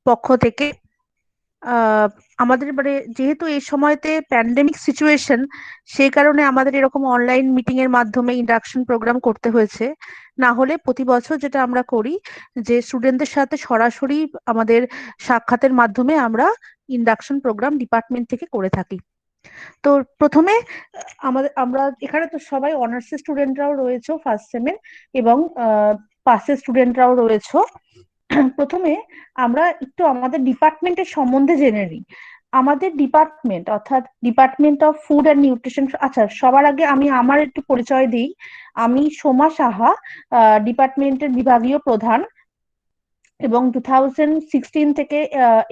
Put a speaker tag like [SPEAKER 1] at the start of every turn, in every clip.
[SPEAKER 1] পক্ষ থেকে আহ আমাদের মানে যেহেতু এই সময়তে প্যান্ডেমিক সিচুয়েশন, সেই কারণে আমাদের এরকম অনলাইন মিটিং এর মাধ্যমে ইন্ডাকশন প্রোগ্রাম করতে হয়েছে। না হলে প্রতি বছর যেটা আমরা করি, যে স্টুডেন্টদের সাথে সরাসরি আমাদের সাক্ষাতের মাধ্যমে আমরা ইন্ডাকশন প্রোগ্রাম ডিপার্টমেন্ট থেকে করে থাকি। তো প্রথমে আমরা এখানে তো সবাই অনার্সের স্টুডেন্টরাও রয়েছে ফার্স্ট সেমে, এবং পাসের স্টুডেন্টরাও রয়েছে। প্রথমে আমরা একটু আমাদের ডিপার্টমেন্টের সম্বন্ধে জেনে নিই। আমাদের ডিপার্টমেন্ট অর্থাৎ department of food and nutrition. আচ্ছা, সবার আগে আমি আমার একটু পরিচয় দিই। আমি সোমা সাহা, ডিপার্টমেন্টের বিভাগীয় প্রধান, এবং 2016 থেকে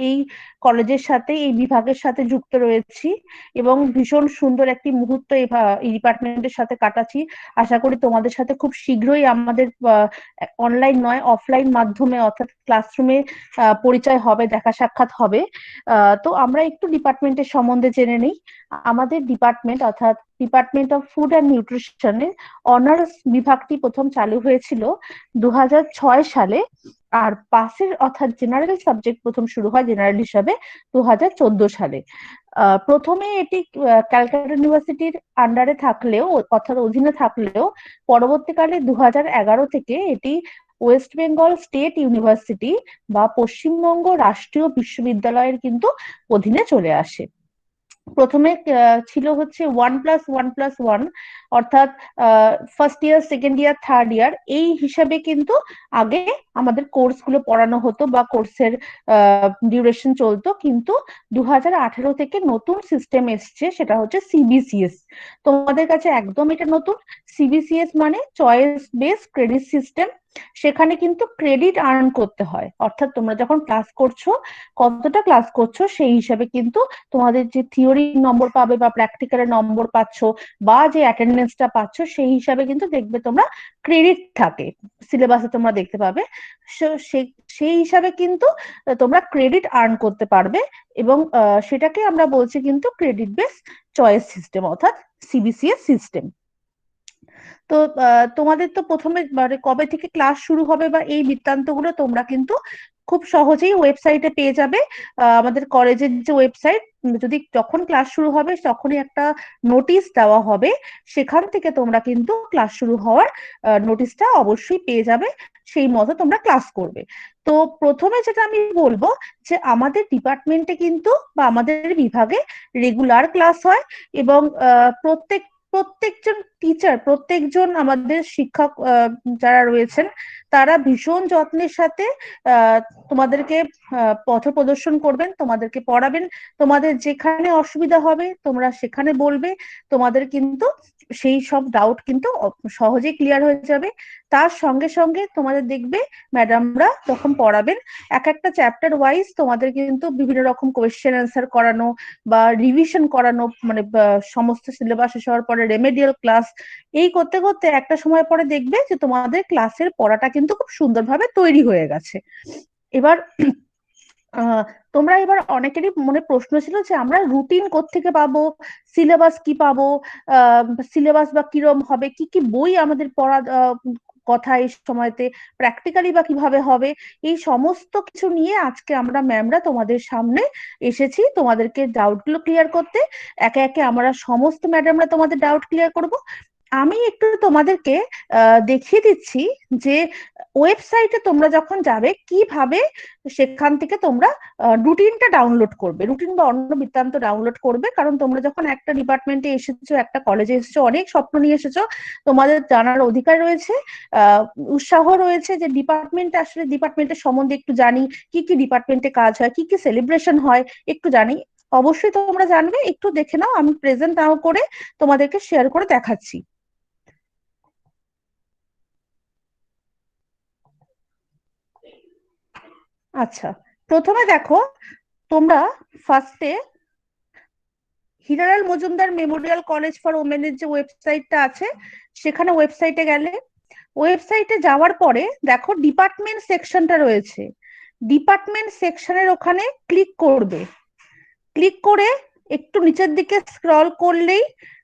[SPEAKER 1] এই কলেজের সাথে, এই বিভাগের সাথে যুক্ত রয়েছি, এবং ভীষণ সুন্দর একটি মুহূর্ত এই ডিপার্টমেন্টের সাথে কাটাচ্ছি। আশা করি তোমাদের সাথে খুব শীঘ্রই আমাদের অনলাইন নয় অফলাইন মাধ্যমে অর্থাৎ ক্লাসরুমে পরিচয় হবে, দেখা সাক্ষাৎ হবে। তো আমরা একটু ডিপার্টমেন্টের সম্বন্ধে জেনে নিই। আমাদের ডিপার্টমেন্ট অর্থাৎ ডিপার্টমেন্ট অফ ফুড অ্যান্ড নিউট্রিশনের অনার্স বিভাগটি প্রথম চালু হয়েছিল 2006 সালে। আর পাসের অর্থাৎ জেনারেল সাবজেক্ট প্রথম শুরু হয় জেনারেল হিসাবে 2014 সালে। প্রথমে এটি ক্যালকাটা ইউনিভার্সিটির আন্ডারে থাকলেও অর্থাৎ অধীনে থাকলেও পরবর্তীকালে 2011 থেকে এটি ওয়েস্ট বেঙ্গল স্টেট ইউনিভার্সিটি বা পশ্চিমবঙ্গ রাষ্ট্রীয় বিশ্ববিদ্যালয়ের কিন্তু অধীনে চলে আসে। প্রথমে ছিল হচ্ছে 1+1+1, অর্থাৎ first year, second year, third year, এই হিসাবে কিন্তু আগে আমাদের কোর্স গুলো পড়ানো হতো বা কোর্সের ডিউরেশন চলতো। কিন্তু 2018 থেকে নতুন সিস্টেম এসছে, সেটা হচ্ছে সিবিসিএস। তোমাদের কাছে একদম এটা নতুন। সিবিসিএস মানে চয়েস বেস ক্রেডিট সিস্টেম। সেখানে কিন্তু ক্রেডিট আর্ন করতে হয়, অর্থাৎ তোমরা যখন ক্লাস করছো, কতটা ক্লাস করছো সেই হিসাবে কিন্তু তোমাদের যে থিওরি নম্বর পাবে বা প্র্যাকটিক্যালের নম্বর পাচ্ছ, বা যে অ্যাটেন্ডেন্সটা পাচ্ছ, সেই হিসাবে কিন্তু দেখবে তোমরা ক্রেডিট থাকে, সিলেবাসে তোমরা দেখতে পাবে। সেই হিসাবে কিন্তু তোমরা ক্রেডিট আর্ন করতে পারবে, এবং সেটাকে আমরা বলছি কিন্তু ক্রেডিট বেস চয়েস সিস্টেম অর্থাৎ সিবিসিএস সিস্টেম। তো তোমাদের তো প্রথমে মানে কবে থেকে ক্লাস শুরু হবে বা এই বৃত্তান্তগুলো তোমরা কিন্তু খুব সহজেই ওয়েবসাইটে পেয়ে যাবে। আমাদের কলেজের যে ওয়েবসাইট, যদি যখন ক্লাস শুরু হবে তখনই একটা নোটিশ দেওয়া হবে, সেখান থেকে তোমরা কিন্তু ক্লাস শুরু হওয়ার নোটিশটা অবশ্যই পেয়ে যাবে। সেই মতো তোমরা ক্লাস করবে। তো প্রথমে যেটা আমি বলবো, যে আমাদের ডিপার্টমেন্টে কিন্তু বা আমাদের বিভাগে রেগুলার ক্লাস হয়, এবং প্রত্যেকজন টিচার, প্রত্যেকজন আমাদের শিক্ষক যারা রয়েছেন, তারা ভীষণ যত্নের সাথে আহ, তোমাদেরকে পথ প্রদর্শন করবেন, তোমাদেরকে পড়াবেন। তোমাদের যেখানে অসুবিধা হবে তোমরা সেখানে বলবে, তোমাদের কিন্তু সেই সব ডাউট কিন্তু সহজেই ক্লিয়ার হয়ে যাবে। তার সঙ্গে সঙ্গে তোমাদের দেখবে ম্যাডামরা যখন পড়াবেন, এক একটা চ্যাপ্টার ওয়াইজ তোমাদের কিন্তু বিভিন্ন রকম কোয়েশ্চেন অ্যান্সার করানো বা রিভিশন করানো, মানে সমস্ত সিলেবাস শেষ হওয়ার পরে রেমেডিয়াল ক্লাস, এই করতে করতে একটা সময় পরে দেখবে যে তোমাদের ক্লাসের পড়াটা কিন্তু খুব সুন্দরভাবে তৈরি হয়ে গেছে। এবার আহ তোমরা এবার অনেকেরই মনে প্রশ্ন ছিল যে আমরা রুটিন কোত্থেকে পাবো, সিলেবাস কি পাবো, সিলেবাস বা কিরম হবে, কি কি বই আমাদের পড়া কথা এই সময়তে, প্র্যাকটিক্যালি বা কিভাবে হবে। এই সমস্ত কিছু নিয়ে আজকে আমরা ম্যামরা তোমাদের সামনে এসেছি তোমাদেরকে ডাউট গুলো ক্লিয়ার করতে। একে একে আমরা সমস্ত ম্যাডামরা তোমাদের ডাউট ক্লিয়ার করব। আমি একটু তোমাদেরকে দেখিয়ে দিচ্ছি যে ওয়েবসাইটে তোমরা যখন যাবে কিভাবে সেখান থেকে তোমরা রুটিনটা ডাউনলোড করবে, রুটিন বা অন্য বৃত্তান্ত ডাউনলোড করবে। কারণ তোমরা যখন একটা ডিপার্টমেন্টে এসেছো, একটা কলেজে এসেছো, অনেক স্বপ্ন নিয়ে এসেছো, তোমাদের জানার অধিকার রয়েছে, আহ উৎসাহ রয়েছে যে ডিপার্টমেন্টে আসলে ডিপার্টমেন্টের সম্বন্ধে একটু জানি, কি কি ডিপার্টমেন্টে কাজ হয়, কি কি সেলিব্রেশন হয় একটু জানি। অবশ্যই তোমরা জানবে, একটু দেখে নাও, আমি প্রেজেন্ট নাও করে তোমাদেরকে শেয়ার করে দেখাচ্ছি। আচ্ছা, প্রথমে দেখো, তোমরা ফার্স্টে Hiralal Majumdar memorial college for ওমেনের যে ওয়েবসাইটটা আছে, সেখানে ওয়েবসাইটে গেলে, ওয়েবসাইটে যাওয়ার পরে দেখো ডিপার্টমেন্ট সেকশনটা রয়েছে। ডিপার্টমেন্ট সেকশনের ওখানে ক্লিক করবে। ক্লিক করে একটু নিচের দিকে স্ক্রল করলেই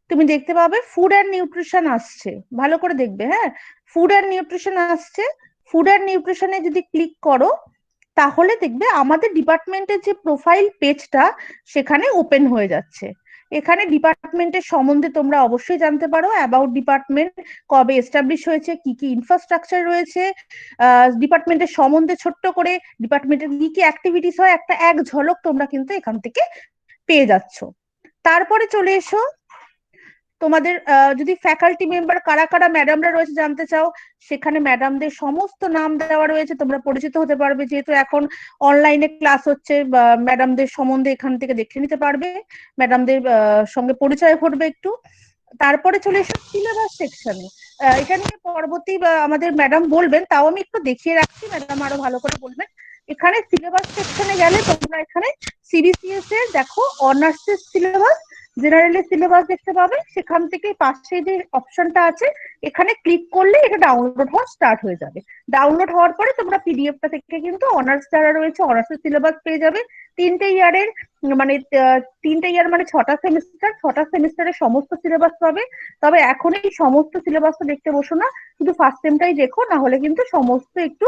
[SPEAKER 1] তুমি দেখতে পাবে ফুড অ্যান্ড নিউট্রিশন আসছে। ভালো করে দেখবে, হ্যাঁ, ফুড অ্যান্ড নিউট্রিশন আসছে। ফুড অ্যান্ড নিউট্রিশনে যদি ক্লিক করো, তাহলে দেখবে আমাদের ডিপার্টমেন্টের যে প্রোফাইল পেজটা সেখানে ওপেন হয়ে যাচ্ছে। এখানে ডিপার্টমেন্টের সম্বন্ধে তোমরা অবশ্যই জানতে পারো, অ্যাবাউট ডিপার্টমেন্ট, কবে এস্টাবলিশ হয়েছে, কি কি ইনফ্রাস্ট্রাকচার রয়েছে, ডিপার্টমেন্টের সম্বন্ধে ছোট্ট করে ডিপার্টমেন্টের কি কি অ্যাক্টিভিটিস হয় একটা এক ঝলক তোমরা কিন্তু এখান থেকে পেয়ে যাচ্ছ। তারপরে চলে এসো তোমাদের যদি ফ্যাকাল্টি মেম্বার কারা কারা ম্যাডামরা রয়েছে জানতে চাও, সেখানে ম্যাডামদের সমস্ত নাম দেওয়া রয়েছে, তোমরা পরিচিত হতে পারবে, যেহেতু এখন অনলাইনে ক্লাস হচ্ছে। ম্যাডামদের সম্বন্ধে এখান থেকে দেখে নিতে পারবে, ম্যাডামদের সঙ্গে পরিচয় ঘটবে একটু। তারপরে চলে এসো সিলেবাস সেকশনে। এটা নিয়ে পরবর্তী আমাদের ম্যাডাম বলবেন, তাও আমি একটু দেখিয়ে রাখছি, ম্যাডাম আরো ভালো করে বলবেন। এখানে সিলেবাস সেকশনে গেলে তোমরা এখানে সিবিসিএস এর দেখো অনার্সের সিলেবাস, জেনারেলের সিলেবাস দেখতে পাবে। সেখান থেকে পাশে যে অপশনটা আছে এখানে ক্লিক করলে এটা ডাউনলোড হওয়া স্টার্ট হয়ে যাবে। ডাউনলোড হওয়ার পরে তোমরা পিডিএফটা থেকে কিন্তু অনার্স যারা রয়েছে অনার্সের সিলেবাস পেয়ে যাবে। তিনটে ইয়ারের মানে তিনটে ইয়ার মানে ছটা সেমিস্টারের সমস্ত সিলেবাস পাবে। তবে এখন এই সমস্ত সিলেবাসটা দেখতে বসো না, শুধু ফার্স্ট সেমটাই দেখো, না হলে কিন্তু সমস্ত একটু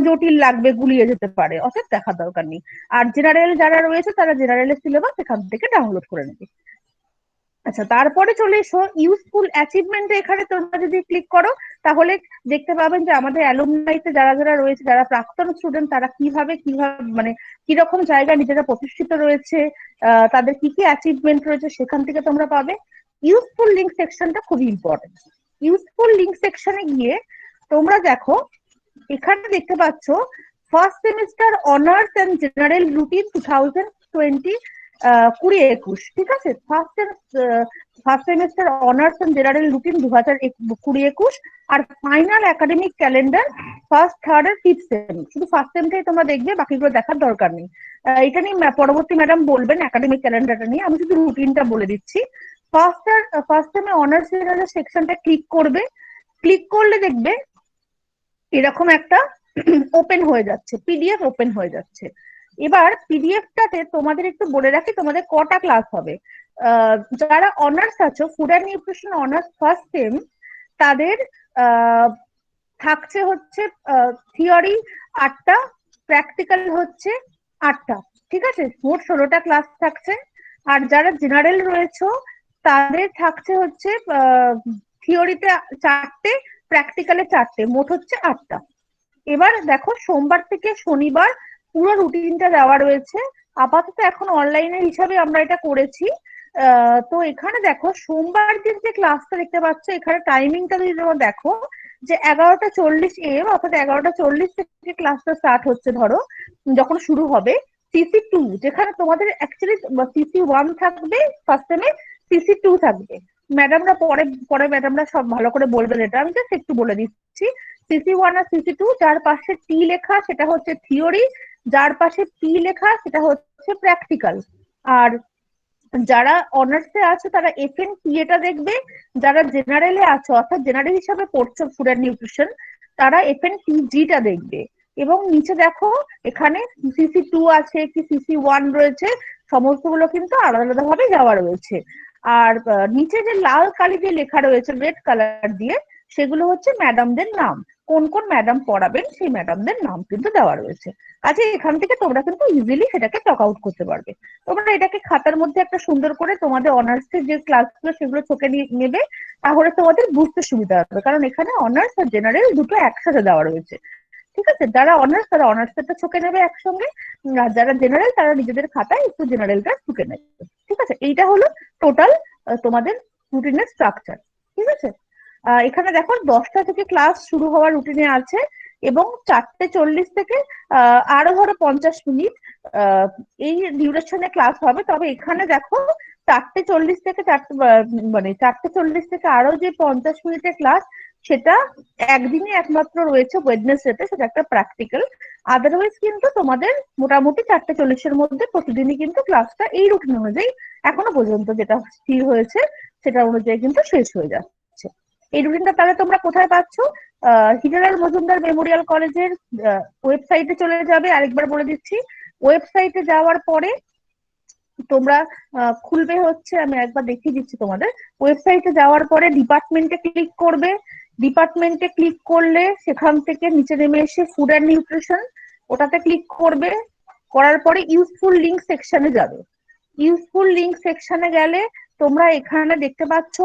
[SPEAKER 1] জটিল লাগবে, গুলিয়ে যেতে পারে, অতএব দেখার দরকার নেই। আর জেনারেল যারা রয়েছে তারা জেনারেলের সিলেবাস এখান থেকে ডাউনলোড করে নেবে। আচ্ছা, তারপরে চলে এসো ইউজফুল অ্যাচিভমেন্টে। এখানে তোমরা যদি ক্লিক করো তাহলে দেখতে পাবেন যে আমাদের অ্যালুমনাইতে যারা যারা রয়েছে, যারা প্রাক্তন স্টুডেন্ট, তারা কিভাবে কিভাবে মানে কিরকম জায়গায় নিজেরা প্রতিষ্ঠিত রয়েছে, তাদের কি কি অ্যাচিভমেন্ট রয়েছে সেখান থেকে তোমরা পাবে। ইউজফুল লিঙ্ক সেকশনটা খুবই ইম্পর্টেন্ট। ইউজফুল লিঙ্ক সেকশনে গিয়ে তোমরা দেখো, এখানে দেখতে পাচ্ছ first semester honours and general routine 2020 2021, ঠিক আছে। First semester honours and general routine 2020-21, আর final academic calendar first, third আর ফিফথ সেম। শুধু ফার্স্ট সেমটাই তোমরা দেখবে, বাকিগুলো দেখার দরকার নেই। এটা নিয়ে পরবর্তী ম্যাডাম বলবেন একাডেমিক ক্যালেন্ডারটা নিয়ে, আমি শুধু রুটিনটা বলে দিচ্ছি। ফার্স্ট সেমে অনার্স জেনারেল সেকশনটা ক্লিক করবে। ক্লিক করলে দেখবে এরকম একটা ওপেন হয়ে যাচ্ছে, পিডিএফ ওপেন হয়ে যাচ্ছে। এবার পিডিএফটাতে তোমাদের একটু বলে রাখি তোমাদের কটা ক্লাস হবে। যারা অনার্স আছো, food and nutrition honours first same, তাদের আহ, থাকছে হচ্ছে থিওরি 8টা, প্র্যাকটিক্যাল হচ্ছে 8টা, ঠিক আছে। মোট 16টা ক্লাস থাকছে। আর যারা জেনারেল রয়েছে তাদের থাকছে হচ্ছে থিওরিতে 4টে, প্র্যাকটিক্যালে 4টে, মোট হচ্ছে 8টা। এবার দেখো সোমবার থেকে শনিবার পুরো রুটিনটা দেওয়া রয়েছে। আপাতত এখন অনলাইনের হিসাবে আমরা এটা করেছি। তো এখানে দেখো সোমবার দিন যে ক্লাসটা দেখতে পাচ্ছ, এখানে টাইমিংটা যদি তোমরা দেখো যে 11:40 AM, অর্থাৎ 11:40 থেকে ক্লাসটা স্টার্ট হচ্ছে। ধরো যখন শুরু হবে সিসি 2, যেখানে তোমাদের অ্যাকচুয়ালি সিসি 1 থাকবে ফার্স্ট সেমে, সিসি 2 থাকবে। ম্যাডামরা পরে পরে ম্যাডামরা সব ভালো করে বলবেন, এটা আমি জাস্ট একটু বলে দিচ্ছি। সিসি 1 আর সিসি 2, যার পাশে টি লেখা সেটা হচ্ছে থিওরি, যার পাশে পি লেখা সেটা হচ্ছে প্র্যাকটিক্যাল। আর যারা অনার্সে আছে তারা এফএন এটা দেখবে, যারা জেনারেলে আছো অর্থাৎ জেনারেল হিসাবে পড়ছো ফুড অ্যান্ড নিউট্রিশন, তারা এফএন টা দেখবে। এবং নিচে দেখো এখানে সিসি 2 আছে কি সিসি 1 রয়েছে, সমস্তগুলো কিন্তু আলাদা আলাদা ভাবে দেওয়া রয়েছে। আর নিচে যে লাল কালি দিয়ে লেখা রয়েছে রেড কালার দিয়ে, সেগুলো হচ্ছে ম্যাডামদের নাম, কোন কোন ম্যাডাম পড়াবেন সেই ম্যাডামদের নাম কিন্তু দেওয়া রয়েছে। আচ্ছা, এখান থেকে তোমরা কিন্তু ইজিলি সেটাকে টক আউট করতে পারবে। তোমরা এটাকে খাতার মধ্যে একটা সুন্দর করে তোমাদের অনার্সের যে ক্লাসগুলো সেগুলো চোখে নেবে, তাহলে তোমাদের বুঝতে সুবিধা হবে, কারণ এখানে অনার্স আর জেনারেল দুটো একসাথে দেওয়া রয়েছে, ঠিক আছে। যারা অনার্স তারা অনার্সটা চোখে নেবে একসঙ্গে, আর যারা জেনারেল তারা নিজেদের খাতায় একটু জেনারেলটা চোখে নেবে, ঠিক আছে। এইটা হলো টোটাল তোমাদের রুটিনের স্ট্রাকচার, ঠিক আছে। এখানে দেখো 10টা থেকে ক্লাস শুরু হওয়ার রুটিনে আছে, এবং 4:40 থেকে আরো ধরো 50 মিনিট এই ডিউরেশনে ক্লাস হবে। তবে এখানে দেখো 4:40 থেকে 4:40 থেকে আরো যে 50 মিনিটের ক্লাস, সেটা একদিনই একমাত্র রয়েছে ওয়েডনেসডেতে, সেটা একটা প্র্যাকটিক্যাল। আদারওয়াইজ কিন্তু তোমাদের মোটামুটি 4:40-এর মধ্যে প্রতিদিনই কিন্তু ক্লাসটা এই রুটিন অনুযায়ী এখনো পর্যন্ত যেটা স্থির হয়েছে সেটা অনুযায়ী কিন্তু শেষ হয়ে যাচ্ছে। এই রুটিনটা তাহলে তোমরা কোথায় পাচ্ছ? হিরালাল মজুমদার মেমোরিয়াল কলেজের ওয়েবসাইটে চলে যাবে। আরেকবার বলে দিচ্ছি, ওয়েবসাইটে যাওয়ার পরে তোমরা খুলবে হচ্ছে, আমি একবার দেখিয়ে দিচ্ছি তোমাদের। ওয়েবসাইটে যাওয়ার পরে ডিপার্টমেন্টে ক্লিক করবে। ডিপার্টমেন্টে ক্লিক করলে সেখান থেকে নিচে নেমে এসে ফুড অ্যান্ড নিউট্রিশন, ওটাতে ক্লিক করবে, করার পরে ইউজফুল লিঙ্ক সেকশনে যাবে। ইউজফুল লিঙ্ক সেকশনে গেলে তোমরা এখানে দেখতে পাচ্ছ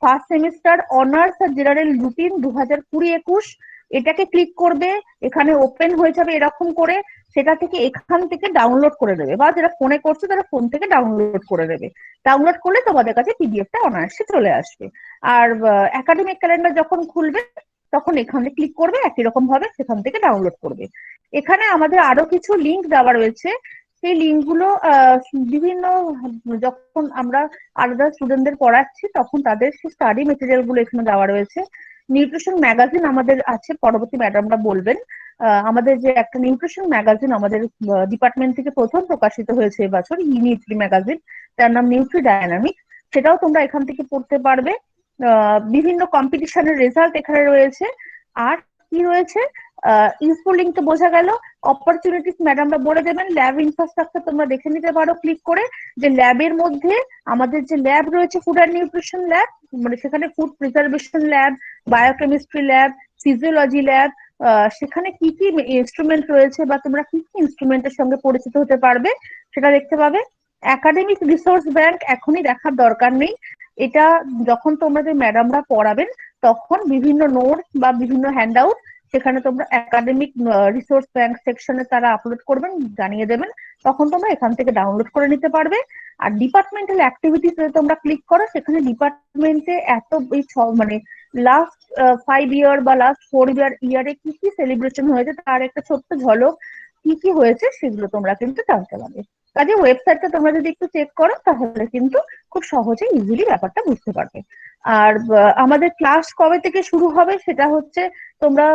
[SPEAKER 1] ফার্স্ট সেমিস্টার অনার্স আর জেনারেল রুটিন 2020-21, এটাকে ক্লিক করবে, এখানে ওপেন হয়ে যাবে এরকম করে, সেটা থেকে এখান থেকে ডাউনলোড করে দেবে, বা যারা ফোনে করছে তারা ফোন থেকে ডাউনলোড করে দেবে। ডাউনলোড করলে তোমাদের কাছে পিডিএফটা অনায়াসে চলে আসবে। আর একাডেমিক ক্যালেন্ডার যখন খুলবে তখন এখানে ক্লিক করবে, একই রকম ভাবে সেখান থেকে ডাউনলোড করবে। এখানে আমাদের আরো কিছু লিঙ্ক দেওয়া রয়েছে, সেই লিঙ্কগুলো বিভিন্ন, যখন আমরা আলাদা স্টুডেন্টদের পড়াচ্ছি তখন তাদের সেই স্টাডি মেটেরিয়াল গুলো এখানে দেওয়া রয়েছে। নিউট্রিশন ম্যাগাজিন আমাদের আছে, পরবর্তী ম্যাডামরা বলবেন। আমাদের যে একটা নিউট্রিশন ম্যাগাজিন আমাদের ডিপার্টমেন্ট থেকে প্রথম প্রকাশিত হয়েছে এবছর, ইউনিট্রি ম্যাগাজিন, তার নাম নিউট্রি ডায়নামিক, সেটাও তোমরা এখান থেকে পড়তে পারবে। বিভিন্ন কম্পিটিশনের রেজাল্ট এখানে রয়েছে। আর কি রয়েছে, ইউজফুল লিঙ্ক তো বোঝা গেল। অপরচুনিটিস ম্যাডামরা বলে দেবেন। ল্যাব ইনফ্রাস্ট্রাকচার তোমরা দেখে নিতে পারো ক্লিক করে, যে ল্যাবের মধ্যে আমাদের যে ল্যাব রয়েছে ফুড অ্যান্ড নিউট্রিশন ল্যাব, মানে সেখানে food preservation lab, biochemistry lab, physiology lab, সেখানে কি কি ইনস্ট্রুমেন্ট রয়েছে বা তোমরা কি কি ইনস্ট্রুমেন্টের সঙ্গে পরিচিত হতে পারবে সেটা দেখতে পাবে। একাডেমিক রিসোর্স ব্যাংক এখনই দেখার দরকার নেই, এটা যখন তোমাদের ম্যাডামরা পড়াবেন তখন বিভিন্ন নোটস বা বিভিন্ন হ্যান্ডআউট সেখানে তোমরা একাডেমিক রিসোর্স ব্যাংক সেকশনে তারা আপলোড করবেন, জানিয়ে দেবেন, তখন তোমরা এখান থেকে ডাউনলোড করে নিতে পারবে। আর ডিপার্টমেন্টাল অ্যাক্টিভিটিস তোমরা ক্লিক করো, সেখানে ডিপার্টমেন্টে এত এই মানে লাস্ট 5 ইয়ার বা লাস্ট 4 ইয়ারে কি কি সেলিব্রেশন হয়েছে তার একটা ছোট্ট ঝলক, কি কি হয়েছে সেগুলো তোমরা কিন্তু জানতে পারবে। কাজে ওয়েবসাইটটা তোমরা যদি একটু চেক করো তাহলে কিন্তু খুব সহজে ইজিলি ব্যাপারটা বুঝতে পারবে। আর আমাদের ক্লাস কবে থেকে শুরু হবে সেটা হচ্ছে, তোমরা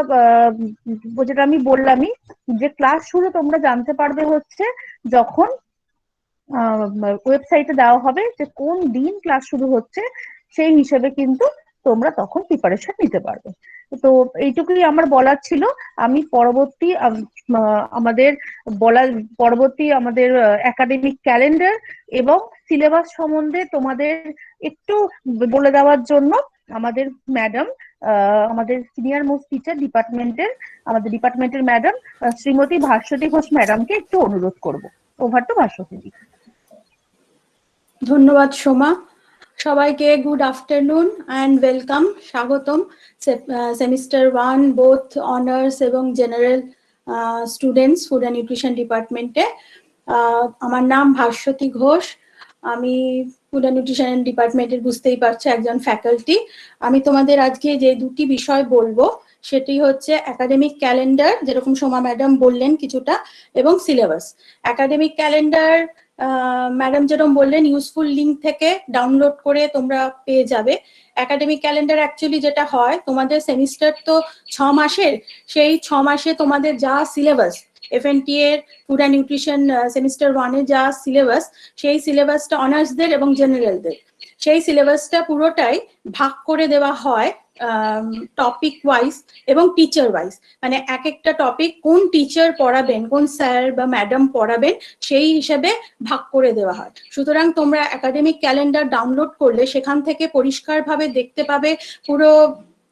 [SPEAKER 1] যেটা আমি বললামই, যে ক্লাস শুরু তোমরা জানতে পারবে হচ্ছে যখন ওয়েবসাইটে দেওয়া হবে যে কোন দিন ক্লাস শুরু হচ্ছে, সেই হিসেবে কিন্তু তোমরা তখন প্রিপারেশন নিতে পারবে। তো এইটুকুই আমার বলার ছিল। আমি পরবর্তী আমাদের পরবর্তী আমাদের একাডেমিক ক্যালেন্ডার এবং সিলেবাস সম্বন্ধে তোমাদের একটু বলে দেওয়ার জন্য আমাদের ম্যাডাম, আমাদের সিনিয়র মোস্ট টিচার আমাদের ডিপার্টমেন্টের ম্যাডাম শ্রীমতী ভাস্বতী ঘোষ ম্যাডামকে একটু অনুরোধ করব। Over to Bhaswati.
[SPEAKER 2] ধন্যবাদ সোমা। সবাইকে গুড আফটারনুন অ্যান্ড ওয়েলকাম, স্বাগতম সেমিস্টার 1 বোথ অনার্স এবং general students food and nutrition ডিপার্টমেন্টে। আমার নাম ভাস্বতী ঘোষ, আমি ফুড অ্যান্ড নিউট্রিশন ডিপার্টমেন্টের, বুঝতেই পারছো, একজন ফ্যাকাল্টি। আমি তোমাদের আজকে যে দুটি বিষয় বলবো সেটি হচ্ছে একাডেমিক ক্যালেন্ডার, যেরকম সোমা ম্যাডাম বললেন কিছুটা, এবং সিলেবাস। একাডেমিক ক্যালেন্ডার ম্যাডাম যেরকম বললেন ইউজফুল লিঙ্ক থেকে ডাউনলোড করে তোমরা পেয়ে যাবে। একাডেমিক ক্যালেন্ডার অ্যাকচুয়ালি যেটা হয়, তোমাদের সেমিস্টার তো 6 মাসের, সেই 6 মাসে তোমাদের যা সিলেবাস, এফএনটি এর ফুড অ্যান্ড নিউট্রিশন সেমিস্টার 1 এর যা সিলেবাস, সেই সিলেবাসটা অনার্সদের এবং জেনারেলদের, সেই সিলেবাসটা পুরোটাই ভাগ করে দেওয়া হয় টপিক ওয়াইজ এবং টিচার ওয়াইজ। মানে এক একটা টপিক কোন টিচার পড়াবেন, কোন স্যার বা ম্যাডাম পড়াবেন, সেই হিসেবে ভাগ করে দেওয়া হয়। সুতরাং তোমরা একাডেমিক ক্যালেন্ডার ডাউনলোড করলে সেখান থেকে পরিষ্কারভাবে দেখতে পাবে, পুরো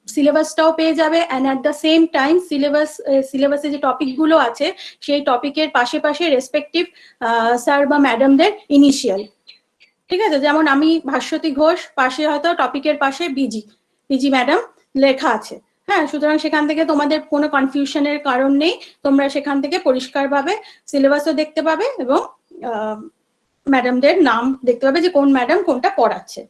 [SPEAKER 2] সিলেবাসটাও পেয়ে যাবে, and at the same time সিলেবাসে যে টপিকগুলো আছে সেই টপিকের পাশে পাশে রেসপেক্টিভ স্যার বা ম্যাডামদের ইনিশিয়াল, ঠিক আছে। যেমন আমি ভাস্বতী ঘোষ, পাশে হয়তো টপিকের পাশে পিজি ম্যাডাম লেখা আছে, হ্যাঁ। সুতরাং সেখান থেকে তোমাদের কোনো কনফিউশনের কারণ নেই, তোমরা সেখান থেকে পরিষ্কারভাবে সিলেবাসও দেখতে পাবে এবং ম্যাডামদের নাম দেখতে পাবে যে কোন ম্যাডাম কোনটা পড়াচ্ছে।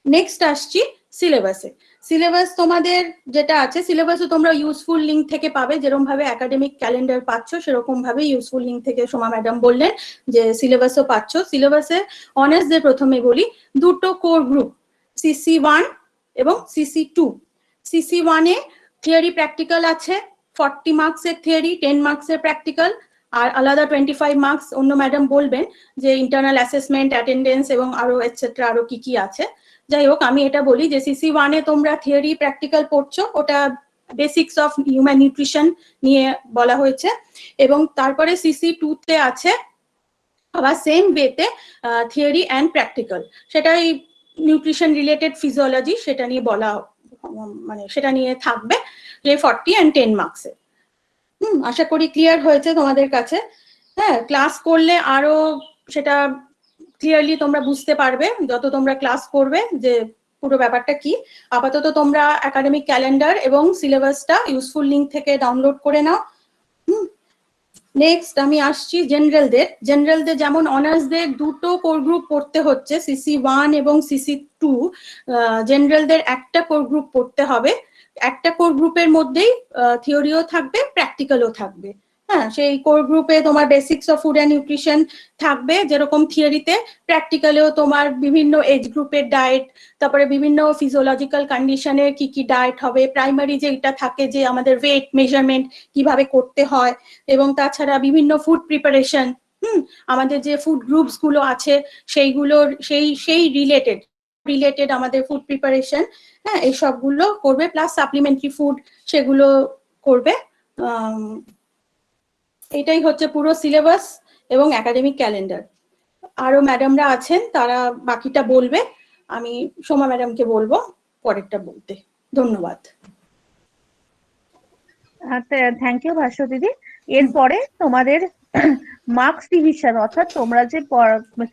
[SPEAKER 2] নেক্সট আসছি সিলেবাসে। সিলেবাস তোমাদের যেটা আছে, সিলেবাসও তোমরা ইউজফুল লিঙ্ক থেকে পাবে, যেরকম ভাবে একাডেমিক ক্যালেন্ডার পাচ্ছ সেরকম ভাবে ইউজফুল লিঙ্ক থেকে সোমা ম্যাডাম বললেন যে সিলেবাসও পাচ্ছ। সিলেবাসে অনার্সদের প্রথমে বলি, দুটো কোর গ্রুপ, CC1 এবং CC2। CC1 এ থিওরি প্র্যাকটিক্যাল আছে, 40 মার্কসের থিওরি, 10 মার্কসের প্র্যাকটিক্যাল, আর আলাদা 25 মার্কস অন্য ম্যাডাম বলবেন যে ইন্টারনাল অ্যাসেসমেন্ট, অ্যাটেন্ডেন্স এবং আরো এটসেট্রা, আরো কি কি আছে। যাই হোক, আমি এটা বলি যে CC1 এ তোমরা থিওরি প্র্যাকটিক্যাল পড়ছো, ওটা বেসিক্স অফ হিউম্যান নিউট্রিশন নিয়ে বলা হয়েছে, এবং তারপরে CC2 তে আছে আবার সেম ওয়েতে থিওরি অ্যান্ড প্র্যাকটিক্যাল, সেটাই নিউট্রিশন রিলেটেড ফিজিওলজি, সেটা নিয়ে বলা, মানে সেটা নিয়ে থাকবে যে 40 and 10 মার্কসে। আশা করি ক্লিয়ার হয়েছে তোমাদের কাছে। হ্যাঁ, ক্লাস করলে আরো সেটা ক্লিয়ারলি তোমরা বুঝতে পারবে যত তোমরা ক্লাস করবে যে পুরো ব্যাপারটা কি। আপাতত তোমরা একাডেমিক ক্যালেন্ডার এবং সিলেবাসটা ইউজফুল লিঙ্ক থেকে ডাউনলোড করে নাও। নেক্সট আমি আসছি জেনারেলদের যেমন অনার্সদের দুটো কোর গ্রুপ পড়তে হচ্ছে, CC1 এবং CC2। জেনারেলদের একটা কোর গ্রুপ পড়তে হবে। একটা কোর গ্রুপের মধ্যেই থিওরিও থাকবে, প্র্যাকটিক্যালও থাকবে। হ্যাঁ, সেই কোর গ্রুপে তোমার basics of food and nutrition থাকবে যেরকম থিওরিতে, প্র্যাকটিক্যালেও তোমার বিভিন্ন এজ গ্রুপের ডায়েট, তারপরে বিভিন্ন ফিজিওলজিক্যাল কন্ডিশনে কি কি ডায়েট হবে, প্রাইমারি যেটা থাকে যে আমাদের ওয়েট মেজারমেন্ট কিভাবে করতে হয়, এবং তাছাড়া বিভিন্ন ফুড প্রিপারেশন, আমাদের যে ফুড গ্রুপস গুলো আছে সেইগুলোর সেই রিলেটেড আমাদের ফুড প্রিপারেশন, হ্যাঁ, এই সবগুলো করবে, প্লাস সাপ্লিমেন্টারি ফুড সেগুলো করবে। এটাই হচ্ছে পুরো সিলেবাস এবং একাডেমিক ক্যালেন্ডার। আরো ম্যাডামরা আছেন, তারা বাকিটা বলবে। আমি সোমা ম্যাডামকে বলবো পরেরটা বলতে। ধন্যবাদ।
[SPEAKER 1] থ্যাংক ইউ ভাস্য দিদি। এরপরে তোমাদের মার্কস ডিভিশন, অর্থাৎ তোমরা যে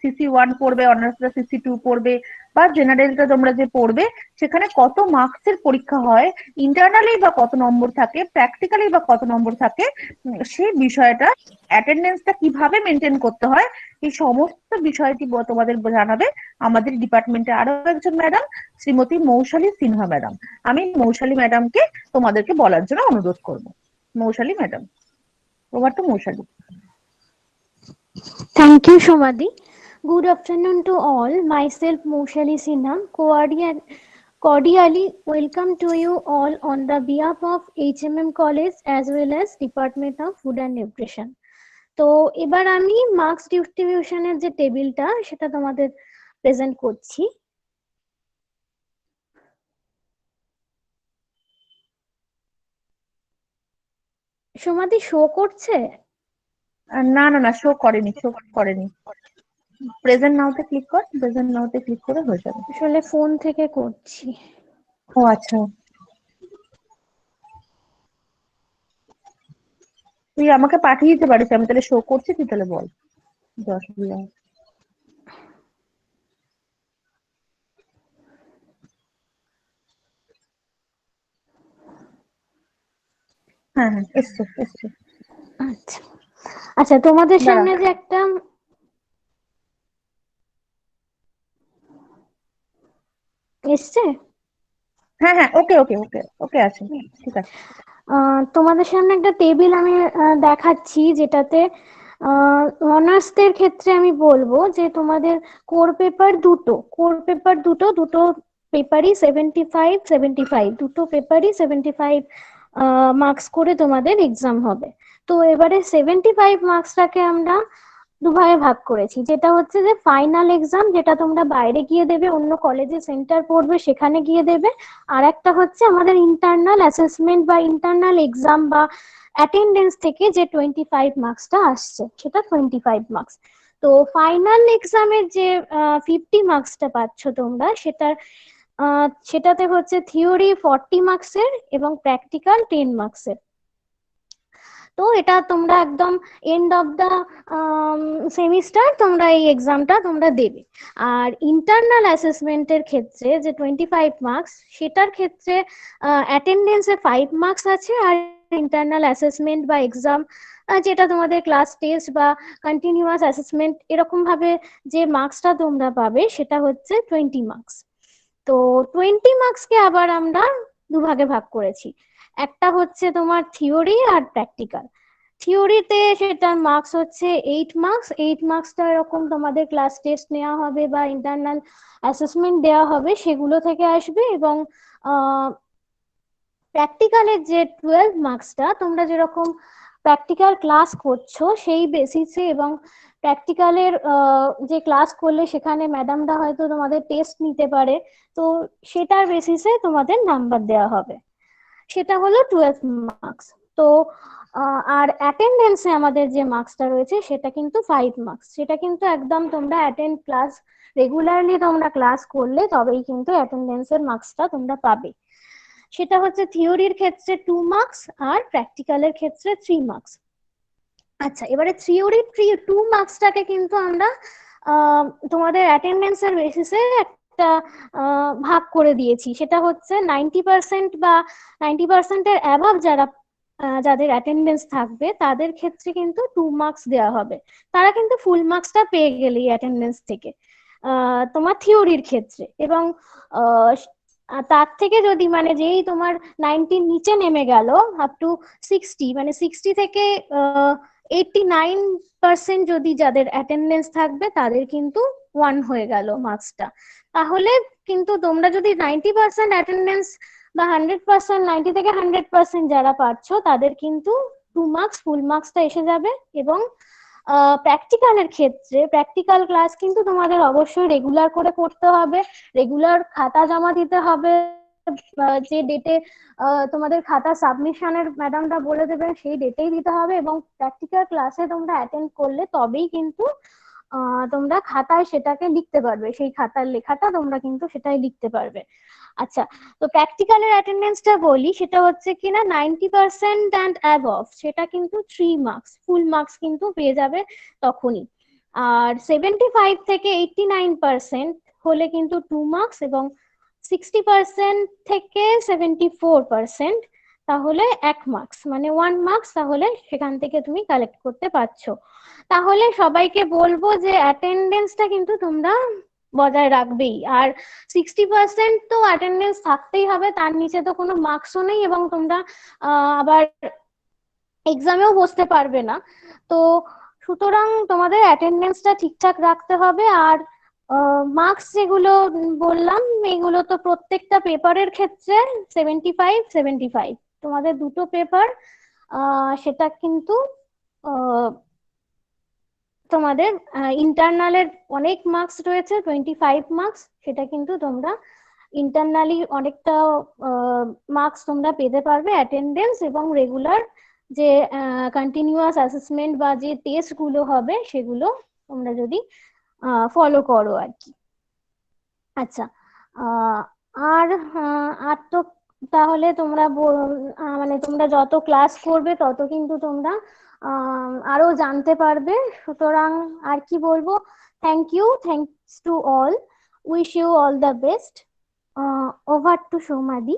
[SPEAKER 1] CC1 পড়বে, অনার্সরা CC2 পড়বে, বা জেনারেলটা তোমরা যে পড়বে, সেখানে কত মার্কসের পরীক্ষা হয়, ইন্টারনালি বা কত নম্বর থাকে, প্র্যাকটিক্যালি বা কত নম্বর থাকে, সেই বিষয়টা, অ্যাটেন্ডেন্সটা কিভাবে মেনটেন করতে হয়, এই সমস্ত বিষয়টি তোমাদের জানাবে আমাদের ডিপার্টমেন্টে আরো একজন ম্যাডাম, শ্রীমতী মৌশালী সিনহা ম্যাডাম। আমি মৌশালী ম্যাডামকে তোমাদেরকে বলার জন্য অনুরোধ করব। Moushali madam, over to Moushali.
[SPEAKER 3] Thank you, Shomadi. Good afternoon to all. Myself, Moushali Sinha, cordially welcome to you all on the behalf of HMM College as well as Department of Food and Nutrition. তো এবার আমি marks ডিস্ট্রিবিউশনের যে টেবিলটা সেটা তোমাদের present করছি। সমাধি show করছে?
[SPEAKER 1] না না না, শো করেনি, শো করেনি। প্রেজেন্ট নাওতে ক্লিক কর, প্রেজেন্ট নাওতে ক্লিক করে হয়ে যাবে।
[SPEAKER 3] আসলে ফোন থেকে করছি।
[SPEAKER 1] ও আচ্ছা, তুই আমাকে পাঠিয়ে দিতে পারিস, আমি তাহলে শো করছি, তুই তাহলে বল, অসুবিধা। হ্যাঁ হ্যাঁ, এসছে এসছে।
[SPEAKER 3] আচ্ছা আচ্ছা, তোমাদের সামনে যে একটা এসছে,
[SPEAKER 1] হ্যাঁ হ্যাঁ, ওকে ওকে ওকে ওকে আছে, ঠিক আছে।
[SPEAKER 3] তোমাদের সামনে একটা টেবিল আমি দেখাচ্ছি, যেটাতে অনার্সদের ক্ষেত্রে আমি বলবো যে তোমাদের কোর পেপার দুটো পেপারই 75 দুটো পেপারই 75 মার্কস করে তোমাদের এক্সাম হবে। তো এবারে 75 মার্কসটাকে আমরা দুভাগে ভাগ করেছি, যেটা হচ্ছে যে ফাইনাল এক্সাম, যেটা তোমরা বাইরে গিয়ে দেবে, অন্য কলেজে সেন্টার পড়বে সেখানে গিয়ে দেবে। আর একটা হচ্ছে আমাদের ইন্টারনাল অ্যাসেসমেন্ট বা ইন্টারনাল এক্সাম বা অ্যাটেন্ডেন্স থেকে যে 25 মার্কসটা আসছে, সেটা 25 মার্কস। তো ফাইনাল এক্সামের যে 50 মার্কসটা পাচ্ছ তোমরা, সেটাতে হচ্ছে থিওরি 40 মার্কসের এবং প্র্যাকটিক্যাল 10 মার্কসের। তো এটা তোমরা একদম এন্ড অফ দা সেমিস্টার তোমরা এই এক্সামটা তোমরা দেবে। আর ইন্টারনাল অ্যাসেসমেন্টের ক্ষেত্রে যে 25 মার্কস, সেটার ক্ষেত্রে অ্যাটেন্ডেন্সে 5 মার্কস আছে, আর ইন্টারনাল অ্যাসেসমেন্ট বা এক্সাম, যেটা তোমাদের ক্লাস টেস্ট বা কন্টিনিউয়াস অ্যাসেসমেন্ট, এরকম ভাবে যে মার্কসটা তোমরা পাবে সেটা হচ্ছে 20 মার্কস। তো 20 মার্কসকে আবার আমরা দুভাগে ভাগ করেছি। একটা হচ্ছে তোমার থিওরি আর প্র্যাকটিক্যাল। থিওরিতে সেটার মার্কস হচ্ছে 8 মার্কসটা এরকম তোমাদের ক্লাস টেস্ট নেওয়া হবে বা ইন্টারনাল অ্যাসেসমেন্ট দেওয়া হবে, সেগুলো থেকে আসবে। এবং প্র্যাকটিক্যালের যে 12 মার্কসটা, তোমরা যেরকম প্র্যাকটিক্যাল ক্লাস করছো সেই বেসিসে, এবং প্র্যাকটিক্যালের যে ক্লাস করলে সেখানে ম্যাডামরা হয়তো তোমাদের টেস্ট নিতে পারে, তো সেটার বেসিসে তোমাদের নাম্বার দেওয়া হবে, সেটা হলো 12 মার্কস। তো আর অ্যাটেন্ডেন্সে আমাদের যে মার্কসটা রয়েছে সেটা কিন্তু 5 মার্কস। সেটা কিন্তু একদম তোমরা অ্যাটেন্ড ক্লাস রেগুলারলি তোমরা ক্লাস করলে তবেই কিন্তু অ্যাটেন্ডেন্সের মার্কসটা তোমরা পাবে। সেটা হচ্ছে থিওরির ক্ষেত্রে 2 মার্কস আর প্র্যাকটিক্যালের ক্ষেত্রে 3 মার্কস। আচ্ছা, এবারে থিওরি 2 মার্কসটাকে কিন্তু আমরা তোমাদের অ্যাটেন্ডেন্সের বেসিসে একটা ভাগ করে দিয়েছি। সেটা হচ্ছে 90% বা 90%-এর অ্যাবাভ যাদের অ্যাটেন্ডেন্স থাকবে তাদের ক্ষেত্রে কিন্তু 2 মার্কস দেওয়া হবে। তারা কিন্তু ফুল মার্কসটা পেয়ে গেলে অ্যাটেন্ডেন্স থেকে তোমার থিওরির ক্ষেত্রে। এবং তার থেকে যদি মানে যেই তোমার 90 নিচে নেমে গেল আপ টু 60, মানে 60 থেকে 89% যদি যাদের অ্যাটেন্ডেন্স থাকবে তাদের কিন্তু 1 হয়ে গেল মার্কসটা। তাহলে কিন্তু তোমরা যদি 90% অ্যাটেন্ডেন্স বা 100%, 90 থেকে 100% যারা পাচ্ছ তাদের কিন্তু 2 মার্কস ফুল মার্কসটা এসে যাবে। এবং প্র্যাকটিক্যালের ক্ষেত্রে প্র্যাকটিক্যাল ক্লাস কিন্তু তোমাদের অবশ্যই রেগুলার করে করতে হবে, রেগুলার খাতা জমা দিতে হবে। যে ডেটে তোমাদের খাতা সাবমিশনের ম্যাডামরা বলে দেবেন সেই ডেটেই দিতে হবে। এবং প্র্যাকটিক্যাল ক্লাসে তোমরা অ্যাটেন্ড করলে তবেই কিন্তু তোমরা খাতায় সেটাকে লিখতে পারবে, সেই খাতার লেখাটা তোমরা কিন্তু সেটাই লিখতে পারবে। আচ্ছা, তো প্র্যাকটিক্যালের অ্যাটেন্ডেন্সটা বলি, সেটা হচ্ছে কিনা 90% অ্যান্ড অ্যাবভ, সেটা কিন্তু 3 মার্কস, ফুল মার্কস কিন্তু পেয়ে যাবে তখনই। আর 75 থেকে 89% হলে কিন্তু 2 মার্কস, এবং 60% থেকে 74% তাহলে 1 মার্কস, মানে 1 মার্কস তাহলে সেখান থেকে তুমি কালেক্ট করতে পারছো। তাহলে সবাইকে বলবো যে অ্যাটেন্ডেন্সটা কিন্তু তোমরা বজায় রাখবেই। আর 60% তো অ্যাটেন্ডেন্স থাকতেই হবে, তার নিচে তো কোনো মার্কসও নেই, এবং তোমরা আবার এক্সামেও বসতে পারবে না। তো সুতরাং তোমাদের অ্যাটেন্ডেন্সটা ঠিকঠাক রাখতে হবে। আর মার্কস যেগুলো বললাম এগুলো তো প্রত্যেকটা পেপারের ক্ষেত্রে 75-75, তোমাদের দুটো পেপার, সেটা কিন্তু তোমাদের ইন্টারনালের অনেক মার্কস রয়েছে, 25 মার্কস, সেটা কিন্তু তোমরা ইন্টারনালি অনেকটা মার্কস তোমরা পেতে পারবে অ্যাটেন্ডেন্স এবং রেগুলার যে কন্টিনিউয়াস অ্যাসেসমেন্ট বা যে টেস্ট গুলো হবে সেগুলো তোমরা যদি ফলো করো আর কি। আচ্ছা, আর আর তো তাহলে তোমরা মানে তোমরা যত ক্লাস করবে তত কিন্তু তোমরা আরো জানতে পারবে। সুতরাং আর কি বলবো, thanks to all, wish you all the best. Over to Soumadi.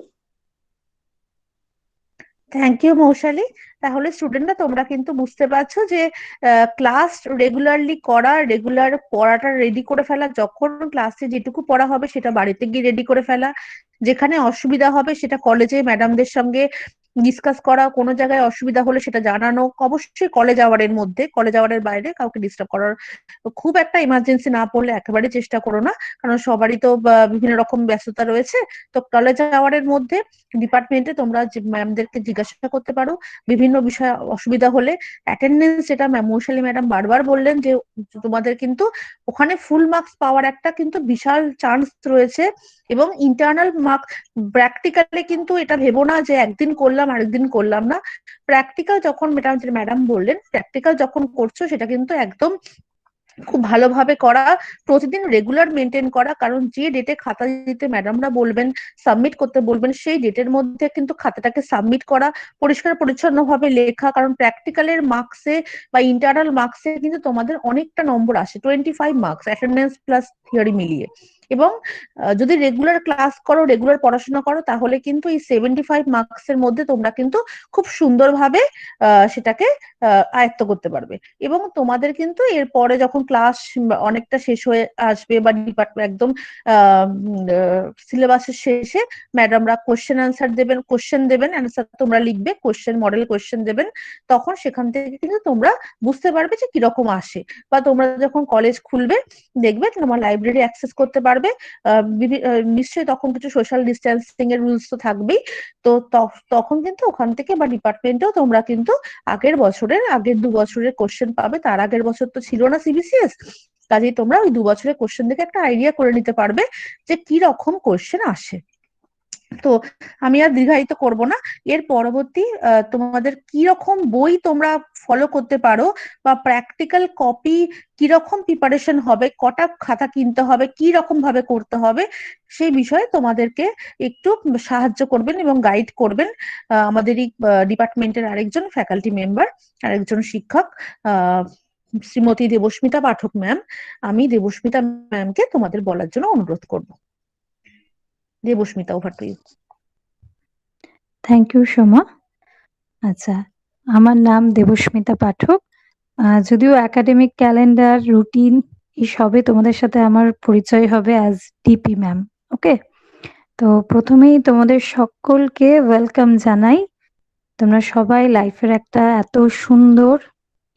[SPEAKER 1] Thank you Moushali. তাহলে স্টুডেন্টরা তোমরা কিন্তু বুঝতে পারছো যে ক্লাস রেগুলারলি করা, রেগুলার পড়াটা রেডি করে ফেলা, যখন ক্লাসে যেটুকু পড়া হবে সেটা বাড়িতে গিয়ে রেডি করে ফেলা, যেখানে অসুবিধা হবে সেটা কলেজে ম্যাডামদের সঙ্গে ডিসকাস করা, কোনো জায়গায় অসুবিধা হলে সেটা জানানো, অবশ্যই কলেজ আওয়ারের মধ্যে, কলেজ আওয়ারের বাইরে কাউকে ডিস্টার্ব করার, খুব একটা ইমার্জেন্সি না পড়লে একেবারে চেষ্টা করো না, কারণ সবারই তো বিভিন্ন রকম ব্যস্ততা রয়েছে। তো কলেজ আওয়ারের মধ্যে ডিপার্টমেন্টে তোমরা ম্যামদেরকে জিজ্ঞাসা করতে পারো বিভিন্ন বিষয়ে অসুবিধা হলে। অ্যাটেন্ডেন্স যেটা মৌশালী ম্যাডাম বারবার বললেন যে তোমাদের কিন্তু ওখানে ফুল মার্কস পাওয়ার একটা কিন্তু বিশাল চান্স রয়েছে। এবং ইন্টারনাল মার্ক প্র্যাকটিক্যালে কিন্তু এটা ভেবো না যে একদিন করলাম আরেকদিন করলাম না। প্র্যাকটিক্যাল যখন ম্যাডাম বললেন প্র্যাকটিক্যাল যখন করছো সেটা কিন্তু একদম খুব ভালোভাবে করা, প্রতিদিন রেগুলার মেনটেন করা, কারণ যে ডেটে খাতা দিতে ম্যাডামরা বলবেন, সাবমিট করতে বলবেন, সেই ডেটের মধ্যে কিন্তু খাতাটাকে সাবমিট করা, পরিষ্কার পরিচ্ছন্ন ভাবে লেখা, কারণ প্র্যাকটিক্যালের মার্কসে বা ইন্টারনাল মার্কসে কিন্তু তোমাদের অনেকটা নম্বর আসে, 25 মার্কস অ্যাটেন্ডেন্স প্লাস থিওরি মিলিয়ে। এবং যদি রেগুলার ক্লাস করো, রেগুলার পড়াশোনা করো, তাহলে কিন্তু এই 75 মার্কসের মধ্যে তোমরা কিন্তু খুব সুন্দরভাবে সেটাকে আয়ত্ত করতে পারবে। এবং তোমাদের কিন্তু এরপরে যখন ক্লাস অনেকটা শেষ হয়ে আসবে বা ডিপার্টমেন্ট একদম সিলেবাসের শেষে ম্যাডামরা কোশ্চেন দেবেন, অ্যান্সার তোমরা লিখবে, মডেল কোশ্চেন দেবেন, তখন সেখান থেকে কিন্তু তোমরা বুঝতে পারবে যে কিরকম আসে। বা তোমরা যখন কলেজ খুলবে দেখবে তোমার লাইব্রেরি অ্যাক্সেস করতে পারবে, নিশ্চয়ই তখন কিছু সোশ্যাল ডিস্টেন্সিং এর রুলস তো থাকবেই। তো তখন কিন্তু ওখান থেকে বা ডিপার্টমেন্টেও তোমরা কিন্তু আগের 2 বছরের কোশ্চেন পাবে। তার আগের বছর তো ছিল না সিবিসিএস, কাজেই তোমরা ওই 2 বছরের কোশ্চেন দেখে একটা আইডিয়া করে নিতে পারবে যে কি রকম কোশ্চেন আসে। তো আমি আর দীর্ঘায়িত করব না। এর পরবর্তী তোমাদের কি রকম বই তোমরা ফলো করতে পারো, বা প্র্যাকটিক্যাল কপি কিরকম প্রিপারেশন হবে, কটা খাতা কিনতে হবে, কি রকম ভাবে করতে হবে, সেই বিষয়ে তোমাদেরকে একটু সাহায্য করবেন এবং গাইড করবেন আমাদেরই ডিপার্টমেন্টের আরেকজন ফ্যাকাল্টি মেম্বার, আরেকজন শিক্ষক, আহ শ্রীমতী দেবস্মিতা পাঠক ম্যাম। আমি দেবস্মিতা ম্যামকে তোমাদের বলার জন্য অনুরোধ করব। Debasmita, over to you.
[SPEAKER 4] Thank you Soma. আচ্ছা, আমার নাম দেবস্মিতা পাঠক। যদিও একাডেমিক ক্যালেন্ডার রুটিন এই সবে তোমাদের সাথে আমার পরিচয় হবে অ্যাজ ডিপি ম্যাম। ওকে, তো প্রথমেই তোমাদের সকলকে ওয়েলকাম জানাই। তোমরা সবাই লাইফের একটা এত সুন্দর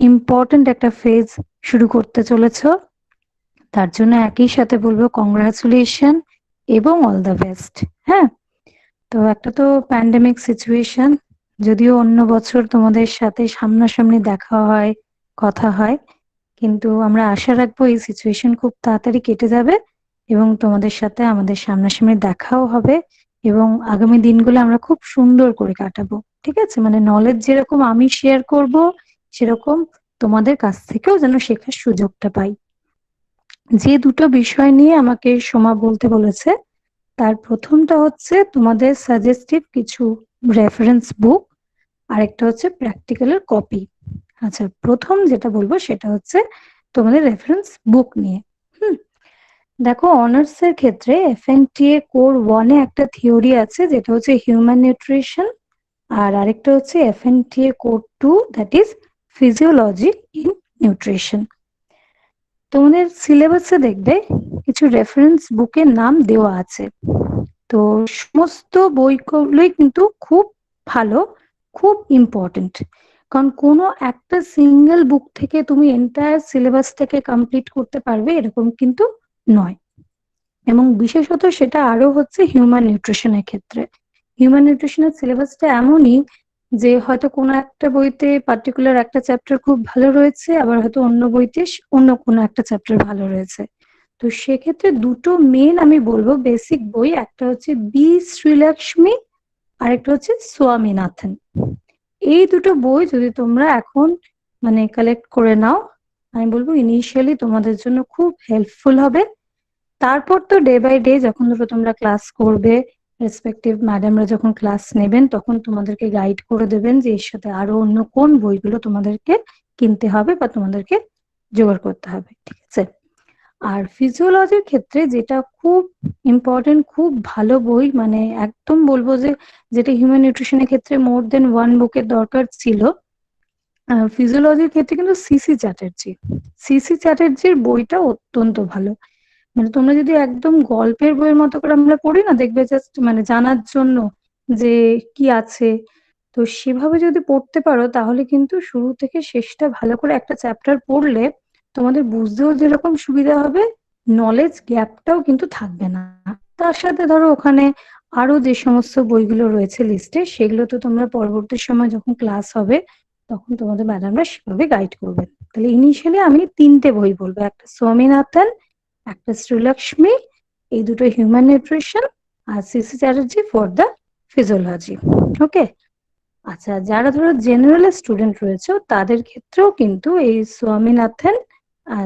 [SPEAKER 4] ইম্পর্ট্যান্ট একটা ফেজ শুরু করতে চলেছো, তার জন্য একই সাথে বলবো কংগ্রাচুলেশন এবং অল দ্য বেস্ট। হ্যাঁ, তো একটা তো প্যান্ডেমিক সিচুয়েশন, যদিও অন্য বছর তোমাদের সাথে সামনাসামনি দেখা হয়, কথা হয়, কিন্তু আমরা আশা রাখবো এই সিচুয়েশন খুব তাড়াতাড়ি কেটে যাবে এবং তোমাদের সাথে আমাদের সামনাসামনি দেখাও হবে এবং আগামী দিনগুলো আমরা খুব সুন্দর করে কাটাবো। ঠিক আছে, মানে নলেজ যেরকম আমি শেয়ার করব, সেরকম তোমাদের কাছ থেকেও যেন শেখার সুযোগটা পাই। যে দুটো বিষয় নিয়ে আমাকে সোমা বলতে বলেছে, তার প্রথমটা হচ্ছে তোমাদের সাজেস্টিভ কিছু রেফারেন্স বুক, আর একটা হচ্ছে প্র্যাকটিক্যালের কপি। আচ্ছা, প্রথম যেটা বলবো সেটা হচ্ছে তোমাদের রেফারেন্স বুক নিয়ে। দেখো, অনার্স এর ক্ষেত্রে এফএনটিএ কোর 1 এ একটা থিওরি আছে যেটা হচ্ছে হিউম্যান নিউট্রিশন, আর আরেকটা হচ্ছে FNTA core 2, that is physiology in nutrition. তোমাদের সিলেবাসে দেখবে কিছু রেফারেন্স বুকের নাম দেওয়া আছে। তো সমস্ত বইগুলোই কিন্তু খুব ভালো, খুব ইম্পর্টেন্ট, কারণ কোনো একটা সিঙ্গেল বুক থেকে তুমি এন্টায়ার সিলেবাস থেকে কমপ্লিট করতে পারবে এরকম কিন্তু নয়। এবং বিশেষত সেটা আরো হচ্ছে হিউম্যান নিউট্রিশনের ক্ষেত্রে। হিউম্যান নিউট্রিশনের সিলেবাসটা এমনই যে হয়তো কোনো একটা বইতে পার্টিকুলার একটা চ্যাপ্টার খুব ভালো রয়েছে, আবার হয়তো অন্য বইতে অন্য কোনো একটা চ্যাপ্টার ভালো রয়েছে। তো সেক্ষেত্রে দুটো মেন আমি বলবো বেসিক বই, একটা হচ্ছে বি শ্রীলক্ষ্মী আর একটা হচ্ছে স্বামীনাথন। এই দুটো বই যদি তোমরা এখন মানে কালেক্ট করে নাও, আমি বলবো ইনিশিয়ালি তোমাদের জন্য খুব হেল্পফুল হবে। তারপর তো ডে বাই ডে যখন ধরো তোমরা ক্লাস করবে, রেসপেক্টিভ ম্যাডামরা যখন ক্লাস নেবেন তখন তোমাদেরকে গাইড করে দেবেন যে এর সাথে আরো অন্য কোন বইগুলো তোমাদেরকে কিনতে হবে বা তোমাদেরকে জোগাড় করতে হবে। ঠিক আছে, আর ফিজিওলজির ক্ষেত্রে যেটা খুব ইম্পর্টেন্ট, খুব ভালো বই, মানে একদম বলবো যে যেটা হিউম্যান নিউট্রিশনের ক্ষেত্রে মোর দেন 1 বুকের দরকার ছিল, ফিজিওলজির ক্ষেত্রে কিন্তু সিসি চ্যাটার্জির বইটা অত্যন্ত ভালো। মানে তোমরা যদি একদম গল্পের বইয়ের মতো করে আমরা পড়ি না, দেখবে জাস্ট মানে জানার জন্য যে কি আছে, তো সেভাবে যদি পড়তে পারো তাহলে কিন্তু শুরু থেকে শেষটা ভালো করে একটা চ্যাপ্টার পড়লে তোমাদের বুঝতেও যেরকম সুবিধা হবে, নলেজ গ্যাপটাও কিন্তু থাকবে না। তার সাথে ধরো ওখানে আরো যে সমস্ত বইগুলো রয়েছে লিস্টে, সেগুলো তো তোমরা পরবর্তী সময় যখন ক্লাস হবে তখন তোমাদের ম্যাডামরা সেভাবে গাইড করবেন। তাহলে ইনিশিয়ালি আমি 3টে বই বলবো, একটা স্বামীনাথন, একটা শ্রীলক্ষ্মী, এই দুটো হিউম্যান নিউট্রিশন, আর CC Chatterjee for the physiology. Okay, আচ্ছা, যারা ধরো জেনারেল স্টুডেন্ট রয়েছে তাদের ক্ষেত্রেও কিন্তু এই স্বামীনাথন,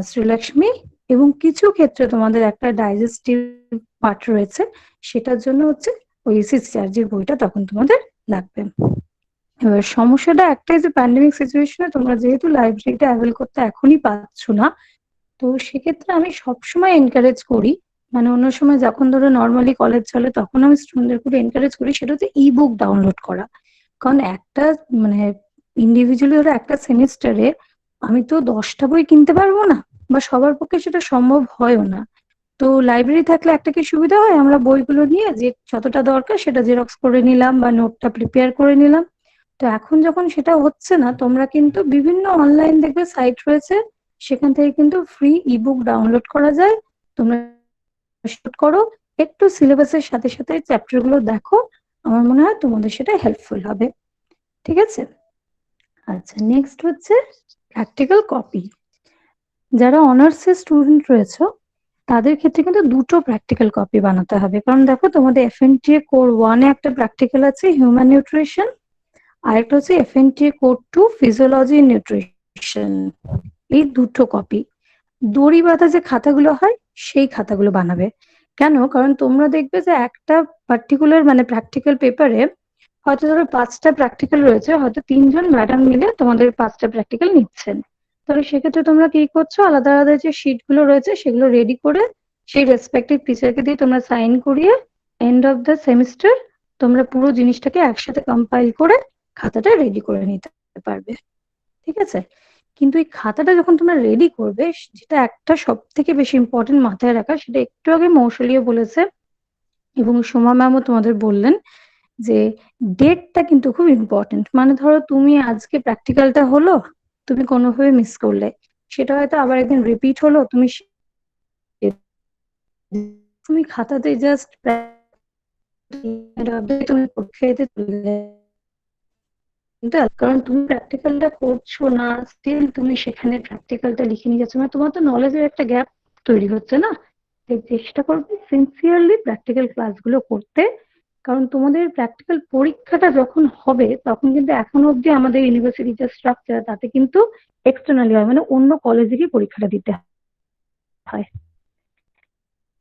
[SPEAKER 4] শ্রীলক্ষ্মী এবং কিছু ক্ষেত্রে তোমাদের একটা ডাইজেস্টিভ পার্ট রয়েছে, সেটার জন্য হচ্ছে ওই সিসি চ্যাটার্জির বইটা তখন তোমাদের লাগবে। এবার সমস্যাটা একটাই যে প্যান্ডেমিক সিচুয়েশনে তোমরা যেহেতু লাইব্রেরিটা অ্যাভেল করতে এখনই পাচ্ছ না, তো সেক্ষেত্রে আমি সবসময় এনকারেজ করি, মানে অন্য সময় যখন ধরো নর্মালি কলেজ চলে তখন আমি স্টুডেন্টদের খুব এনকারেজ করি, সেটা হচ্ছে ই বুক ডাউনলোড করা। কারণ একটা মানে ইন্ডিভিজুয়ালি ধরো একটা সেমিস্টারে আমি তো 10টা বই কিনতে পারবো না, বা সবার পক্ষে সেটা সম্ভব হয়ও না। তো লাইব্রেরি থাকলে একটা কি সুবিধা হয়, আমরা বইগুলো নিয়ে যে যতটা দরকার সেটা জেরক্স করে নিলাম বা নোটটা প্রিপেয়ার করে নিলাম। তো এখন যখন সেটা হচ্ছে না, তোমরা কিন্তু বিভিন্ন অনলাইন দেখবে সাইট রয়েছে, সেখান থেকে কিন্তু ফ্রি ইবুক ডাউনলোড করা যায়। তোমরা শুট করো, একটু সিলেবাসের সাথে সাথে চ্যাপ্টার গুলো দেখো, আমার মনে হয় তোমাদের সেটা হেল্পফুল হবে। ঠিক আছে, আচ্ছা, নেক্সট হচ্ছে প্র্যাকটিক্যাল কপি। যারা অনার্স এর স্টুডেন্ট রয়েছে তাদের ক্ষেত্রে কিন্তু দুটো প্র্যাকটিক্যাল কপি বানাতে হবে, কারণ দেখো তোমাদের এফএনটিএ কোর 1-এ একটা প্র্যাকটিক্যাল আছে হিউম্যান নিউট্রিশন, আর একটা হচ্ছে এফএনটিএ কোর 2 ফিজিওলজি নিউট্রিশন। এই দুটো কপি দড়ি বাঁধা যে খাতাগুলো হয় সেই খাতাগুলো বানাবে। কেন? কারণ তোমরা দেখবে যে একটা পার্টিকুলার মানে প্র্যাকটিক্যাল পেপারে হয়তো ধরো 5টা প্র্যাকটিক্যাল রয়েছে, হয়তো 3জন ম্যাডাম মিলে তোমাদের 5টা প্র্যাকটিক্যাল নিচ্ছেন। তাহলে সেক্ষেত্রে তোমরা কি করছো, আলাদা আলাদা যে শিট গুলো রয়েছে সেগুলো রেডি করে সেই রেসপেক্টিভ টিচারকে দিয়ে তোমরা সাইন করিয়ে এন্ড অফ দ্য সেমিস্টার তোমরা পুরো জিনিসটাকে একসাথে কম্পাইল করে খাতাটা রেডি করে নিতে পারবে। ঠিক আছে? কিন্তু এই খাতাটা যখন তোমরা রেডি করবে, যেটা একটা সব থেকে বেশি ইম্পর্টেন্ট মাথায় রাখা, সেটা একটু আগে মৌসুলিও বলেছে এবং সোমা ম্যামও তোমাদের বললেন, যে ডেটটা কিন্তু খুব ইম্পর্টেন্ট। মানে ধরো তুমি আজকে প্র্যাকটিক্যালটা হলো, তুমি কোনোভাবে মিস করলে, সেটা হয়তো আবার একদিন রিপিট হলো, তুমি খাতাতে জাস্ট তুমি পরীক্ষা দিতে চলে, কারণ তুমি প্র্যাকটিক্যালটা করছো না, স্টিল তুমি সেখানে প্র্যাকটিক্যালটা লিখে নিয়ে যাচ্ছ, মানে তোমার তো নলেজের একটা গ্যাপ তৈরি হচ্ছে না। তাই চেষ্টা করবে সিনসিয়ারলি প্র্যাকটিক্যাল ক্লাসগুলো করতে, কারণ তোমাদের প্র্যাকটিক্যাল পরীক্ষাটা যখন হবে তখন কিন্তু এখনো অব্দি আমাদের ইউনিভার্সিটি যে স্ট্রাকচার তাতে কিন্তু এক্সটার্নালি হয়, মানে অন্য কলেজে গিয়ে পরীক্ষাটা দিতে হয়।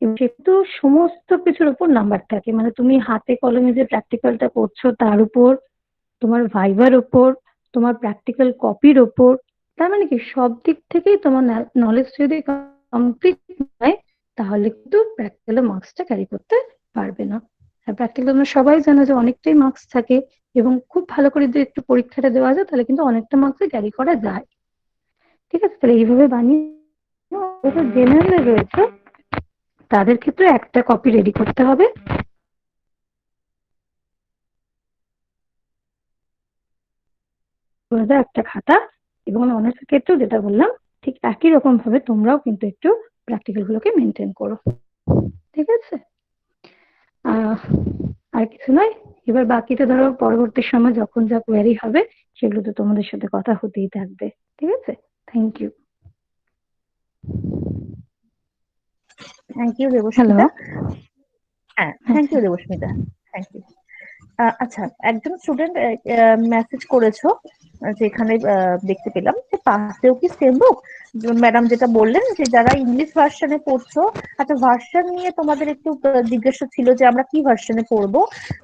[SPEAKER 4] সেহেতু সমস্ত কিছুর উপর নাম্বার থাকে, মানে তুমি হাতে কলমে যে প্র্যাকটিক্যালটা করছো তার উপর, তোমার ভাইবার উপর, তোমার প্র্যাকটিক্যাল কপির উপর, তার মানে কি সব দিক থেকেই তোমার নলেজ যদি কমপ্লিট হয় তাহলে কিন্তু প্র্যাকটিক্যালের মার্কসটা ক্যারি করতে পারবে না। আর প্র্যাকটিক্যাল তোমরা সবাই জানো যে অনেকটাই মার্কস থাকে, এবং খুব ভালো করে যদি একটু পরীক্ষাটা দেওয়া যায় তাহলে কিন্তু অনেকটা মার্কস ক্যারি করা যায়। ঠিক আছে? তাহলে এইভাবে বানিয়ে জেনারেল রয়েছে তাদের ক্ষেত্রে একটা কপি রেডি করতে হবে, একটা খাতা, এবং অনার্স ক্ষেত্রেও যেটা বললাম ঠিক একই রকম ভাবে তোমরাও কিন্তু একটু প্র্যাকটিক্যাল গুলোকে মেনটেন করো। ঠিক আছে? আর কিছু নয়। এবার বাকিটা ধরো পরবর্তী সময় যখন যা কোয়ারি হবে সেগুলো তো তোমাদের সাথে কথা হতেই থাকবে। ঠিক আছে? Thank you.
[SPEAKER 1] Thank you
[SPEAKER 4] hello.
[SPEAKER 1] Debasmita. হ্যাঁ, thank you Debasmita, thank you. আচ্ছা, একজন স্টুডেন্ট মেসেজ করেছো, যেখানে দেখতে পেলাম যে পাশেও কি সেম বুক, ম্যাডাম যেটা বললেন যে যারা ইংলিশ ভার্সনে পড়ছো, আচ্ছা ভার্সন নিয়ে তোমাদের একটু জিজ্ঞাসা ছিল যে আমরা কি ভার্সনে পড়বো।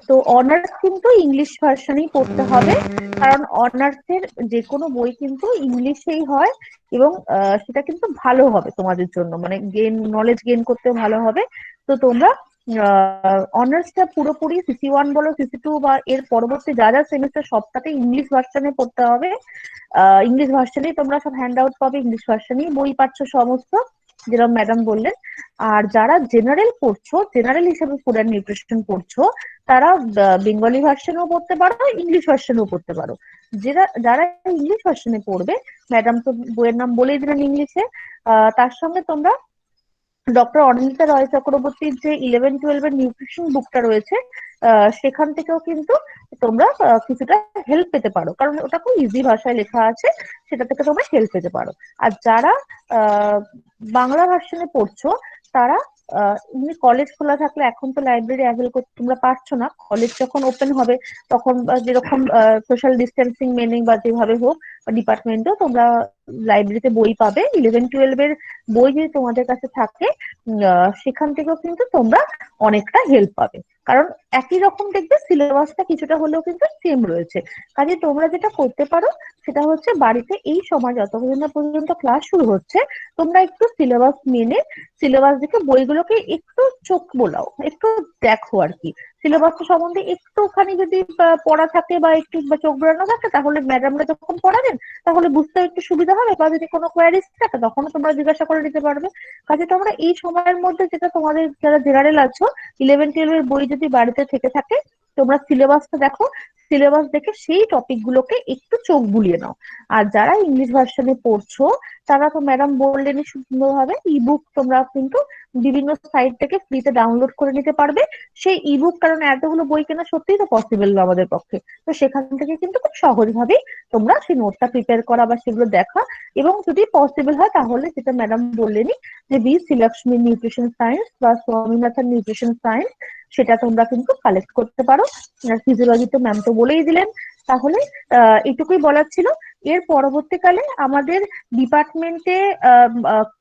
[SPEAKER 1] তো অনার্স কিন্তু ইংলিশ ভার্সনেই পড়তে হবে, কারণ অনার্সের যে কোনো বই কিন্তু ইংলিশেই হয়, এবং সেটা কিন্তু ভালো হবে তোমাদের জন্য, মানে নলেজ গেইন করতেও ভালো হবে। তো তোমরা অনার্সটা পুরোপুরি সিসি 1 বলো, সিসি 2 বা এর পরবর্তী যা যা সেমিস্টার সবটাতে ইংলিশ ভার্সনে পড়তে হবে। ইংলিশ ভার্সনেই তোমরা সব হ্যান্ড আউট পাবে, ইংলিশ ভার্সনেই বই পাচ্ছ সমস্ত, যেরকম ম্যাডাম বললেন। আর যারা জেনারেল পড়ছো, জেনারেল হিসেবে ফুড অ্যান্ড নিউট্রিশন পড়ছো, তারা বেঙ্গলি ভার্সনেও পড়তে পারো, ইংলিশ ভার্সনেও পড়তে পারো। যারা ইংলিশ ভার্সনে পড়বে, ম্যাডাম তো বইয়ের নাম বলেই দিলেন ইংলিশে, তার সঙ্গে তোমরা ডক্টর অনিন্দিতা রয় চক্রবর্তীর যে 11-12 এর নিউট্রিশন বুকটা রয়েছে, সেখান থেকেও কিন্তু তোমরা কিছুটা হেল্প পেতে পারো, কারণ ওটা খুব ইজি ভাষায় লেখা আছে, সেটা থেকে তোমরা হেল্প পেতে পারো। আর যারা আহ, বাংলা ভার্সনে পড়ছো, তারা এমনি কলেজ খোলা থাকলে, এখন তো লাইব্রেরি অ্যাভেল করতে তোমরা পারছো না, কলেজ যখন ওপেন হবে তখন যেরকম সোশ্যাল ডিস্টেন্সিং মেনে বা যেভাবে হোক ডিপার্টমেন্টেও তোমরা লাইব্রেরিতে বই পাবে। 11-12 এর বই যদি তোমাদের কাছে থাকে, সেখান থেকেও কিন্তু তোমরা অনেকটা হেল্প পাবে, কারণ একই রকম দেখবে সিলেবাসটা কিছুটা হলেও কিন্তু সেম রয়েছে। কাজে তোমরা যেটা করতে পারো সেটা হচ্ছে বাড়িতে এই সময় যতক্ষণ না পর্যন্ত ক্লাস শুরু হচ্ছে, তোমরা একটু সিলেবাস মেনে, সিলেবাস দেখে বইগুলোকে একটু চোখ বোলাও, একটু দেখো আর কি, সিলেবাসটা সম্বন্ধে একটুখানি যদি পড়া থাকে বা একটু চোখ বোলানো থাকে, তাহলে ম্যাডামরা যখন পড়াবেন তাহলে বুঝতে একটু সুবিধা হবে, বা যদি কোনো কোয়ারিজ থাকে তখনও তোমরা জিজ্ঞাসা করে নিতে পারবে। কাজে তোমরা এই সময়ের মধ্যে, যেটা তোমাদের যারা জেনারেল আছো, 11-12 এর বই যদি বাড়িতে থেকে থাকে, তোমরা সিলেবাসটা দেখো, সিলেবাস দেখে সেই টপিক গুলোকে একটু চোখ বুলিয়ে নাও। আর যারা ইংলিশ ভার্সনে পড়ছো তারা তো ম্যাডাম বললেনই সুন্দরভাবে, ইবুক তোমরা কিন্তু বিভিন্ন সাইট থেকে ফ্রিতে ডাউনলোড করে নিতে পারবে। সেই ইবুক, কারণ এতগুলো বই কেনা সত্যিই তো পসিবল না আমাদের পক্ষে, তো সেখান থেকে কিন্তু খুব সহজভাবেই তোমরা সেই নোটটা প্রিপেয়ার করা বা সেগুলো দেখা। এবং যদি পসিবল হয় তাহলে যেটা ম্যাডাম বললেনই, যে বি শ্রীলক্ষ্মী নিউট্রিশন সায়েন্স বা স্বামীনাথন নিউট্রিশন সায়েন্স, সেটা তোমরা কিন্তু কালেক্ট করতে পারো। ফিজিওলজি তো ম্যাম তো বলেই দিলেন। তাহলে এইটুকুই বলার ছিল। এর পরবর্তীকালে আমাদের ডিপার্টমেন্টে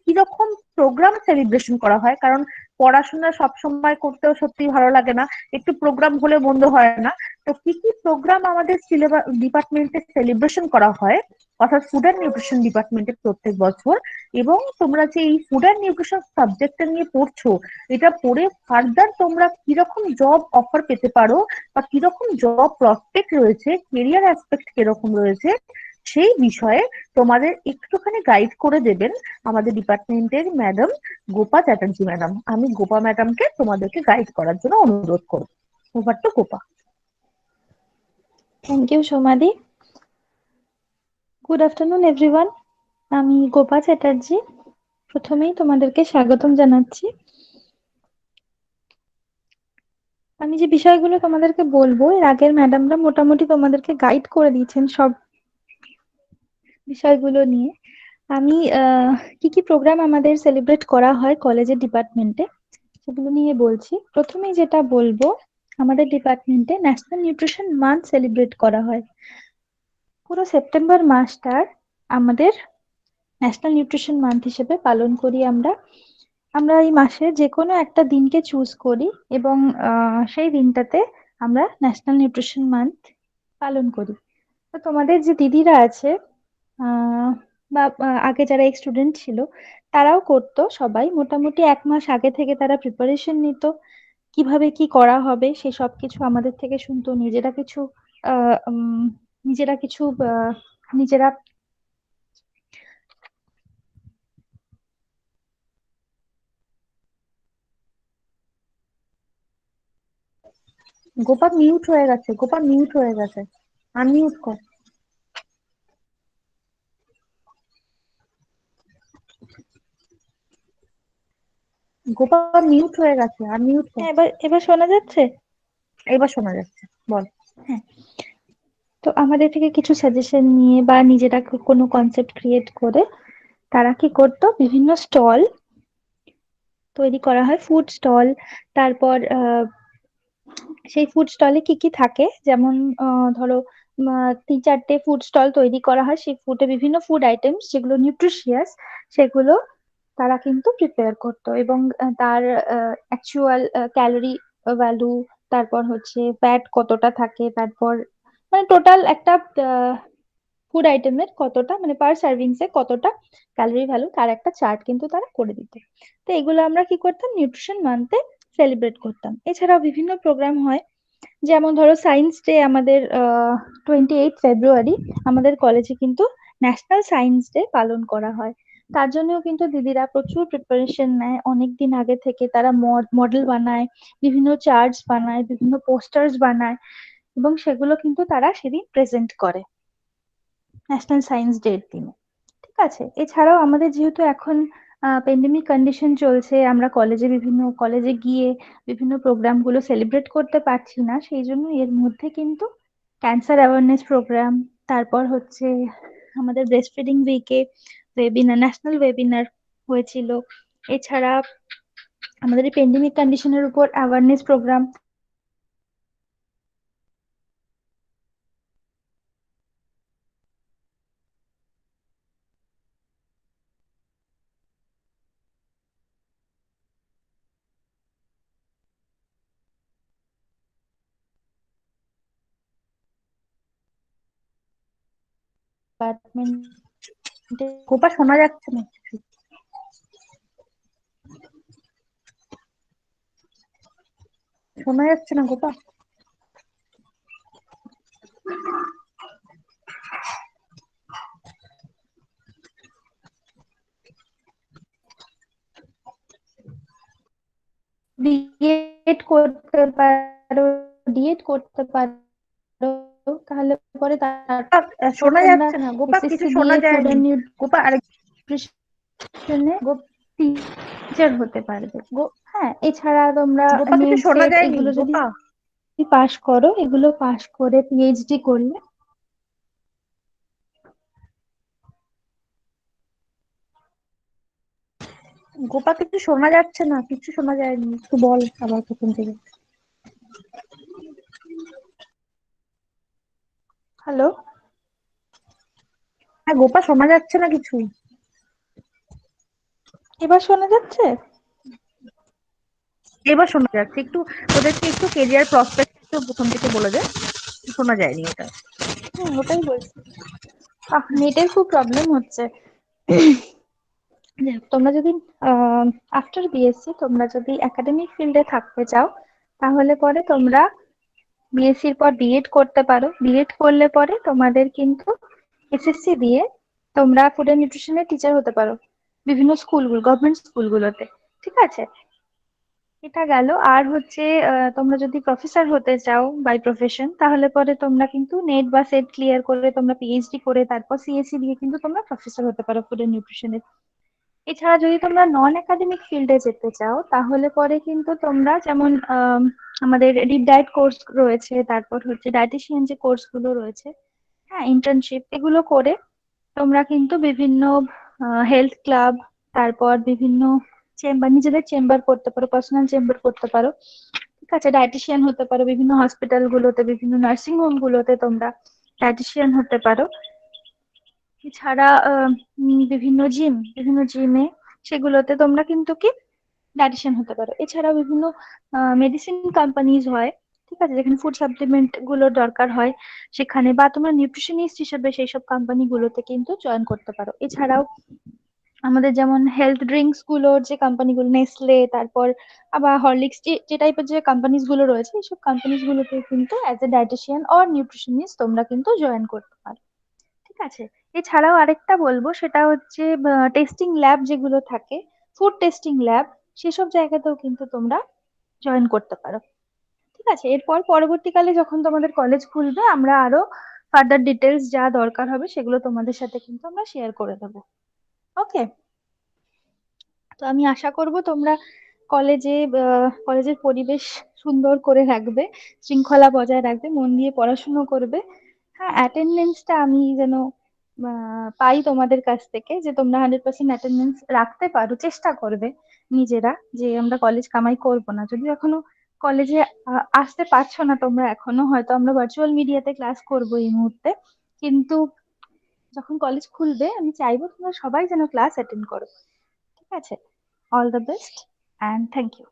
[SPEAKER 1] কিরকম প্রোগ্রাম সেলিব্রেশন করা হয়, কারণ পড়াশোনা সব সময় করতেও সত্যি ভালো লাগে না, একটু প্রোগ্রাম হলে মন্দ হয় না। তো কি কি প্রোগ্রাম আমাদের সিলেবাস ডিপার্টমেন্টে সেলিব্রেশন করা হয়, অর্থাৎ ফুড অ্যান্ড নিউট্রিশন ডিপার্টমেন্টে প্রত্যেক বছর, এবং তোমরা যে এই ফুড অ্যান্ড নিউট্রিশন সাবজেক্টটা নিয়ে পড়ছো, এটা পড়ে ফার্দার তোমরা কিরকম জব অফার পেতে পারো বা কিরকম জব প্রসপেক্ট রয়েছে, কেরিয়ার অ্যাসপেক্ট কিরকম রয়েছে, সেই বিষয়ে তোমাদের একটুখানি গাইড করে দেবেন আমাদের ডিপার্টমেন্টের ম্যাডাম গোপা চ্যাটার্জি ম্যাডাম। আমি গোপা ম্যাডামকে তোমাদেরকে গাইড করার জন্য অনুরোধ করবো। Over to Gopa.
[SPEAKER 4] Thank you Somadi. Good afternoon everyone. আমি গোপা চ্যাটার্জি। প্রথমেই তোমাদেরকে স্বাগতম জানাচ্ছি। আমি যে বিষয়গুলো তোমাদেরকে বলবো, এর আগের ম্যাডামরা মোটামুটি তোমাদেরকে গাইড করে দিয়েছেন সব বিষয়গুলো নিয়ে। আমি কি কি প্রোগ্রাম আমাদের সেলিব্রেট করা হয় কলেজের ডিপার্টমেন্টে সেগুলো নিয়ে বলছি। প্রথমেই যেটা বলবো, আমাদের ডিপার্টমেন্টে ন্যাশনাল নিউট্রিশন মান্থ সেলিব্রেট করা হয়। পুরো সেপ্টেম্বর মাসটার আমাদের ন্যাশনাল নিউট্রিশন মান্থ হিসেবে পালন করি আমরা। আমরা এই মাসে যে কোনো একটা দিনকে চুজ করি এবং সেই দিনটাতে আমরা ন্যাশনাল নিউট্রিশন মান্থ পালন করি। তো তোমাদের যে দিদিরা আছে বা আগে যারা এক্স স্টুডেন্ট ছিল, তারাও করতো। সবাই মোটামুটি 1 মাস আগে থেকে তারা প্রিপারেশন নিত, কিভাবে কি করা হবে সে সব কিছু আমাদের থেকে শুনতো। নিজেরা কিছু আহ উম, নিজেরা কিছু নিজেরা
[SPEAKER 1] গোপা মিউট হয়ে গেছে, গোপা মিউট হয়ে গেছে, আনমিউট কর। গোপা মিউট হয়ে গেছে, আনমিউট কর।
[SPEAKER 4] হ্যাঁ, এবার এবার শোনা যাচ্ছে?
[SPEAKER 1] এবার শোনা যাচ্ছে, বল।
[SPEAKER 4] হ্যাঁ, তো আমাদের থেকে কিছু সাজেশন নিয়ে বা নিজেরা কোনো কনসেপ্ট ক্রিয়েট করে তারা কি করতো, বিভিন্ন স্টল তৈরি করা হয়, ফুড স্টল। তারপর সেই ফুড স্টলে কি কি থাকে, যেমন ধরো 3-4টে ফুড স্টল তৈরি করা হয়। সেই ফুডে বিভিন্ন ফুড আইটেমস যেগুলো নিউট্রিশিয়াস, সেগুলো তারা কিন্তু প্রিপেয়ার করতো। এবং তার অ্যাকচুয়াল ক্যালোরি ভ্যালু, তারপর হচ্ছে ফ্যাট কতটা থাকে, তারপর মানে টোটাল একটা ফুড আইটেমের কতটা, মানে পার সার্ভিংস এ কতটা ক্যালোরি ভ্যালু, তার একটা চার্ট কিন্তু তারা করে দিত। তো এগুলো আমরা কি করতাম, নিউট্রিশন মান্থে সেলিব্রেট করতাম। এছাড়াও বিভিন্ন প্রোগ্রাম হয়, যেমন ধরো সায়েন্স ডে আমাদের 28 ফেব্রুয়ারি আমাদের কলেজে কিন্তু ন্যাশনাল সায়েন্স ডে পালন করা হয়। তার জন্যও কিন্তু দিদিরা প্রচুর প্রিপারেশন নেয় অনেক দিন আগে থেকে। তারা মডেল বানায়, বিভিন্ন চার্টস বানায়, বিভিন্ন পোস্টার্স বানায়, এবং সেগুলো কিন্তু তারা সেদিন প্রেজেন্ট করে ন্যাশনাল সায়েন্স ডে এর দিনে। ঠিক আছে। এছাড়াও আমাদের যেহেতু এখন পেন্ডেমিক কন্ডিশন চলছে, আমরা বিভিন্ন কলেজে গিয়ে বিভিন্ন প্রোগ্রাম গুলো সেলিব্রেট করতে পারছি না, সেই জন্য এর মধ্যে কিন্তু ক্যান্সার অ্যাওয়ারনেস প্রোগ্রাম, তারপর হচ্ছে আমাদের ব্রেস্ট ফিডিং উইকে ওয়েবিনার, ন্যাশনাল ওয়েবিনার হয়েছিল। এছাড়া আমাদের এই পেন্ডেমিক কন্ডিশনের উপর অ্যাওয়ারনেস প্রোগ্রাম। ডিপার্টমেন্টে
[SPEAKER 1] গোপা শোনা যাচ্ছে না, শোনা যাচ্ছে না গোপা।
[SPEAKER 4] ক্রিয়েট করতে পারো,
[SPEAKER 3] ডিএড করতে পারো, তাহলে পরে তারপর
[SPEAKER 1] শোনা
[SPEAKER 3] তোমরা
[SPEAKER 1] যাচ্ছে না গোপা, কিছু
[SPEAKER 3] এসএসসি
[SPEAKER 1] শোনা
[SPEAKER 3] দিয়ে ফুড
[SPEAKER 1] যায়নি
[SPEAKER 3] অ্যান্ড
[SPEAKER 1] গোপা। আরে
[SPEAKER 3] নিউট্রিশনে টিচার হতে পারবে। হ্যাঁ, এছাড়া তোমরা
[SPEAKER 1] গোপা, কিছু
[SPEAKER 3] নেট
[SPEAKER 1] শোনা
[SPEAKER 3] সেট
[SPEAKER 1] যায়নি
[SPEAKER 3] এগুলো যদি
[SPEAKER 1] গোপা।
[SPEAKER 3] পাশ করো, এগুলো পাশ করে পিএইচডি করলে
[SPEAKER 1] গোপা, কিছু শোনা যাচ্ছে না, কিছু শোনা যায়নি, একটু বল আবার প্রথম থেকে।
[SPEAKER 3] হ্যালো,
[SPEAKER 1] হ্যাঁ গোপা, শোনা যাচ্ছে না কিছু।
[SPEAKER 3] এবার শোনা যাচ্ছে?
[SPEAKER 1] এবার শোনা যাচ্ছে একটু। ওদেরকে একটু কেরিয়ার প্রসপেক্ট একটু প্রথম থেকে বলে দে, শোনা যায়নি ওটা।
[SPEAKER 3] ওটাই বলছি। নেটের খুব প্রবলেম হচ্ছে। যাই হোক, তোমরা যদি আফটার বিএসসি তোমরা যদি একাডেমিক ফিল্ডে থাকতে চাও, তাহলে পরে তোমরা বিএসসির পর বিএড করতে পারো। বিএড করলে পরে তোমাদের কিন্তু এসএসসি দিয়ে তোমরা ফুড অ্যান্ড নিউট্রিশনের টিচার হতে পারো বিভিন্ন স্কুলগুলো, গভর্নমেন্ট স্কুলগুলোতে। ঠিক আছে, এটা গেল। আর হচ্ছে তোমরা যদি প্রফেসর হতে চাও বাই প্রফেশন, তাহলে পরে তোমরা কিন্তু নেট বা সেট ক্লিয়ার করে তোমরা পিএইচডি করে তারপর সিএসসি দিয়ে কিন্তু তোমরা প্রফেসর হতে পারো ফুড অ্যান্ড নিউট্রিশনের। এছাড়া যদি তোমরা নন একাডেমিক ফিল্ডে যেতে চাও, তাহলে পরে কিন্তু তোমরা যেমন আমাদের ডিপ ডায়েট কোর্স রয়েছে, তারপর হচ্ছে ডায়েটিশিয়ান যে কোর্স গুলো রয়েছে, হ্যাঁ, ইন্টার্নশিপ এগুলো করে তোমরা কিন্তু বিভিন্ন হেলথ ক্লাব, তারপর বিভিন্ন চেম্বার, নিজেদের চেম্বার করতে পারো, পার্সোনাল চেম্বার করতে পারো। ঠিক আছে, ডায়েটিশিয়ান হতে পারো বিভিন্ন হসপিটাল গুলোতে, বিভিন্ন নার্সিং হোম গুলোতে তোমরা ডায়েটিশিয়ান হতে পারো। এছাড়া বিভিন্ন জিমে সেগুলোতে তোমরা কিন্তু কি ডায়েটিশিয়ান হতে পারো। এছাড়া বিভিন্ন মেডিসিন কোম্পানিজ হয়, ঠিক আছে, যেখানে ফুড সাপ্লিমেন্ট গুলোর দরকার হয় সেখানে, বা তোমরা নিউট্রিশনিস্ট হিসেবে সেই সব কোম্পানি গুলোতে কিন্তু জয়েন করতে পারো। এছাড়াও আমাদের যেমন হেলথ ড্রিঙ্কস গুলোর যে কোম্পানিগুলো, নেসলে, তারপর আবার হরলিক্স, যে টাইপের যে কোম্পানিজ গুলো রয়েছে, এইসব কোম্পানিজ গুলোতে কিন্তু as a dietician or nutritionist তোমরা কিন্তু জয়েন করতে পারো। ঠিক আছে, এছাড়াও আরেকটা বলবো, সেটা হচ্ছে টেস্টিং ল্যাব যেগুলো থাকে, ফুড টেস্টিং ল্যাব, সেসব জায়গাতেও কিন্তু তোমরা জয়েন করতে পারো। ঠিক আছে, এরপর পরবর্তীকালে যখন তোমাদের কলেজ খুলবে, আমরা আরো ফার্দার ডিটেলস যা দরকার হবে সেগুলো তোমাদের সাথে কিন্তু আমরা শেয়ার করে দেবো। ওকে, তো আমি আশা করব তোমরা কলেজের পরিবেশ সুন্দর করে রাখবে, শৃঙ্খলা বজায় রাখবে, মন দিয়ে পড়াশুনো করবে। হ্যাঁ, অ্যাটেন্ডেন্সটা আমি যেন পাই তোমাদের কাছ থেকে, যে তোমরা 100% অ্যাটেন্ডেন্স রাখতে পারো, চেষ্টা করবে নিজেরা, যে আমরা কলেজ কামাই করব না। যদিও এখনো কলেজে আসতে পারছো না তোমরা, এখনো হয়তো আমরা ভার্চুয়াল মিডিয়াতে ক্লাস করব এই মুহূর্তে, কিন্তু যখন কলেজ খুলবে আমি চাইবো তোমরা সবাই যেন ক্লাস অ্যাটেন্ড করো। ঠিক আছে, all the best and thank you.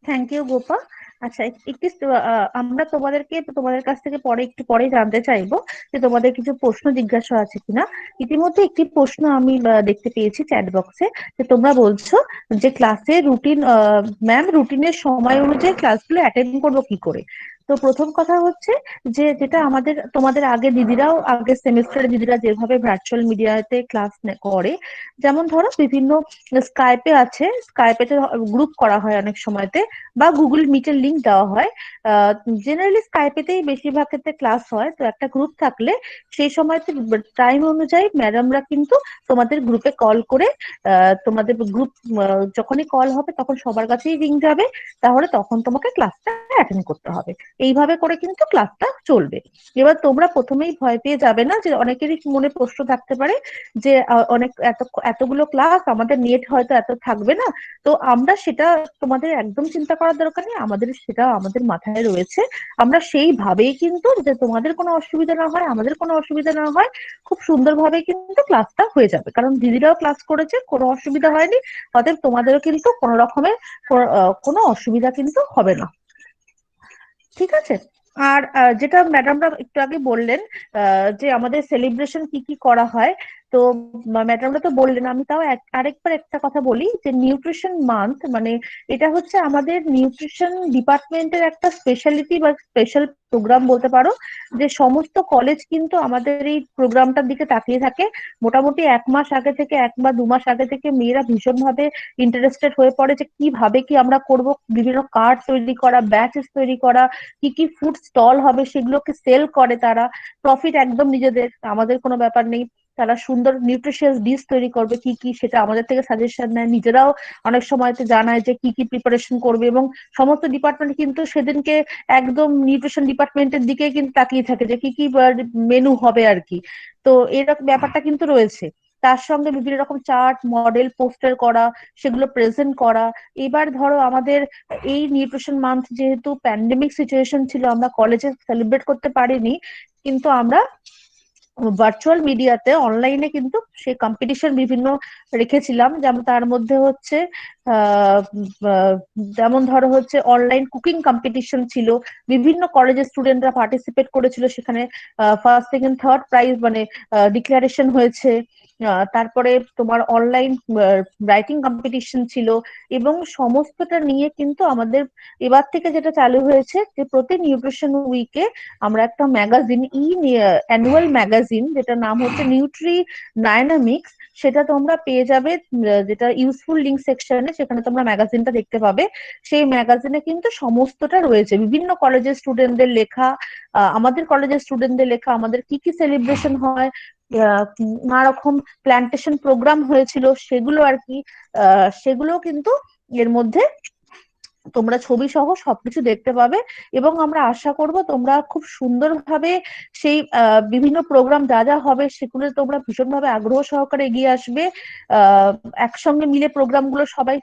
[SPEAKER 1] Thank you Gopa. আচ্ছা, একটু আমরা তোমাদের কাছ থেকে একটু পরে জানতে চাইবো যে তোমাদের কিছু প্রশ্ন জিজ্ঞাসা আছে কিনা। ইতিমধ্যে একটি প্রশ্ন আমি দেখতে পেয়েছি চ্যাট বক্সে, যে তোমরা বলছো যে ক্লাসে রুটিন, ম্যাম রুটিনের সময় অনুযায়ী ক্লাসগুলো অ্যাটেন্ড করবো কি করে। তো প্রথম কথা হচ্ছে যে যেটা তোমাদের আগে দিদিরাও, আগের সেমিস্টারে দিদিরা যেভাবে ভার্চুয়াল মিডিয়াতে ক্লাস করে, যেমন ধরো বিভিন্ন স্কাইপে আছে, স্কাইপেতে গ্রুপ করা হয় অনেক সময়তে, বা গুগল মিটের লিংক দেওয়া হয়। জেনারেলি স্কাইপেতেই বেশিরভাগ ক্ষেত্রে ক্লাস হয়। তো একটা গ্রুপ থাকলে সেই সময়তে টাইম অনুযায়ী ম্যাডামরা কিন্তু তোমাদের গ্রুপে কল করে, তোমাদের গ্রুপ যখনই কল হবে তখন সবার কাছেই লিংক যাবে, তাহলে তখন তোমাকে ক্লাসটা অ্যাটেন্ড করতে হবে। এইভাবে করে কিন্তু ক্লাসটা চলবে। এবার তোমরা প্রথমেই ভয় পেয়ে যাবে না, যে অনেকেরই মনে প্রশ্ন থাকতে পারে যে এতগুলো ক্লাস, আমাদের নেট হয়তো এত থাকবে না। তো আমরা সেটা, তোমাদের একদম চিন্তা করার দরকার নেই, সেটা আমাদের মাথায় রয়েছে। আমরা সেইভাবেই কিন্তু, যে তোমাদের কোনো অসুবিধা না হয়, আমাদের কোনো অসুবিধা না হয়, খুব সুন্দরভাবে কিন্তু ক্লাসটা হয়ে যাবে। কারণ দিদিরাও ক্লাস করেছে, কোনো অসুবিধা হয়নি। অতএব তোমাদেরও কিন্তু কোনো রকমের কোনো অসুবিধা কিন্তু হবে না। ঠিক আছে। আর যেটা ম্যাডামরা একটু আগে বললেন, যে আমাদের সেলিব্রেশন কি কি করা হয়, তো ম্যাডামরা তো বললেন, আমি তাও আরেকবার একটা কথা বলি যে নিউট্রিশন মান্থ মানে এটা হচ্ছে আমাদের নিউট্রিশন ডিপার্টমেন্টের একটা স্পেশালিটি বা স্পেশাল প্রোগ্রাম বলতে পারো, যে সমস্ত কলেজ কিন্তু আমাদের এই প্রোগ্রামটার দিকে তাকিয়ে থাকে। মোটামুটি 1 মাস আগে থেকে, 1 বা 2 মাস আগে থেকে মেয়েরা ভীষণ ভাবে ইন্টারেস্টেড হয়ে পড়ে যে কিভাবে কি আমরা করব, বিভিন্ন কার্ড তৈরি করা, ব্যাচেস তৈরি করা, কি কি ফুড স্টল হবে সেগুলোকে সেল করে তারা, প্রফিট একদম নিজেদের, আমাদের কোনো ব্যাপার নেই। তারা সুন্দর নিউট্রিশিয়াস ডিশ তৈরি করবে কি কি, সেটা আমাদের থেকে সাজেশন নেয়, নিজেরাও অনেক সময়তে জানায় যে কি কি প্রিপারেশন করবে, এবং সমস্ত ডিপার্টমেন্ট কিন্তু সেদিনকে একদম নিউট্রিশন ডিপার্টমেন্টের দিকে কিন্তু তাকিয়ে থাকে যে কি কি মেনু হবে আর কি। তো এরকম ব্যাপারটা কিন্তু রয়েছে। তার সঙ্গে বিভিন্ন রকম চার্ট, মডেল, পোস্টার করা, সেগুলো প্রেজেন্ট করা। এবার ধরো আমাদের এই নিউট্রিশন মান্থ যেহেতু প্যান্ডেমিক সিচুয়েশন ছিল, আমরা কলেজে সেলিব্রেট করতে পারিনি, কিন্তু আমরা ভার্চুয়াল মিডিয়াতে অনলাইনে কিন্তু সেই কম্পিটিশন বিভিন্ন রেখেছিলাম। যেমন তার মধ্যে হচ্ছে আহ আহ, যেমন ধরো হচ্ছে অনলাইন কুকিং কম্পিটিশন ছিল, বিভিন্ন কলেজের স্টুডেন্টরা পার্টিসিপেট করেছিল, সেখানে ফার্স্ট সেকেন্ড থার্ড প্রাইজ মানে ডিক্লারেশন হয়েছে। তারপরে তোমার অনলাইন রাইটিং কম্পিটিশন ছিল, এবং সমস্তটা নিয়ে কিন্তু আমাদের এবার থেকে যেটা চালু হয়েছে যে প্রতি নিউট্রিশন উইকে আমরা একটা ম্যাগাজিন, অ্যানুয়াল ম্যাগাজিন, যেটা নাম হচ্ছে নিউট্রি ডায়নামিক্স, সেটা তোমরা পেয়ে যাবে, যেটা ইউজফুল লিঙ্ক সেকশনে, সেখানে তোমরা ম্যাগাজিনটা দেখতে পাবে। সেই ম্যাগাজিনে কিন্তু সমস্তটা রয়েছে, বিভিন্ন কলেজের স্টুডেন্টদের লেখা, আমাদের কলেজের স্টুডেন্টদের লেখা, আমাদের কি কি সেলিব্রেশন হয়, নানা রকম প্ল্যান্টেশন প্রোগ্রাম হয়েছিল সেগুলো আর কি, সেগুলো কিন্তু এর মধ্যে তোমরা ছবি সহ সবকিছু দেখতে পাবে। এবং আমরা আশা করব তোমরা খুব সুন্দরভাবে সেই বিভিন্ন প্রোগ্রাম যা যা হবে সেগুলো তোমরা ভীষণভাবে আগ্রহ সহকারে এগিয়ে আসবে। আহ একসঙ্গে মিলে প্রোগ্রামগুলো সবাই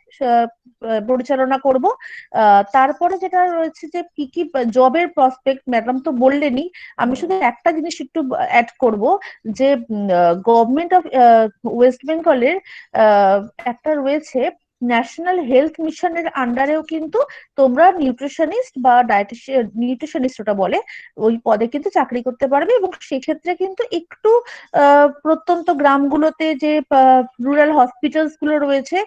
[SPEAKER 1] পরিচালনা করব। তারপরে যেটা রয়েছে যে কি কি জবের প্রসপেক্ট, ম্যাডাম তো বললেনই, আমি শুধু একটা জিনিস একটু অ্যাড করব, যে গভর্নমেন্ট অফ ওয়েস্ট বেঙ্গলের একটা রয়েছে ন্যাশনাল হেলথ মিশনের আন্ডারেও কিন্তু তোমরা নিউট্রিশনিস্ট বা ডায়েটিশিয়ান, নিউট্রিশনিস্ট ওটা বলে, ওই পদে কিন্তু চাকরি করতে পারবে। এবং সেক্ষেত্রে কিন্তু একটু প্রত্যন্ত গ্রামগুলোতে যে রুরাল হসপিটালস গুলো রয়েছে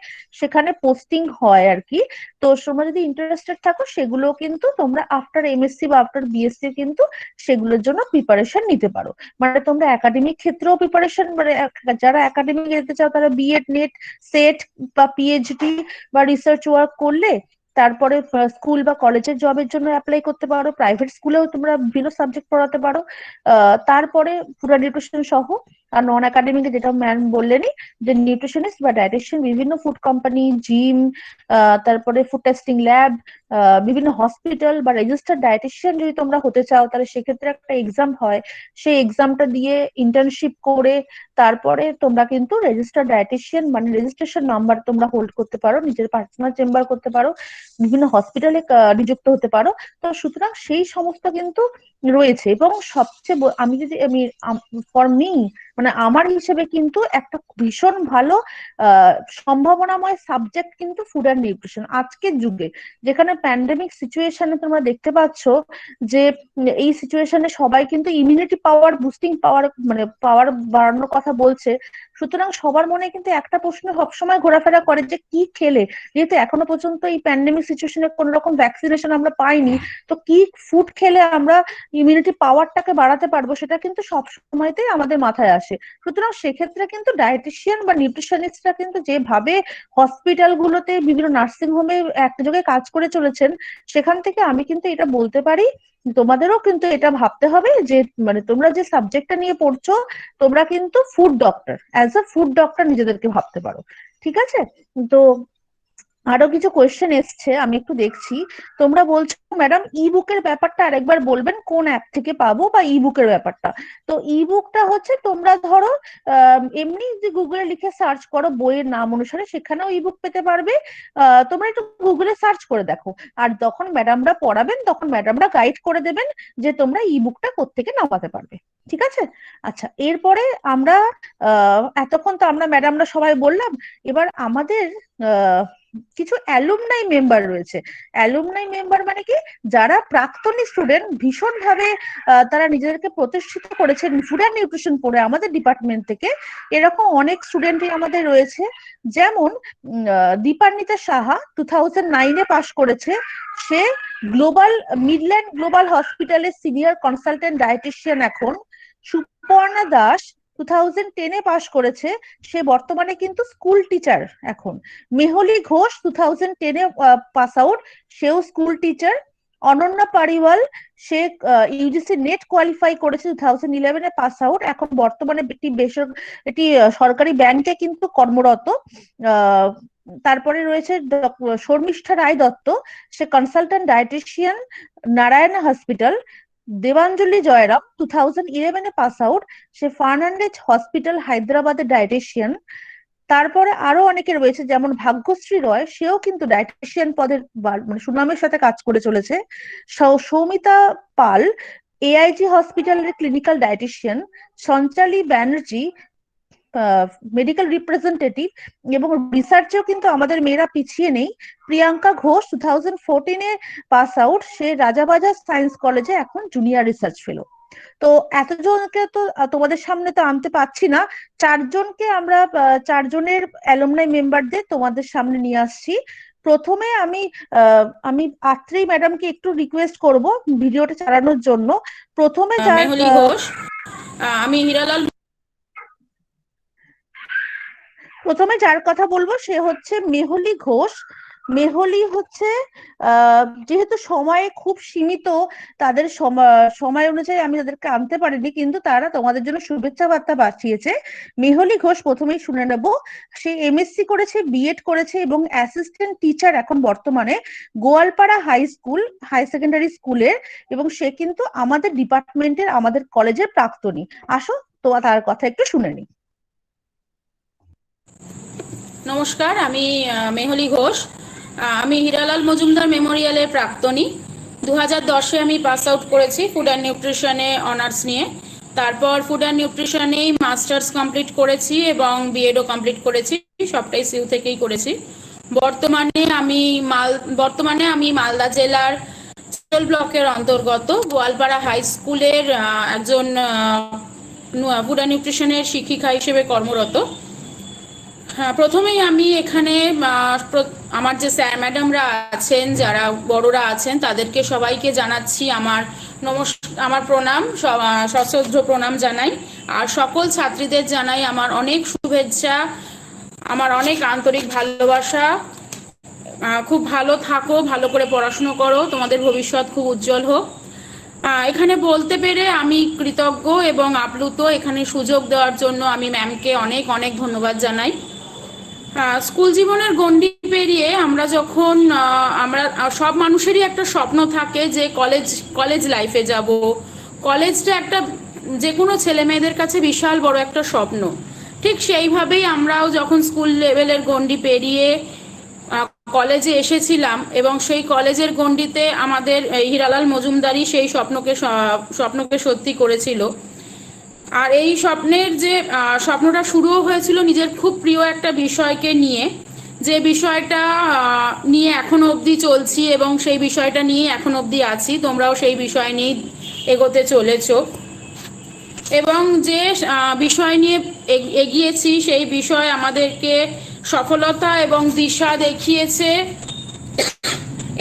[SPEAKER 1] সেখানে পোস্টিং হয় আর কি। তো তোমরা যদি ইন্টারেস্টেড থাকো সেগুলো কিন্তু তোমরা আফটার এমএসসি বা আফটার বিএসসি কিন্তু সেগুলোর জন্য প্রিপারেশন নিতে পারো। মানে তোমরা একাডেমিক ক্ষেত্রেও প্রিপারেশন, মানে যারা একাডেমিক যেতে চাও তারা বিএড, নেট, সেট বা পিএইচডি বা রিসার্চ ওয়ার্ক করলে তারপরে স্কুল বা কলেজের জবের জন্য অ্যাপ্লাই করতে পারো, প্রাইভেট স্কুলেও তোমরা বিভিন্ন সাবজেক্ট পড়াতে পারো। তারপরে পুরো নিউট্রিশন সহ, আর নন একাডেমিকে যেটা ম্যাম বললেনই, যে নিউট্রিশনিস্ট বা ডায়েটিশিয়ান বিভিন্ন ফুড কোম্পানি, জিম, তারপরে ফুড টেস্টিং ল্যাব, বিভিন্ন হসপিটাল বা রেজিস্টার্ড ডায়েটিশিয়ান যদি তোমরা হতে চাও তাহলে সেক্ষেত্রে একটা এক্সাম হয়, সেই এক্সামটা দিয়ে ইন্টার্নশিপ করে তারপরে তোমরা কিন্তু রেজিস্টার্ড ডায়েটিশিয়ান মানে রেজিস্ট্রেশন নাম্বার তোমরা হোল্ড করতে পারো, নিজের পার্সোনাল চেম্বার করতে পারো, বিভিন্ন হসপিটালে নিযুক্ত হতে পারো। তো সুতরাং সেই সমস্ত কিন্তু রয়েছে। এবং সবচেয়ে আমি যদি আমি ফর মি মানে আমার হিসেবে কিন্তু একটা ভীষণ ভালো আহ সম্ভাবনাময় সাবজেক্ট কিন্তু ফুড অ্যান্ড নিউট্রিশন আজকের যুগে, যেখানে প্যান্ডেমিক সিচুয়েশনে তোমরা দেখতে পাচ্ছ যে এই সিচুয়েশনে সবাই কিন্তু ইমিউনিটি পাওয়ার, বুস্টিং পাওয়ার মানে পাওয়ার বাড়ানোর কথা বলছে। সুতরাং সবার মনে কিন্তু একটা প্রশ্ন সবসময় ঘোরাফেরা করে যে কি খেলে, যেহেতু এখনো পর্যন্ত এই প্যান্ডেমিক সিচুয়েশনে কোনো রকম ভ্যাকসিনেশন আমরা পাইনি, তো কি ফুড খেলে আমরা ইমিউনিটি পাওয়ারটাকে বাড়াতে পারবো সেটা কিন্তু সব সময়তেই আমাদের মাথায় আসে। সুতরাং সেক্ষেত্রে কিন্তু ডায়েটিশিয়ান বা নিউট্রিশনিস্টরা কিন্তু যেভাবে হসপিটাল গুলোতে, বিভিন্ন নার্সিং হোমে একটা জায়গায় কাজ করে চলেছেন, সেখান থেকে আমি কিন্তু এটা বলতে পারি তোমাদেরও কিন্তু এটা ভাবতে হবে যে মানে তোমরা যে সাবজেক্টটা নিয়ে পড়ছো তোমরা কিন্তু food doctor, as a food doctor নিজেদেরকে ভাবতে পারো। ঠিক আছে? তো আরো কিছু কোয়েশ্চেন এসছে, আমি একটু দেখছি। তোমরা বলছো ম্যাডাম ই বুকের ব্যাপারটা আরেকবার বলবেন, কোন অ্যাপ থেকে পাবো বা ই বুকের ব্যাপারটা। তো ই বুকটা হচ্ছে তোমরা ধরো এমনি যে গুগলে লিখে সার্চ করো বইয়ের নাম অনুসারে, সেখানেও ই বুক পেতে পারবে। তোমরা একটু গুগলে সার্চ করে দেখো, আর যখন ম্যাডামরা পড়াবেন তখন ম্যাডামরা গাইড করে দেবেন যে তোমরা ই বুকটা কোত্থেকে নামাতে পারবে। ঠিক আছে? আচ্ছা, এরপরে আমরা এতক্ষণ তো আমরা ম্যাডামরা সবাই বললাম, এবার আমাদের কিছু অ্যালুমনাই মেম্বার রয়েছে। অ্যালুমনাই মেম্বার মানে কি, যারা প্রাক্তনী স্টুডেন্ট, ভীষণভাবে তারা নিজেদেরকে প্রতিষ্ঠিত করেছেন ফুড অ্যান্ড নিউট্রিশন পড়ে আমাদের ডিপার্টমেন্ট থেকে। এরকম অনেক স্টুডেন্টই আমাদের রয়েছে। যেমন দীপান্বিতা সাহা 2009-এ পাশ করেছে, সে মিডল্যান্ড গ্লোবাল হসপিটালের সিনিয়র কনসালটেন্ট ডায়েটিশিয়ান এখন। সুপর্ণা দাস 2010-এ পাশ করেছে, সে বর্তমানে কিন্তু স্কুল টিচার এখন। মেহলি ঘোষ 2010-এ পাস আউট, সেও স্কুল টিচার। অনন্যা পারিওয়াল, সে ইউজিসি নেট কোয়ালিফাই করেছে 2011-এ পাস আউট, এখন বর্তমানে একটি সরকারি ব্যাংকে কিন্তু কর্মরত। তারপরে রয়েছে শর্মিষ্ঠা রায় দত্ত, সে consultant dietitian, Narayana hospital. Debanjali Jayaram 2011-এ পাস আউট, সে ফার্নান্ডেজ হসপিটাল হায়দ্রাবাদের ডায়েটিশিয়ান। তারপরে আরো অনেকে রয়েছে, যেমন ভাগ্যশ্রী রয়, সেও কিন্তু ডায়েটিশিয়ান পদের মানে সুনামের সাথে কাজ করে চলেছে। সৌমিতা পাল এআইজি হসপিটালের clinical dietitian. Sanchali Banerjee medical representative, এবং রিসার্চেও কিন্তু আমাদের মেয়েরা পিছিয়ে নেই। প্রিয়াঙ্কা ঘোষ 2014-এ পাস আউট, সে রাজাবাজার সায়েন্স কলেজে এখন জুনিয়র রিসার্চ ফেলো। তো এতজনকে তো তোমাদের সামনে তো আনতে পারছি না, চারজনের অ্যালুমনাই মেম্বারদের তোমাদের সামনে নিয়ে আসছি। প্রথমে আমি আত্রেই ম্যাডামকে একটু রিকোয়েস্ট করব ভিডিওটা চালানোর জন্য। প্রথমে
[SPEAKER 5] মেহুলি ঘোষ, আমি হীরালাল।
[SPEAKER 1] প্রথমে যার কথা বলবো সে হচ্ছে মেহুলি ঘোষ। মেহুলি হচ্ছে যেহেতু সময় খুব সীমিত, তাদের সময় অনুযায়ী আমি তাদেরকে আনতে পারিনি, কিন্তু তারা তোমাদের জন্য শুভেচ্ছা বার্তা পাঠিয়েছে। মেহুলি ঘোষ প্রথমেই শুনে নেব। সে এমএসসি করেছে, বিএড করেছে, এবং অ্যাসিস্ট্যান্ট টিচার এখন বর্তমানে গোয়ালপাড়া হাই সেকেন্ডারি স্কুলের, এবং সে কিন্তু আমাদের ডিপার্টমেন্টের, আমাদের কলেজের প্রাক্তনী। আসো তার কথা একটু শুনে নিই।
[SPEAKER 5] নমস্কার, আমি মেহুলি ঘোষ। আমি হীরালাল মজুমদার মেমোরিয়ালের প্রাক্তনী। 2010-এ আমি পাস আউট করেছি ফুড অ্যান্ড নিউট্রিশনে অনার্স নিয়ে। তারপর ফুড অ্যান্ড নিউট্রিশনেই মাস্টার্স কমপ্লিট করেছি এবং বিএডও কমপ্লিট করেছি, সবটাই সিউ থেকেই করেছি। বর্তমানে আমি মালদা জেলার ব্লকের অন্তর্গত গোয়ালপাড়া হাই স্কুলের একজন ফুড অ্যান্ড নিউট্রিশনের শিক্ষিকা হিসেবে কর্মরত। হ্যাঁ, প্রথমেই আমি এখানে আমার যে স্যার ম্যাডামরা আছেন, যারা বড়রা আছেন, তাদেরকে সবাইকে জানাচ্ছি আমার প্রণাম, সশ্রদ্ধ প্রণাম জানাই। আর সকল ছাত্রীদের জানাই আমার অনেক শুভেচ্ছা, আমার অনেক আন্তরিক ভালোবাসা। খুব ভালো থাকো, ভালো করে পড়াশুনো করো, তোমাদের ভবিষ্যৎ খুব উজ্জ্বল হোক। এখানে বলতে পেরে আমি কৃতজ্ঞ এবং আপ্লুত। এখানে সুযোগ দেওয়ার জন্য আমি ম্যামকে অনেক অনেক ধন্যবাদ জানাই। স্কুল জীবনের গণ্ডি পেরিয়ে আমরা সব মানুষেরই একটা স্বপ্ন থাকে যে কলেজ লাইফে যাব। কলেজটা একটা যে কোনো ছেলে মেয়েদের কাছে বিশাল বড় একটা স্বপ্ন। ঠিক সেইভাবেই আমরাও যখন স্কুল লেভেলের গণ্ডি পেরিয়ে কলেজে এসেছিলাম, এবং সেই কলেজের গণ্ডিতে আমাদের হীরালাল মজুমদারই সেই স্বপ্নকে সত্যি করেছিল। আর এই স্বপ্নটা শুরুও হয়েছিল নিজের খুব প্রিয় একটা বিষয়কে নিয়ে, যে বিষয়টা নিয়ে এখনো অবধি চলছি, এবং সেই বিষয়টা নিয়ে এখনো অবধি আছি। তোমরাও সেই বিষয় নিয়েই এগোতে চলেছো, এবং যে বিষয় নিয়ে এগিয়েছি সেই বিষয় আমাদেরকে সফলতা এবং দিশা দেখিয়েছে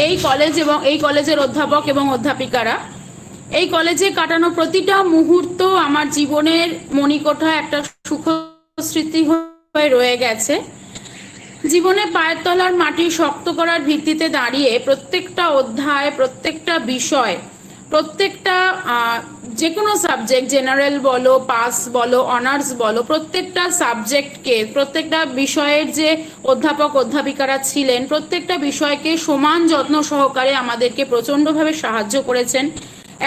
[SPEAKER 5] এই কলেজ এবং এই কলেজের অধ্যাপক এবং অধ্যাপিকারা। এই কলেজে কাটানো প্রতিটা মুহূর্ত আমার জীবনের মণিকোঠা একটা সুখ স্মৃতি হয়ে রয়ে গেছে। জীবনে পায়ের তলার মাটি শক্ত করার ভিত্তিতে দাঁড়িয়ে প্রত্যেকটা অধ্যায়, প্রত্যেকটা বিষয়, প্রত্যেকটা যে কোনো সাবজেক্ট, জেনারেল বলো, পাস বলো, অনার্স বলো, প্রত্যেকটা সাবজেক্টকে, প্রত্যেকটা বিষয়ের যে অধ্যাপক অধ্যাপিকারা ছিলেন, প্রত্যেকটা বিষয়কে সমান যত্ন সহকারে আমাদেরকে প্রচণ্ডভাবে সাহায্য করেছেন।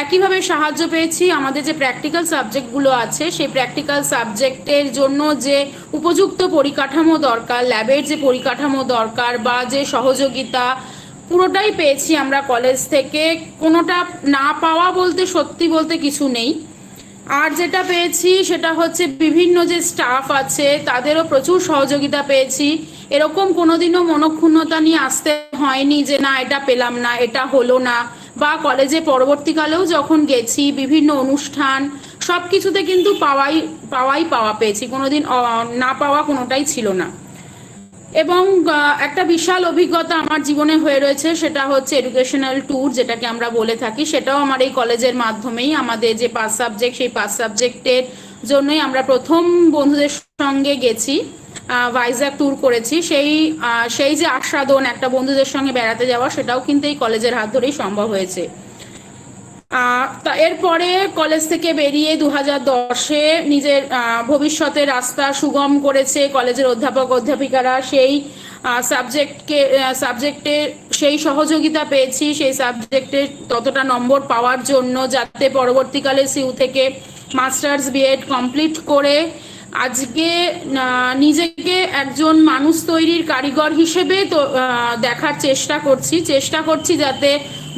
[SPEAKER 5] একইভাবে সাহায্য পেয়েছি আমাদের যে প্র্যাকটিক্যাল সাবজেক্টগুলো আছে, সেই প্র্যাকটিক্যাল সাবজেক্টের জন্য যে উপযুক্ত পরিকাঠামো দরকার, ল্যাবের যে পরিকাঠামো দরকার বা যে সহযোগিতা, পুরোটাই পেয়েছি আমরা কলেজ থেকে। কোনোটা না পাওয়া বলতে, সত্যি বলতে কিছু নেই। আর যেটা পেয়েছি সেটা হচ্ছে বিভিন্ন যে স্টাফ আছে তাদেরও প্রচুর সহযোগিতা পেয়েছি। এরকম কোনোদিনও মনক্ষুণ্ণতা নিয়ে আসতে হয়নি যে না এটা পেলাম না, এটা হলো না। বা কলেজে পরবর্তীকালেও যখন গেছি বিভিন্ন অনুষ্ঠান সব কিছুতে কিন্তু পাওয়া পেয়েছি, কোনোদিন না পাওয়া কোনোটাই ছিল না। এবং একটা বিশাল অভিজ্ঞতা আমার জীবনে হয়ে রয়েছে, সেটা হচ্ছে এডুকেশনাল ট্যুর যেটাকে আমরা বলে থাকি। সেটাও আমার এই কলেজের মাধ্যমেই, আমাদের যে 5 সাবজেক্ট সেই 5 সাবজেক্টের জন্যই আমরা প্রথম বন্ধুদের সঙ্গে গেছি, ভাইজ্যাক ট্যুর করেছি। সেই যে আস্বাদন একটা বন্ধুদের সঙ্গে বেড়াতে যাওয়া, সেটাও কিন্তু এই কলেজের হাত ধরেই সম্ভব হয়েছে। তা এরপরে কলেজ থেকে বেরিয়ে 2010-এ নিজের ভবিষ্যতের রাস্তা সুগম করেছে কলেজের অধ্যাপক অধ্যাপিকারা। সেই সাবজেক্টে সেই সহযোগিতা পেয়েছি, সেই সাবজেক্টে ততটা নম্বর পাওয়ার জন্য, যাতে পরবর্তীকালে সিইউ থেকে মাস্টার্স বিএড কমপ্লিট করে আজকে নিজেকে একজন মানুষ তৈরির কারিগর হিসেবে তো দেখার চেষ্টা করছি যাতে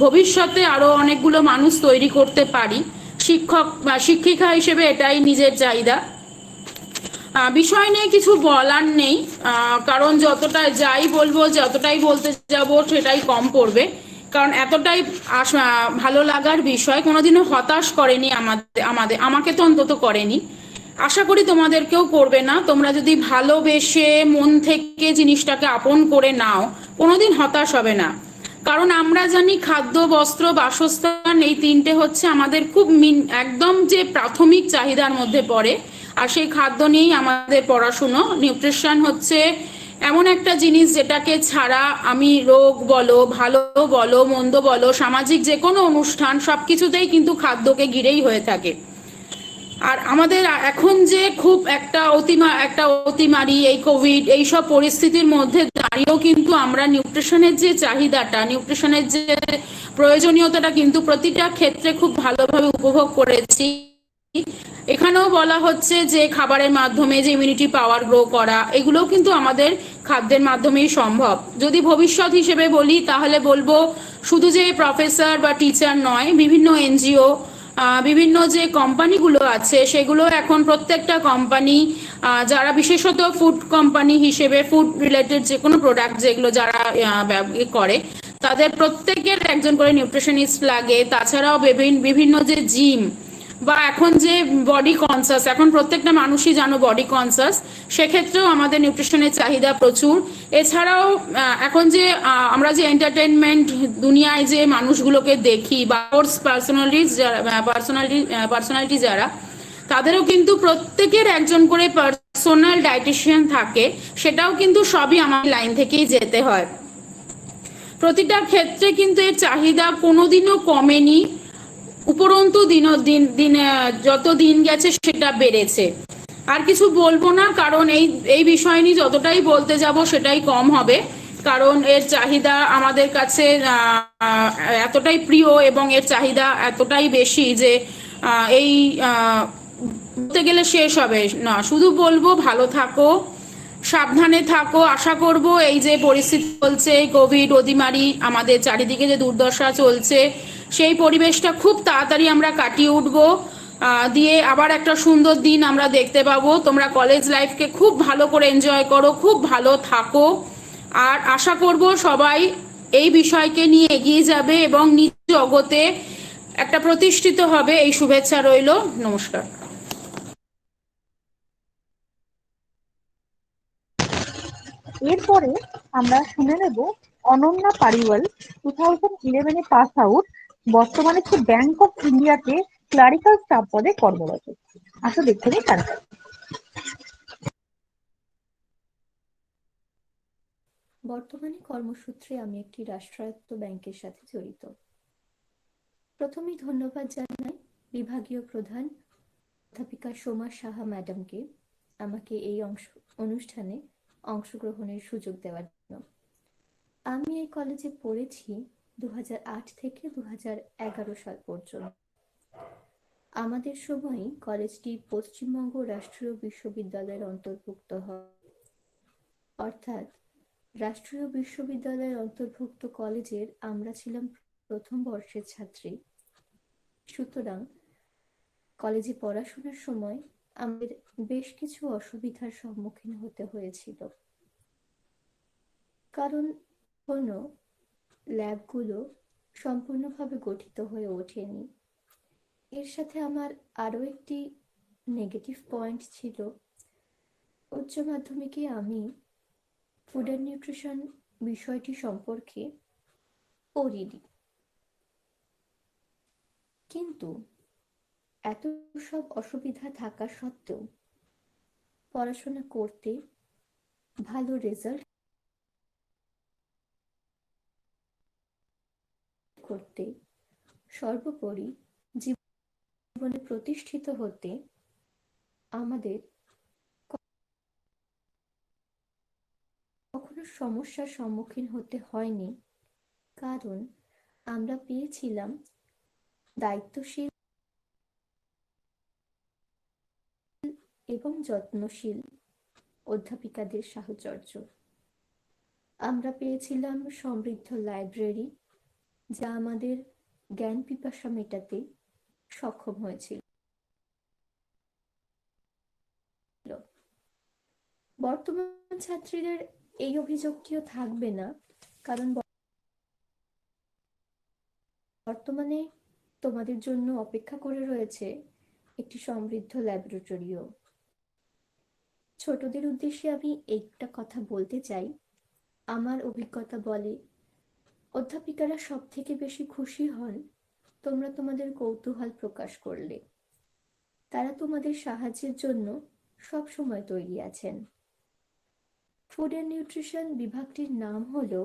[SPEAKER 5] ভবিষ্যতে আরো অনেকগুলো মানুষ তৈরি করতে পারি। শিক্ষক বা শিক্ষিকা হিসেবে এটাই নিজের চাহিদা। বিষয় নিয়ে কিছু বলার নেই, কারণ যাই বলবো, যতটাই বলতে যাব সেটাই কম পড়বে, কারণ এতটাই ভালো লাগার বিষয়, কোনোদিনও হতাশ করেনি আমাকে তো অন্তত করেনি। আশা করি তোমাদেরকেও করবে না। তোমরা যদি ভালোবেসে মন থেকে জিনিসটাকে আপন করে নাও, কোনোদিন হতাশ হবে না। কারণ আমরা জানি খাদ্য, বস্ত্র, বাসস্থান এই তিনটে হচ্ছে আমাদের খুব একদম যে প্রাথমিক চাহিদার মধ্যে পড়ে। আর সেই খাদ্য নিয়েই আমাদের পড়াশুনো। নিউট্রিশন হচ্ছে এমন একটা জিনিস যেটাকে ছাড়া আমি রোগ বলো, ভালো বলো, মন্দ বলো, সামাজিক যে কোনো অনুষ্ঠান সবকিছুতেই কিন্তু খাদ্যকে ঘিরেই হয়ে থাকে। আর আমাদের এখন যে খুব একটা অতিমারি, এই কোভিড এইসব পরিস্থিতির মধ্যে দাঁড়িয়েও কিন্তু আমরা নিউট্রিশনের যে চাহিদাটা, নিউট্রিশনের যে প্রয়োজনীয়তাটা কিন্তু প্রতিটা ক্ষেত্রে খুব ভালোভাবে উপভোগ করেছি। এখানেও বলা হচ্ছে যে খাবারের মাধ্যমে যে ইমিউনিটি পাওয়ার গ্রো করা, এগুলোও কিন্তু আমাদের খাদ্যের মাধ্যমেই সম্ভব। যদি ভবিষ্যৎ হিসেবে বলি তাহলে বলবো শুধু যে প্রফেসর বা টিচার নয়, বিভিন্ন এনজিও, বিভিন্ন যে কোম্পানিগুলো আছে সেগুলো এখন প্রত্যেকটা কোম্পানি, যারা বিশেষত ফুড কোম্পানি হিসেবে ফুড রিলেটেড যে কোনো প্রোডাক্ট যেগুলো যারা করে, তাদের প্রত্যেকের একজন করে নিউট্রিশনিস্ট লাগে। তাছাড়াও বিভিন্ন যে জিম বা এখন যে বডি কনসাস, এখন প্রত্যেকটা মানুষই জানো বডি কনসাস, সেক্ষেত্রেও আমাদের নিউট্রিশনের চাহিদা প্রচুর। এছাড়াও এখন যে আমরা যে এন্টারটেনমেন্ট দুনিয়ায় যে মানুষগুলোকে দেখি বা স্পোর্টস পার্সোনালিটি যারা, তাদেরও কিন্তু প্রত্যেকের একজন করে পার্সোনাল ডায়েটিশিয়ান থাকে। সেটাও কিন্তু সবই আমার লাইন থেকেই যেতে হয়। প্রতিটা ক্ষেত্রে কিন্তু এর চাহিদা কোনোদিনও কমেনি, উপরন্তু যত দিন গেছে সেটা বেড়েছে। আর কিছু বলবো না, কারণ এই বিষয় নিয়ে যতটাই বলতে যাব সেটাই কম হবে, কারণ এর চাহিদা আমাদের কাছে এতটাই প্রিয় এবং এর চাহিদা এতটাই বেশি যে এই বলতে গেলে শেষ হবে না। শুধু বলবো ভালো থাকো, সাবধানে থাকো। আশা করব এই যে পরিস্থিতি চলছে, কোভিড, অতিমারি, আমাদের চারিদিকে যে দুর্দশা চলছে, সেই পরিবেশটা খুব তাড়াতাড়ি আমরা কাটিয়ে উঠবো, দিয়ে আবার একটা সুন্দর দিন আমরা দেখতে পাবো। তোমরা কলেজ লাইফকে খুব ভালো করে এনজয় করো, খুব ভালো থাকো। আর আশা করব সবাই এই বিষয়কে নিয়ে এগিয়ে যাবে এবং নিজ জগতে একটা প্রতিষ্ঠিত হবে। এই শুভেচ্ছা রইল। নমস্কার।
[SPEAKER 1] এরপরে আমরা শুনে নেব অনন্যা পারিওয়াল, 2011-এ পাস আউট, বর্তমানে সে ব্যাংক অফ ইন্ডিয়াতে ক্লারিক্যাল স্টাফ পদে কর্মরত। আসো দেখতে নেই তার কাছে।
[SPEAKER 6] বর্তমানে কর্মসূত্রে আমি একটি রাষ্ট্রায়ত্ত ব্যাংকের সাথে জড়িত। প্রথমেই ধন্যবাদ জানাই বিভাগীয় প্রধান অধ্যাপিকা সোমা সাহা ম্যাডামকে আমাকে এই অনুষ্ঠানে অংশগ্রহণের সুযোগ দেওয়ার জন্য। আমি এই কলেজে পড়েছি 2008 থেকে 2011 সাল পর্যন্ত। আমাদের সময়ই কলেজটি পশ্চিমবঙ্গ রাষ্ট্রীয় বিশ্ববিদ্যালয়ের অন্তর্ভুক্ত হয়, অর্থাৎ রাষ্ট্রীয় বিশ্ববিদ্যালয়ের অন্তর্ভুক্ত কলেজের আমরা ছিলাম প্রথম বর্ষের ছাত্রী। সুতরাং কলেজে পড়াশোনার সময় আমাদের বেশ কিছু অসুবিধার সম্মুখীন হতে হয়েছিল, কারণ কোনো ল্যাবগুলো সম্পূর্ণভাবে গঠিত হয়ে ওঠেনি। এর সাথে আমার আরও একটি নেগেটিভ পয়েন্ট ছিল, উচ্চ মাধ্যমিকে আমি ফুড অ্যান্ড নিউট্রিশন বিষয়টি সম্পর্কে পড়িনি, কিন্তু এত সব অসুবিধা থাকা সত্ত্বেও পড়াশোনা করতে, ভালো রেজাল্ট করতে, সর্বোপরি জীবনে প্রতিষ্ঠিত হতে আমাদের কখনো সমস্যার সম্মুখীন হতে হয়নি, কারণ আমরা পেয়েছিলাম দায়িত্বশীল এবং যত্নশীল অধ্যাপিকাদের সাহচর্য। আমরা পেয়েছিলাম সমৃদ্ধ লাইব্রেরি, যা আমাদের জ্ঞান পিপাসা মেটাতে সক্ষম হয়েছিল। বর্তমান ছাত্রীদের এই অভিযোগটিও থাকবে না, কারণ বর্তমানে তোমাদের জন্য অপেক্ষা করে রয়েছে একটি সমৃদ্ধ ল্যাবরেটরিও। ছোটদের উদ্দেশ্যে আমি একটা কথা বলতে চাই। আমার অভিজ্ঞতা বলে অধ্যাপিকারা সব থেকে বেশি খুশি হন তোমরা তোমাদের কৌতূহল প্রকাশ করলে। তারা তোমাদের সাহায্যের জন্য সব সময় তৈরি আছেন। ফুড অ্যান্ড নিউট্রিশন বিভাগটির নাম হলো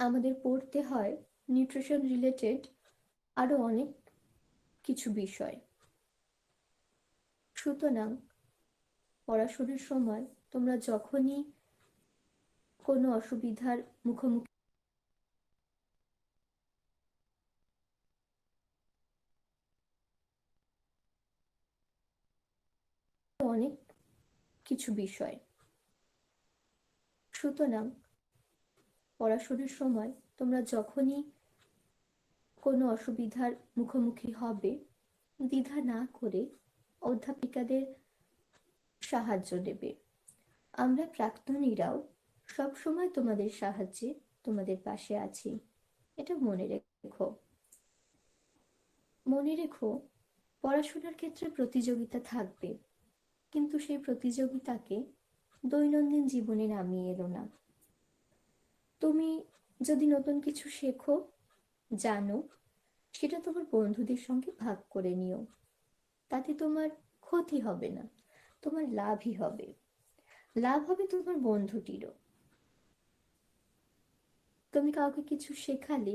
[SPEAKER 6] আমাদের পড়তে হয় নিউট্রিশন রিলেটেড আরো অনেক কিছু বিষয়। সুতরাং পড়াশোনার সময় তোমরা যখনই কোনো অসুবিধার মুখোমুখি অনেক কিছু বিষয়, সুতরাং পড়াশোনার সময় তোমরা যখনই কোনো অসুবিধার মুখোমুখি হবে, দ্বিধা না করে অধ্যাপিকাদের সাহায্য নেবে। আমরা প্রাক্তনীরাও সবসময় তোমাদের সাহায্যে তোমাদের পাশে আছি, এটা মনে রেখো। মনে রেখো, পড়াশোনার ক্ষেত্রে প্রতিযোগিতা থাকবে, কিন্তু সেই প্রতিযোগিতাকে দৈনন্দিন জীবনে নামিয়ে এলো না। তুমি যদি নতুন কিছু শেখো, জানো, সেটা তোমার বন্ধুদের সঙ্গে ভাগ করে নিও। তাতে তোমার ক্ষতি হবে না, তোমার লাভই হবে। লাভ হবে তোমার বন্ধুটিরও। তুমি কাউকে কিছু শেখালে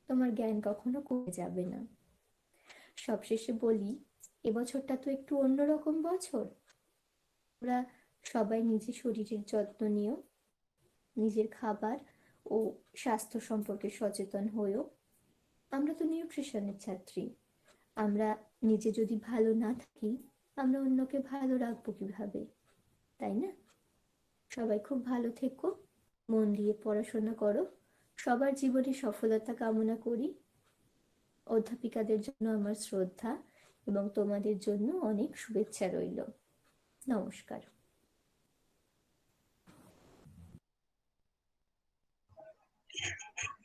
[SPEAKER 6] তোমার জ্ঞান কখনো কমে যাবে না। সবশেষে বলি, এবছরটা তো একটু অন্যরকম বছর। তোমরা সবাই নিজের শরীরের যত্ন নিও, নিজের খাবার ও স্বাস্থ্য সম্পর্কে সচেতন হয়েও। আমরা তো নিউট্রিশনের ছাত্রী, আমরা নিজে যদি ভালো না থাকি, আমরা অন্যকে ভালো রাখবো কিভাবে, তাই না? সবাই খুব ভালো থেকো, মন দিয়ে পড়াশোনা করো, সবার জীবনে সফলতা কামনা করি। অধ্যাপিকাদের জন্য আমার শ্রদ্ধা এবং তোমাদের জন্য অনেক শুভেচ্ছা রইল। নমস্কার।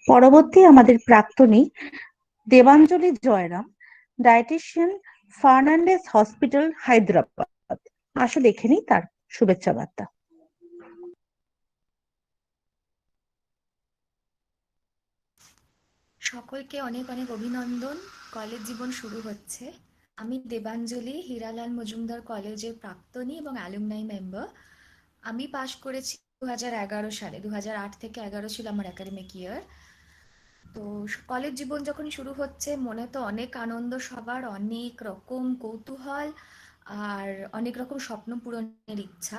[SPEAKER 1] পরবর্তী আমাদের প্রাক্তনী দেবাঞ্জলি জয়রাম, ডায়েটিশিয়ান, ফার্নান্ডেস হসপিটাল, হায়দ্রাবাদ। আসলে দেখে নিই তার শুভেচ্ছা বার্তা।
[SPEAKER 7] সকলকে অনেক অনেক অভিনন্দন। কলেজ জীবন শুরু হচ্ছে। আমি দেবাঞ্জলি, হীরালাল মজুমদার কলেজের প্রাক্তনী এবং অ্যালুমনাই মেম্বার। আমি পাশ করেছি 2011 সালে। 2008 থেকে 11 ছিল আমার একাডেমিক ইয়ার। তো কলেজ জীবন যখন শুরু হচ্ছে, মনে তো অনেক আনন্দ, সবার অনেক রকম কৌতূহল আর অনেক রকম স্বপ্ন পূরণের ইচ্ছা।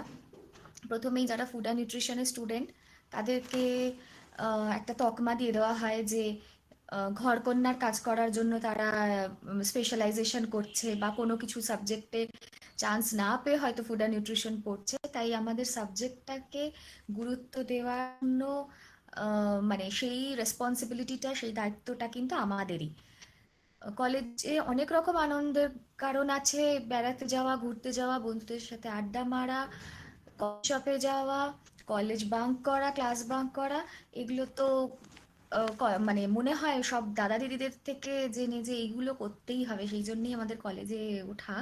[SPEAKER 7] প্রথমেই যারা ফুড অ্যান্ড নিউট্রিশনের স্টুডেন্ট, তাদেরকে একটা তকমা দিয়ে দেওয়া হয় যে ঘরকন্যার কাজ করার জন্য তারা স্পেশালাইজেশন করছে বা কোনো কিছু সাবজেক্টে চান্স না পেয়ে হয়তো ফুড অ্যান্ড নিউট্রিশন পড়ছে। তাই আমাদের সাবজেক্টটাকে গুরুত্ব দেওয়ার জন্য মানে সেই রেসপন্সিবিলিটিটা, সেই দায়িত্বটা কিন্তু আমাদেরই। কলেজে অনেক রকম আনন্দের কারণ আছে, বেড়াতে যাওয়া, ঘুরতে যাওয়া, বন্ধুদের সাথে আড্ডা মারা, শপে যাওয়া, কলেজ বাঙ্ক করা, ক্লাস বাঙ্ক করা, এগুলো তো মানে মনে হয় সব দাদা দিদিদের থেকে জেনে যে এইগুলো করতেই হবে, সেই জন্যই আমাদের কলেজে ওঠা।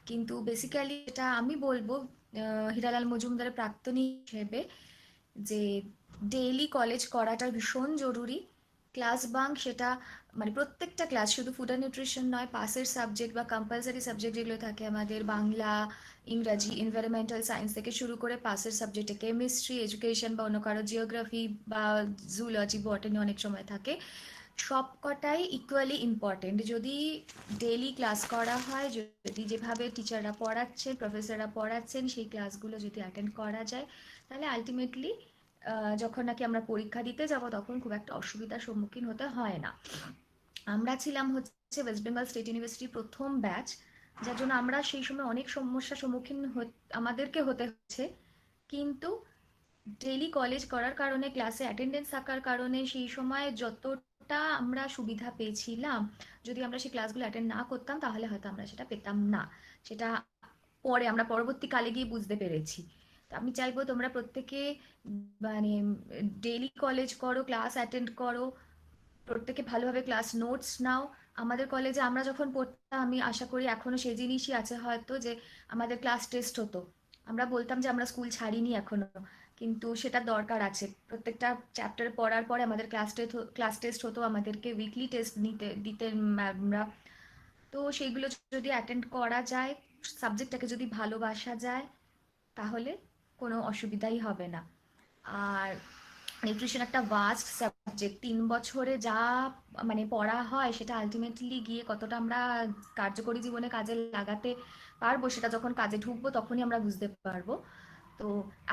[SPEAKER 7] কিন্তু বেসিক্যালি এটা আমি বলবো হীরালাল মজুমদারের প্রাক্তনী হিসেবে যে ডেইলি কলেজ করাটা ভীষণ জরুরি। ক্লাস বাঙ্ক সেটা মানে প্রত্যেকটা ক্লাস, শুধু ফুড অ্যান্ড নিউট্রিশন নয়, পাসের সাবজেক্ট বা কম্পালসারি সাবজেক্ট যেগুলো থাকে আমাদের বাংলা, ইংরাজি, এনভায়রনমেন্টাল সায়েন্স থেকে শুরু করে পাসের সাবজেক্টে কেমিস্ট্রি, এডুকেশন বা অন্য কারো জিওগ্রাফি বা জুলজি, বটানি অনেক সময় থাকে, সবকটাই ইকুয়ালি ইম্পর্টেন্ট। যদি ডেইলি ক্লাস করা হয়, যদি যেভাবে টিচাররা পড়াচ্ছেন, প্রফেসররা পড়াচ্ছেন, সেই ক্লাসগুলো যদি অ্যাটেন্ড করা যায়, তাহলে আলটিমেটলি যখন নাকি আমরা পরীক্ষা দিতে যাব তখন খুব একটা অসুবিধার সম্মুখীন হতে হয় না। আমরা ছিলাম হচ্ছে ওয়েস্ট বেঙ্গল স্টেট ইউনিভার্সিটির প্রথম ব্যাচ, যার জন্য আমরা সেই সময় অনেক সমস্যার সম্মুখীন আমাদেরকে হতে হচ্ছে, কিন্তু ডেইলি কলেজ করার কারণে, ক্লাসে অ্যাটেন্ডেন্স থাকার কারণে সেই সময় যতটা আমরা সুবিধা পেয়েছিলাম, যদি আমরা সেই ক্লাসগুলো অ্যাটেন্ড না করতাম তাহলে হয়তো আমরা সেটা পেতাম না। সেটা পরে আমরা পরবর্তীকালে গিয়ে বুঝতে পেরেছি। তো আমি চাইবো তোমরা প্রত্যেকে মানে ডেইলি কলেজ করো, ক্লাস অ্যাটেন্ড করো, প্রত্যেকে ভালোভাবে ক্লাস নোটস নাও। আমাদের কলেজে আমরা যখন পড়তাম, আমি আশা করি এখনো সেই জিনিসই আছে হয়তো, যে আমাদের ক্লাস টেস্ট হতো। আমরা বলতাম যে আমরা স্কুল ছাড়িনি এখনো, কিন্তু সেটা দরকার আছে। প্রত্যেকটা চ্যাপ্টার পড়ার পরে আমাদের ক্লাস টেস্ট হতো, আমাদেরকে উইকলি টেস্ট দিতেন ম্যামরা। তো সেইগুলো যদি অ্যাটেন্ড করা যায়, সাবজেক্টটাকে যদি ভালোবাসা যায়, তাহলে কোনো অসুবিধাই হবে না। আর নিউট্রিশন একটা ভাস্ট সাবজেক্ট, 3 বছরে যা মানে পড়া হয় সেটা আলটিমেটলি গিয়ে কতটা আমরা কার্যকরী জীবনে কাজে লাগাতে পারবো, সেটা যখন কাজে ঢুকবো তখনই আমরা বুঝতে পারবো। তো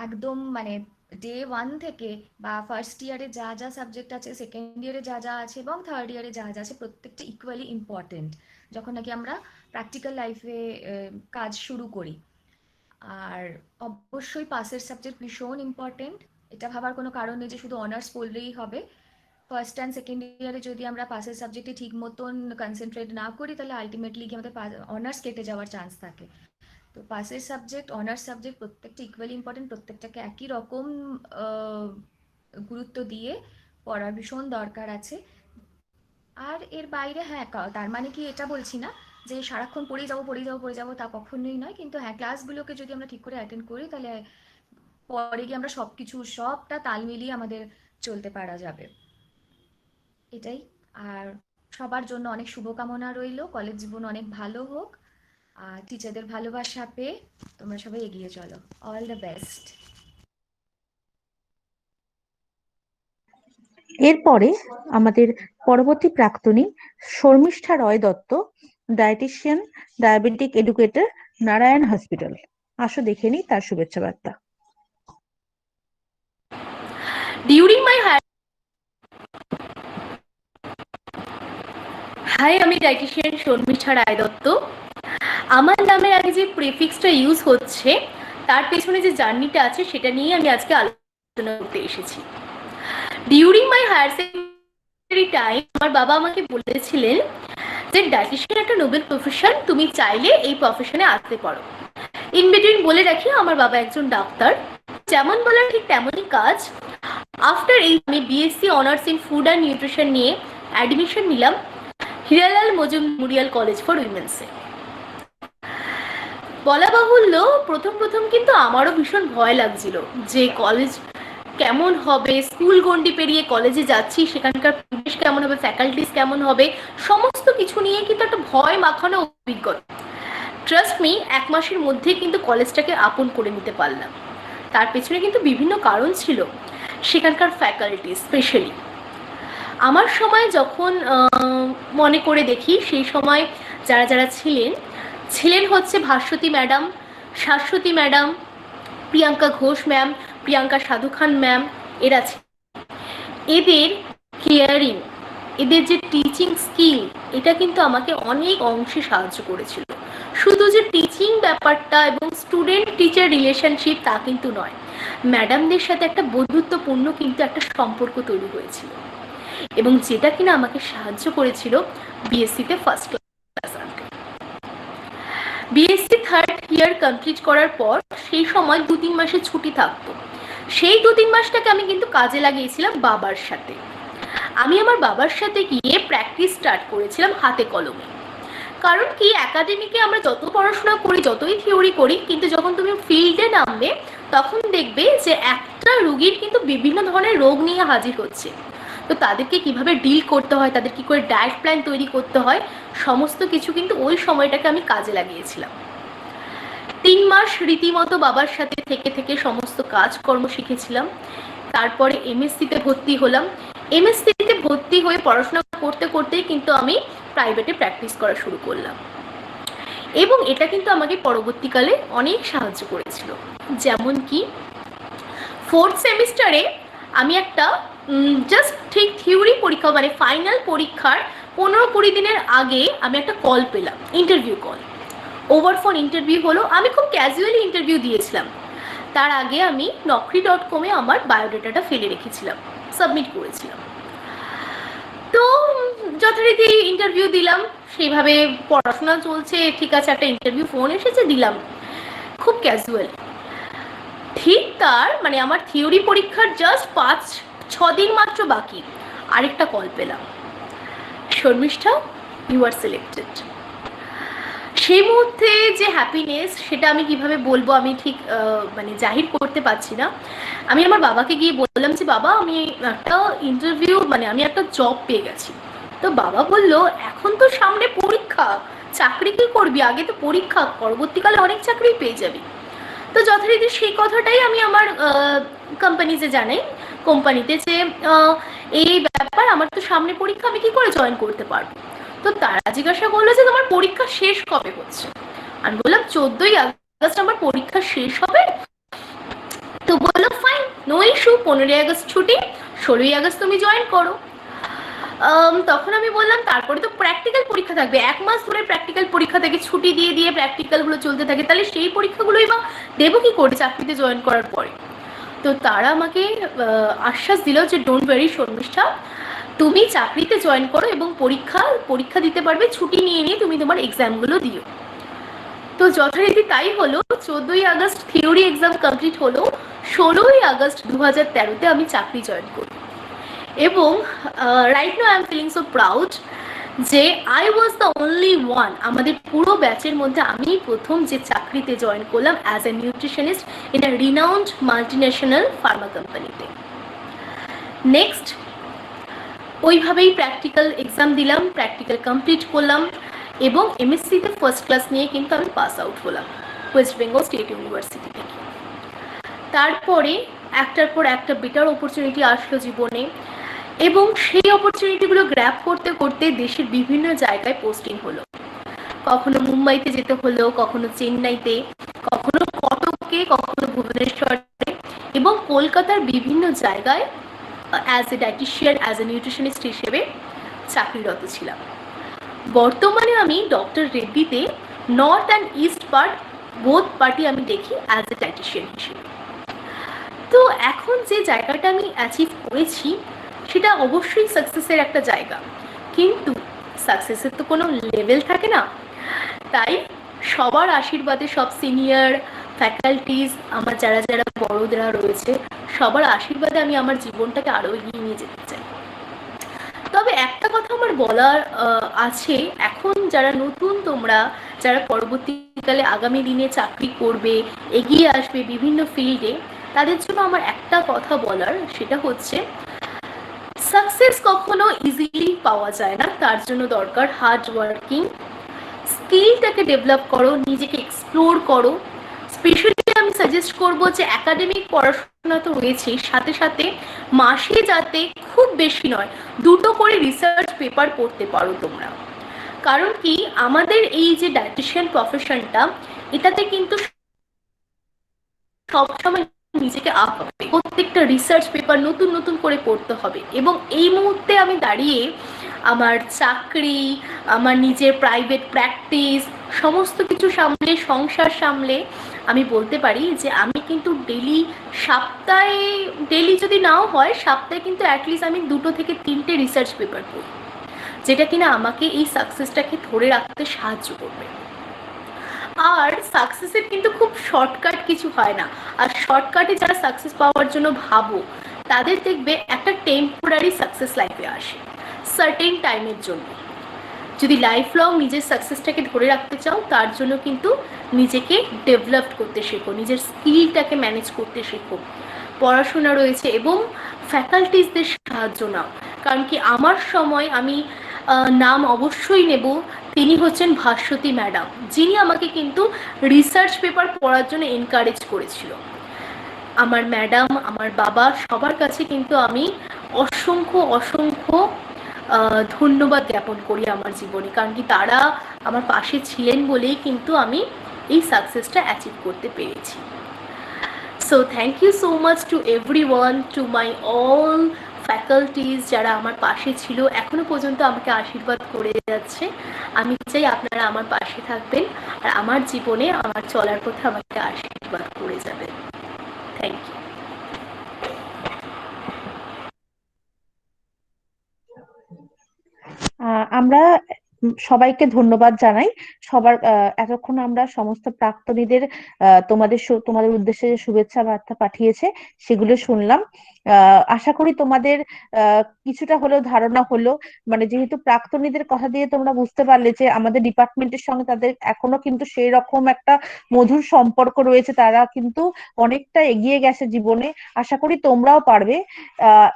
[SPEAKER 7] একদম মানে ডে 1 থেকে বা ফার্স্ট ইয়ারে যা যা সাবজেক্ট আছে, সেকেন্ড ইয়ারে যা যা আছে এবং থার্ড ইয়ারে যা যা আছে, প্রত্যেকটা ইকুয়ালি ইম্পর্টেন্ট যখন নাকি আমরা প্র্যাকটিক্যাল লাইফে কাজ শুরু করি। আর অবশ্যই পাসের সাবজেক্ট ভীষণ ইম্পর্টেন্ট, এটা ভাবার কোনো কারণ নেই যে শুধু অনার্স পড়লেই হবে। ফার্স্ট অ্যান্ড সেকেন্ড ইয়ারে যদি আমরা পাসের সাবজেক্টে ঠিক মতন কনসেন্ট্রেট না করি, তাহলে আলটিমেটলি কি আমাদের অনার্স কেটে যাওয়ার চান্স থাকে। তো পাসের সাবজেক্ট, অনার্স সাবজেক্ট প্রত্যেকটা ইকুয়ালি ইম্পর্টেন্ট, প্রত্যেকটাকে একই রকম গুরুত্ব দিয়ে পড়ার ভীষণ দরকার আছে। আর এর বাইরে হ্যাঁ, তার মানে কি এটা বলছি না যে সারাক্ষণ পড়ে যাবো, তা কখনোই নয়। কিন্তু হ্যাঁ, ক্লাসগুলোকে যদি আমরা ঠিক করে অ্যাটেন্ড করি, তাহলে পরে গিয়ে আমরা সবটা তাল মিলিয়ে আমাদের চলতে পারা যাবে। এটাই। আর সবার জন্য অনেক শুভকামনা রইল, কলেজ জীবন অনেক ভালো হোক, আর টিচারদের ভালোবাসা পেয়ে তোমরা সবাই এগিয়ে চলো। All the best.
[SPEAKER 1] এরপরে আমাদের পরবর্তী প্রাক্তনী Sharmistha Roy Dutta, dietitian, diabetic educator, Narayana hospital. আসো দেখে নিই তার শুভেচ্ছা বার্তা।
[SPEAKER 8] During my হাই, আমি ডায়েটিশিয়ান শর্মিষ্ঠা রায় দত্ত। আমার নামের আগে যে প্রিফিক্সটা ইউজ হচ্ছে তার পেছনে যে জার্নিটা আছে সেটা নিয়ে আমি আজকে আলোচনা করতে এসেছি। During my higher secondary time আমার বাবা আমাকে বলেছিলেন যে ডায়েটিশিয়ান একটা নোবেল প্রফেশন, তুমি চাইলে এই প্রফেশনে আসতে পারো। ইন বিটুইন বলে রাখি, আমার বাবা একজন ডাক্তার, যেমন বলার ঠিক তেমনই কাজ। আফটার এই আমি BSc honours in food and nutrition নিয়ে অ্যাডমিশন নিলাম হীরালাল মজুমদার কলেজ ফর উইমেন্সে। বলা বাহুল্য, প্রথম কিন্তু আমারও ভীষণ ভয় লাগছিল যে কলেজ কেমন হবে, স্কুল গন্ডি পেরিয়ে কলেজে যাচ্ছি, সেখানকার পরিবেশ কেমন হবে, ফ্যাকাল্টিস কেমন হবে, সমস্ত কিছু নিয়ে কিন্তু একটা ভয় মাখানো অভিজ্ঞতা। ট্রাস্ট মি, 1 মাসের মধ্যে কিন্তু কলেজটাকে আপন করে নিতে পারলাম। তার পেছনে কিন্তু বিভিন্ন কারণ ছিল, সেখানকার ফ্যাকাল্টি স্পেশালি। আমার সময় যখন মনে করে দেখি, সেই সময় যারা ছিলেন হচ্ছে Bhaswati madam, Shashwati madam, Priyanka Ghosh ma'am, Priyanka সাধু খান ম্যাম, এরা এদের কেয়ারিং, এদের যে টিচিং স্কিল, এটা কিন্তু আমাকে অনেক অংশে সাহায্য করেছিল। শুধু যে টিচিং ব্যাপারটা এবং স্টুডেন্ট টিচার রিলেশনশিপ তা কিন্তু নয়, ম্যাডামদের সাথে একটা বন্ধুত্বপূর্ণ কিন্তু একটা সম্পর্ক তৈরি হয়েছিল। এবং যেটা কিনা আমাকে সাহায্য করেছিল বিএসসিতে ফার্স্ট ক্লাস আনতে। বিএসসি 3rd ইয়ার কমপ্লিট করার পর সেই সময় 2-3 মাসের ছুটি থাকতো, সেই 2-3 মাসটাকে আমি কিন্তু কাজে লাগিয়েছিলাম বাবার সাথে। আমি আমার বাবার সাথে গিয়ে প্র্যাকটিস স্টার্ট করেছিলাম হাতে কলমে। কারণ কি, একাডেমিকে আমরা যত পড়াশোনা করি, যতই থিওরি করি, কিন্তু যখন তুমি ফিল্ডে নামবে তখন দেখবে যে একটা রোগীর কিন্তু বিভিন্ন ধরনের রোগ নিয়ে হাজির হচ্ছে। তো তাদেরকে কিভাবে ডিল করতে হয়, তাদের কি করে ডায়েট প্ল্যান তৈরি করতে হয়, সমস্ত কিছু কিন্তু ওই সময়টাকে আমি কাজে লাগিয়েছিলাম। 3 মাস রীতিমতো বাবার সাথে থেকে থেকে সমস্ত কাজকর্ম শিখেছিলাম। তারপরে এমএসসিতে ভর্তি হলাম। এমএসসিতে ভর্তি হয়ে পড়াশোনা করতে করতেই কিন্তু আমি প্রাইভেটে প্র্যাকটিস করা শুরু করলাম, এবং এটা কিন্তু আমাকে পরবর্তীকালে অনেক সাহায্য করেছিল। যেমন কি 4th সেমিস্টারে আমি একটা জাস্ট ঠিক থিওরি পরীক্ষা মানে ফাইনাল পরীক্ষার 15-20 দিনের আগে আমি একটা কল পেলাম, interview call. Over phone interview হলো। আমি খুব ক্যাজুয়ালি ইন্টারভিউ দিয়েছিলাম। তার আগে আমি naukri.com-এ আমার বায়োডাটাটা ফেলে রেখেছিলাম, সাবমিট করেছিলাম। তো যথারীতি ইন্টারভিউ দিলাম, সেইভাবে পড়াশোনা চলছে, ঠিক আছে, একটা ইন্টারভিউ ফোন এসেছে, দিলাম, খুব ক্যাজুয়াল। ঠিক তার মানে আমার থিওরি পরীক্ষার জাস্ট 5-6 দিন মাত্র বাকি, আরেকটা কল পেলাম, শর্মিষ্ঠা, ইউ আর সিলেক্টেড। সেই মুহূর্তে যে হ্যাপিনেস, সেটা আমি কিভাবে বলবো, আমি ঠিক মানে জাহির করতে পারছি না। আমি আমার বাবাকে গিয়ে বললাম যে বাবা, আমি একটা ইন্টারভিউ মানে আমি একটা জব পেয়ে গেছি। তো বাবা বলল, এখন তো সামনে পরীক্ষা, চাকরি কি করবি, আগে তো পরীক্ষা, পরবর্তীকালে অনেক চাকরি পেয়ে যাবি। তো যথারীতি সেই কথাটাই আমি আমার কোম্পানিতে জানাই, কোম্পানিতে, যে এই ব্যাপার, আমার তো সামনে পরীক্ষা, আমি কি করে জয়েন করতে পারবো। তো তারা জিজ্ঞাসা করলো যে তোমার পরীক্ষা শেষ কবে হচ্ছে। আমি বললাম 14ই আগস্ট আমার পরীক্ষা শেষ হবে। তো বললো ফাইন, নো ইস্যু, 15ই আগস্ট ছুটি, 16ই আগস্ট তুমি জয়েন করো। তখন আমি বললাম তারপরে তো প্র্যাকটিক্যাল পরীক্ষা থাকবে, 1 মাস ধরে প্র্যাকটিক্যাল পরীক্ষা থেকে ছুটি দিয়ে দিয়ে প্র্যাকটিক্যালগুলো চলতে থাকে, তাহলে সেই পরীক্ষাগুলোই বা দেবো কি করে চাকরিতে জয়েন করার পরে। তো তারা আমাকে আশ্বাস দিল যে ডোন্ট ওয়ারি শর্মিষ্ঠা, তুমি চাকরিতে জয়েন করো এবং পরীক্ষা দিতে পারবে, ছুটি নিয়ে নিয়ে তুমি তোমার এক্সামগুলো দিও। তো যথারীতি তাই হলো। 14ই আগস্ট থিওরি এক্সাম কমপ্লিট হলো, 16ই আগস্ট 2013-তে আমি চাকরি জয়েন করি। এবং right now I am feeling so proud যে I was the only one, আমাদের পুরো ব্যাচের মধ্যে আমি প্রথম যে চাকরিতে জয়েন করলাম as a nutritionist in a renowned multinational Pharma কোম্পানিতে। নেক্সট ওইভাবেই প্র্যাকটিক্যাল এক্সাম দিলাম, প্র্যাকটিক্যাল কমপ্লিট করলাম, এবং এমএসসিতে ফার্স্ট ক্লাস নিয়ে কিন্তু আমি পাস আউট হলাম ওয়েস্ট বেঙ্গল স্টেট ইউনিভার্সিটি থেকে। তারপরে একটার পর একটা বেটার অপরচুনিটি আসলো জীবনে, এবং সেই অপরচুনিটিগুলো গ্র্যাব করতে করতে দেশের বিভিন্ন জায়গায় পোস্টিং হলো। কখনো মুম্বাইতে যেতে হলো, কখনো চেন্নাইতে, কখনো কটকে, কখনো ভুবনেশ্বরে, এবং কলকাতার বিভিন্ন জায়গায় as a dietitian, as a nutritionist হিসেবে চাকরিরত ছিলাম। বর্তমানে আমি ডক্টর রেড্ডিতে north and east part both party আমি দেখি অ্যাজ এ ডায়েটিশিয়ান হিসেবে। তো এখন যে জায়গাটা আমি অ্যাচিভ করেছি সেটা অবশ্যই সাকসেসের একটা জায়গা, কিন্তু সাকসেসের তো কোনো লেভেল থাকে না। তাই সবার আশীর্বাদে, সব সিনিয়র ফ্যাকাল্টিজ, আমার যারা যারা বড়রা রয়েছে, সবার আশীর্বাদে আমি আমার জীবনটাকে আরও এগিয়ে নিয়ে যেতে চাই। তবে একটা কথা আমার বলার আছে, এখন যারা নতুন, তোমরা যারা পরবর্তীকালে আগামী দিনে চাকরি করবে, এগিয়ে আসবে বিভিন্ন ফিল্ডে, তাদের জন্য আমার একটা কথা বলার, সেটা হচ্ছে সাকসেস কখনো ইজিলি পাওয়া যায় না, তার জন্য দরকার হার্ড ওয়ার্কিং। স্কিলটাকে ডেভেলপ করো, নিজেকে এক্সপ্লোর করো। স্পেশালি আমি সাজেস্ট করবো যে একাডেমিক পড়াশোনা তো রয়েছেই, সাথে সাথে মাসে যাতে খুব বেশি নয় 2টো করে রিসার্চ পেপার পড়তে পারো তোমরা। কারণ কি, আমাদের এই যে ডায়েটিশিয়ান প্রফেশনটা, এটাতে কিন্তু সবসময় নিজেকে আপ প্রত্যেকটা রিসার্চ পেপার নতুন নতুন করে পড়তে হবে। এবং এই মুহূর্তে আমি দাঁড়িয়ে আমার চাকরি, আমার নিজের প্রাইভেট প্র্যাকটিস, সমস্ত কিছু সামলে, সংসার সামলে আমি বলতে পারি যে আমি কিন্তু ডেলি যদি নাও হয়, সপ্তাহে কিন্তু অ্যাটলিস্ট আমি 2 থেকে 3টে রিসার্চ পেপার পড়ি, যেটা কিনা আমাকে এই সাকসেসটাকে ধরে রাখতে সাহায্য করবে। আর সাকসেসের কিন্তু খুব শর্টকাট কিছু হয় না। আর শর্টকাটে যারা সাকসেস পাওয়ার জন্য ভাবো, তাদের দেখবে একটা টেম্পোরারি সাকসেস লাইফে আসে সার্টেন টাইমের জন্য। যদি লাইফ লং নিজের সাকসেসটাকে ধরে রাখতে চাও, তার জন্য কিন্তু নিজেকে ডেভেলপ করতে শেখো, নিজের স্কিলটাকে ম্যানেজ করতে শেখো, পড়াশোনা রয়েছে এবং ফ্যাকাল্টিসদের সাহায্য নাও। কারণ কি, আমার সময় আমি নাম অবশ্যই নেব, তিনি হচ্ছেন ভাস্বতী ম্যাডাম, যিনি আমাকে কিন্তু রিসার্চ পেপার পড়ার জন্য এনকারেজ করেছিল। আমার ম্যাডাম, আমার বাবা, সবার কাছে কিন্তু আমি অসংখ্য অসংখ্য ধন্যবাদ জ্ঞাপন করি আমার জীবনে। কারণ কি, তারা আমার পাশে ছিলেন বলেই কিন্তু আমি এই সাকসেসটা অ্যাচিভ করতে পেরেছি। So thank you so much to everyone, to my all faculties, যারা আমার পাশে ছিল, এখনো পর্যন্ত আমাকে আশীর্বাদ করে যাচ্ছে। আমি চাই আপনারা আমার পাশে থাকবেন আর আমার জীবনে, আমার চলার পথে আমাকে আশীর্বাদ করে যাবেন। Thank you.
[SPEAKER 1] আমরা সবাইকে ধন্যবাদ জানাই। এতক্ষণ আমরা সমস্ত প্রাক্তনীদের তোমাদের উদ্দেশ্যে যে শুভেচ্ছা বার্তা পাঠিয়েছে সেগুলো শুনলাম। আশা করি তোমাদের কিছুটা হলেও ধারণা হলো, মানে যেহেতু প্রাক্তনীদের কথা দিয়ে তোমরা বুঝতে পারলে যে আমাদের ডিপার্টমেন্টের সঙ্গে তাদের এখনো কিন্তু সেই রকম একটা মধুর সম্পর্ক রয়েছে, তারা কিন্তু অনেকটা এগিয়ে গেছে জীবনে। আশা করি তোমরাও পারবে।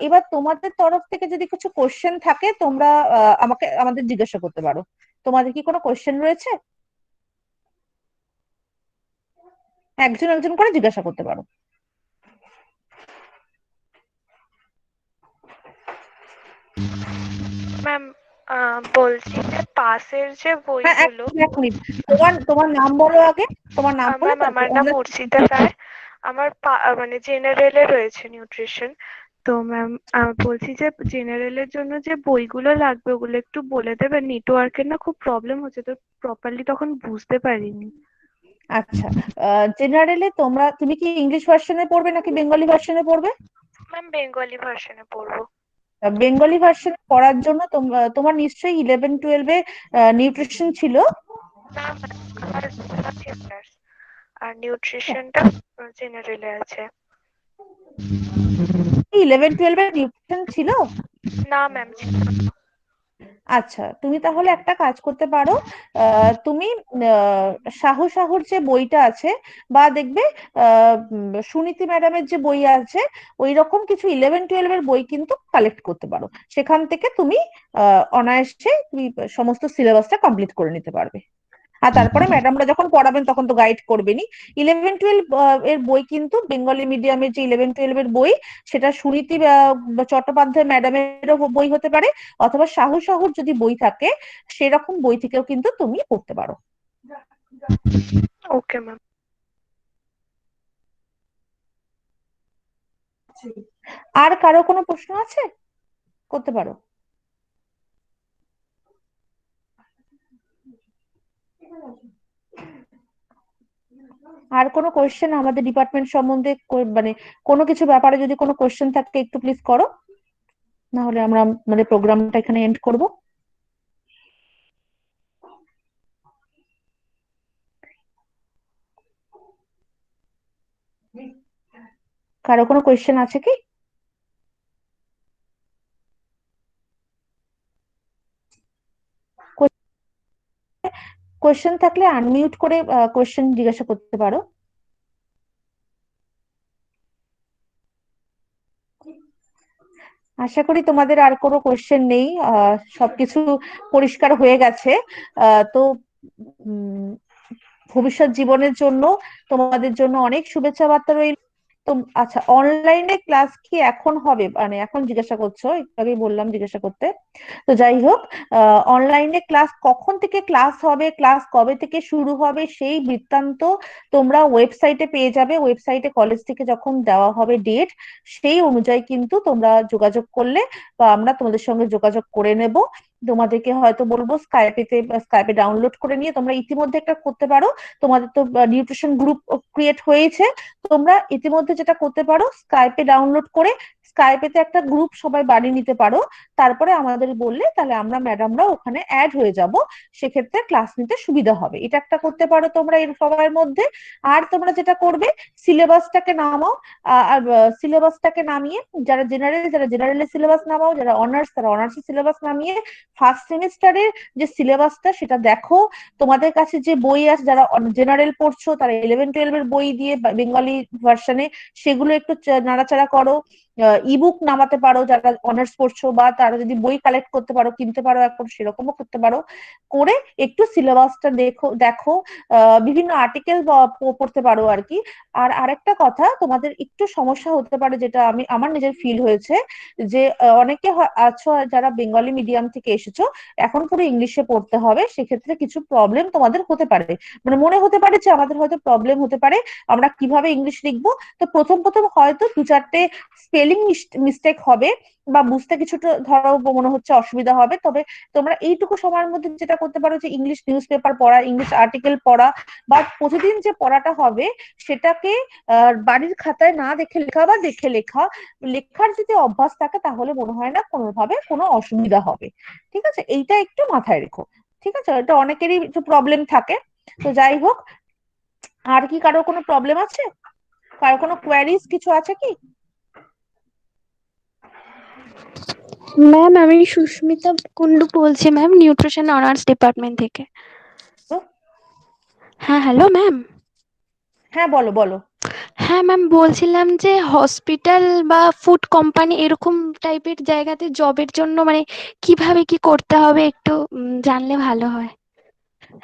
[SPEAKER 1] এবার তোমাদের তরফ থেকে যদি কিছু কোশ্চেন থাকে, তোমরা আমাদের জিজ্ঞাসা করতে পারো। তোমাদের কি কোনো কোশ্চেন রয়েছে? একজন একজন করে জিজ্ঞাসা করতে পারো।
[SPEAKER 9] ম্যাম, বলছি যে পাশের যে
[SPEAKER 1] হ্যাঁ,
[SPEAKER 9] বইগুলো।
[SPEAKER 1] এক মিনিট, তোমার নাম বলো আগে। তোমার নাম বলে
[SPEAKER 9] ম্যাম, আমার নাম অর্চিতা রায়। আমার মানে জেনারেলে রয়েছে নিউট্রিশন। তো ম্যাম, বলছি যে জেনারেলের জন্য যে বইগুলো লাগবে ওগুলো একটু বলে দেবেন। নেটওয়ার্কের না খুব প্রবলেম হচ্ছে, তো প্রপারলি তখন বুঝতে পারিনি।
[SPEAKER 1] আচ্ছা, জেনারেলে তুমি কি ইংলিশ ভার্সনে পড়বে নাকি বেঙ্গলি ভার্সনে পড়বে?
[SPEAKER 9] ম্যাম, বেঙ্গলি ভার্সনে পড়বো।
[SPEAKER 1] বেঙ্গলি ভার্সন পড়ার জন্য তোমার নিশ্চয়ই 11-12-এ নিউট্রিশন ছিল।
[SPEAKER 9] না ম্যাম, আমার জেনারেল আর নিউট্রিশনটা জেনারেলে আছে।
[SPEAKER 1] 11-12-এ নিউট্রিশন ছিল?
[SPEAKER 9] না ম্যাম, ছিল না।
[SPEAKER 1] আচ্ছা, তুমি তাহলে একটা কাজ করতে পারো। তুমি সাহুর যে বইটা আছে, বা দেখবে সুনীতি ম্যাডামের যে বই আছে, ওই রকম কিছু 11-12-এর বই কিন্তু কালেক্ট করতে পারো। সেখান থেকে তুমি অনায়াসে তুমি সমস্ত সিলেবাসটা কমপ্লিট করে নিতে পারবে। আর তারপরে ম্যাডামরা যখন পড়াবেন তখন তো গাইড করবেনই। 11-12 এর বই কিন্তু বেঙ্গলি মিডিয়ামের যে 11-12 এর বই, সেটা সুনীতি চট্টোপাধ্যায় ম্যাডামেরও বই হতে পারে, অথবা সাহুর যদি বই থাকে সেরকম বই থেকেও কিন্তু তুমি পড়তে পারো।
[SPEAKER 9] Okay ma'am.
[SPEAKER 1] আর কারো কোনো প্রশ্ন আছে? করতে পারো। আর কোনো কোয়েশ্চেন আমাদের ডিপার্টমেন্ট সম্বন্ধে, মানে কোনো কিছু ব্যাপারে যদি কোনো কোয়েশ্চেন থাকে একটু প্লিজ করো, না হলে আমরা মানে প্রোগ্রামটা এখানে এন্ড করব। কারো কোনো কোয়েশ্চেন আছে কি? কোয়েশ্চেন থাকলে আনমিউট করে কোয়েশ্চেন জিজ্ঞাসা করতে পারো। আশা করি তোমাদের আর কোনো কোয়েশ্চেন নেই, সবকিছু পরিষ্কার হয়ে গেছে। তো ভবিষ্যৎ জীবনের জন্য তোমাদের জন্য অনেক শুভেচ্ছা বার্তা রইল। তো আচ্ছা, অনলাইনে ক্লাস কি এখন হবে? মানে এখন জিজ্ঞাসা করছো, একটু আগেই বললাম জিজ্ঞাসা করতে। তো যাই হোক, অনলাইনে ক্লাস কখন থেকে ক্লাস হবে, ক্লাস কবে থেকে শুরু হবে, সেই বৃত্তান্ত তোমরা ওয়েবসাইটে পেয়ে যাবে। ওয়েবসাইটে কলেজ থেকে যখন দেওয়া হবে ডেট, সেই অনুযায়ী কিন্তু তোমরা যোগাযোগ করলে বা আমরা তোমাদের সঙ্গে যোগাযোগ করে নেব। তোমাদেরকে হয়তো বলবো স্কাইপে ডাউনলোড করে নিয়ে তোমরা ইতিমধ্যে একটা করতে পারো। তোমাদের তো নিউট্রিশন গ্রুপ ক্রিয়েট হয়েছে, তোমরা ইতিমধ্যে যেটা করতে পারো স্কাইপে ডাউনলোড করে স্কাইপেতে একটা গ্রুপ সবাই বানিয়ে নিতে পারো। তারপরে আমাদের বললে তাহলে আমরা ম্যাডামরা ওখানে অ্যাড হয়ে যাব, সেক্ষেত্রে ক্লাস নিতে সুবিধা হবে। এটা একটা করতে পারো তোমরা এর সময়ের মধ্যে। আর তোমরা যেটা করবে, সিলেবাসটাকে নামাও। আর সিলেবাসটাকে নামিয়ে, যারা জেনারেলের সিলেবাস নামাও, যারা অনার্স তারা অনার্সের সিলেবাস নামিয়ে ফার্স্ট সেমিস্টারের যে সিলেবাসটা সেটা দেখো। তোমাদের কাছে যে বই আছে, যারা জেনারেল পড়ছো তারা 11-12 এর বই দিয়ে বেঙ্গলি ভার্সনে সেগুলো একটু নাড়াচাড়া করো। ইবুক নামাতে পারো যারা অনার্স পড়ছো, বা তারা যদি বই কালেক্ট করতে পারো, কিনতে পারো, এখন সেরকমও করতে পারো। করে একটু সিলেবাসটা দেখো দেখো, বিভিন্ন আর্টিকেল পড়তে পারো আর কি। আর আরেকটা কথা, তোমাদের একটু সমস্যা হতে পারে, যেটা আমার নিজের ফিল হয়েছে, যে অনেকে আছো যারা বেঙ্গলি মিডিয়াম থেকে এসেছো, এখন পুরো ইংলিশে পড়তে হবে, সেক্ষেত্রে কিছু প্রবলেম তোমাদের হতে পারে। মানে মনে হতে পারে যে আমাদের হয়তো প্রবলেম হতে পারে, আমরা কিভাবে ইংলিশ লিখবো। তো প্রথম প্রথম হয়তো 2-4টে স্পেলিং মিস্টেক হবে, বা বুঝতে কিছুটা ধরো মনে হচ্ছে অসুবিধা হবে। তবে তোমরা এইটুকু সময়ের মধ্যে যেটা করতে পারো, যে ইংলিশ নিউজ পেপার পড়া, ইংলিশ আর্টিকেল পড়া, বা প্রতিদিন যে পড়াটা হবে সেটাকে বাড়ির খাতায় না দেখে লেখা, বা দেখে লেখা, লেখার যদি অভ্যাস থাকে তাহলে মনে হয় না কোনোভাবে কোনো অসুবিধা হবে। ঠিক আছে, এইটা একটু মাথায় রেখো। ঠিক আছে, এটা অনেকেরই একটু প্রবলেম থাকে। তো যাই হোক, আর কি কারো কোনো প্রবলেম আছে? কারো কোনো কোয়ারিজ কিছু আছে কি?
[SPEAKER 10] ম্যাম আমি সুস্মিতা কুন্ডু বলছি ম্যাম, নিউট্রিশন অনার্স ডিপার্টমেন্ট থেকে। হ্যাঁ হ্যালো ম্যাম।
[SPEAKER 1] হ্যাঁ বলো বলো।
[SPEAKER 10] হ্যাঁ ম্যাম, বলছিলাম যে হসপিটাল বা ফুড কোম্পানি এরকম টাইপের জায়গাতে জবের জন্য মানে কিভাবে কি করতে হবে একটু জানলে ভালো হয়।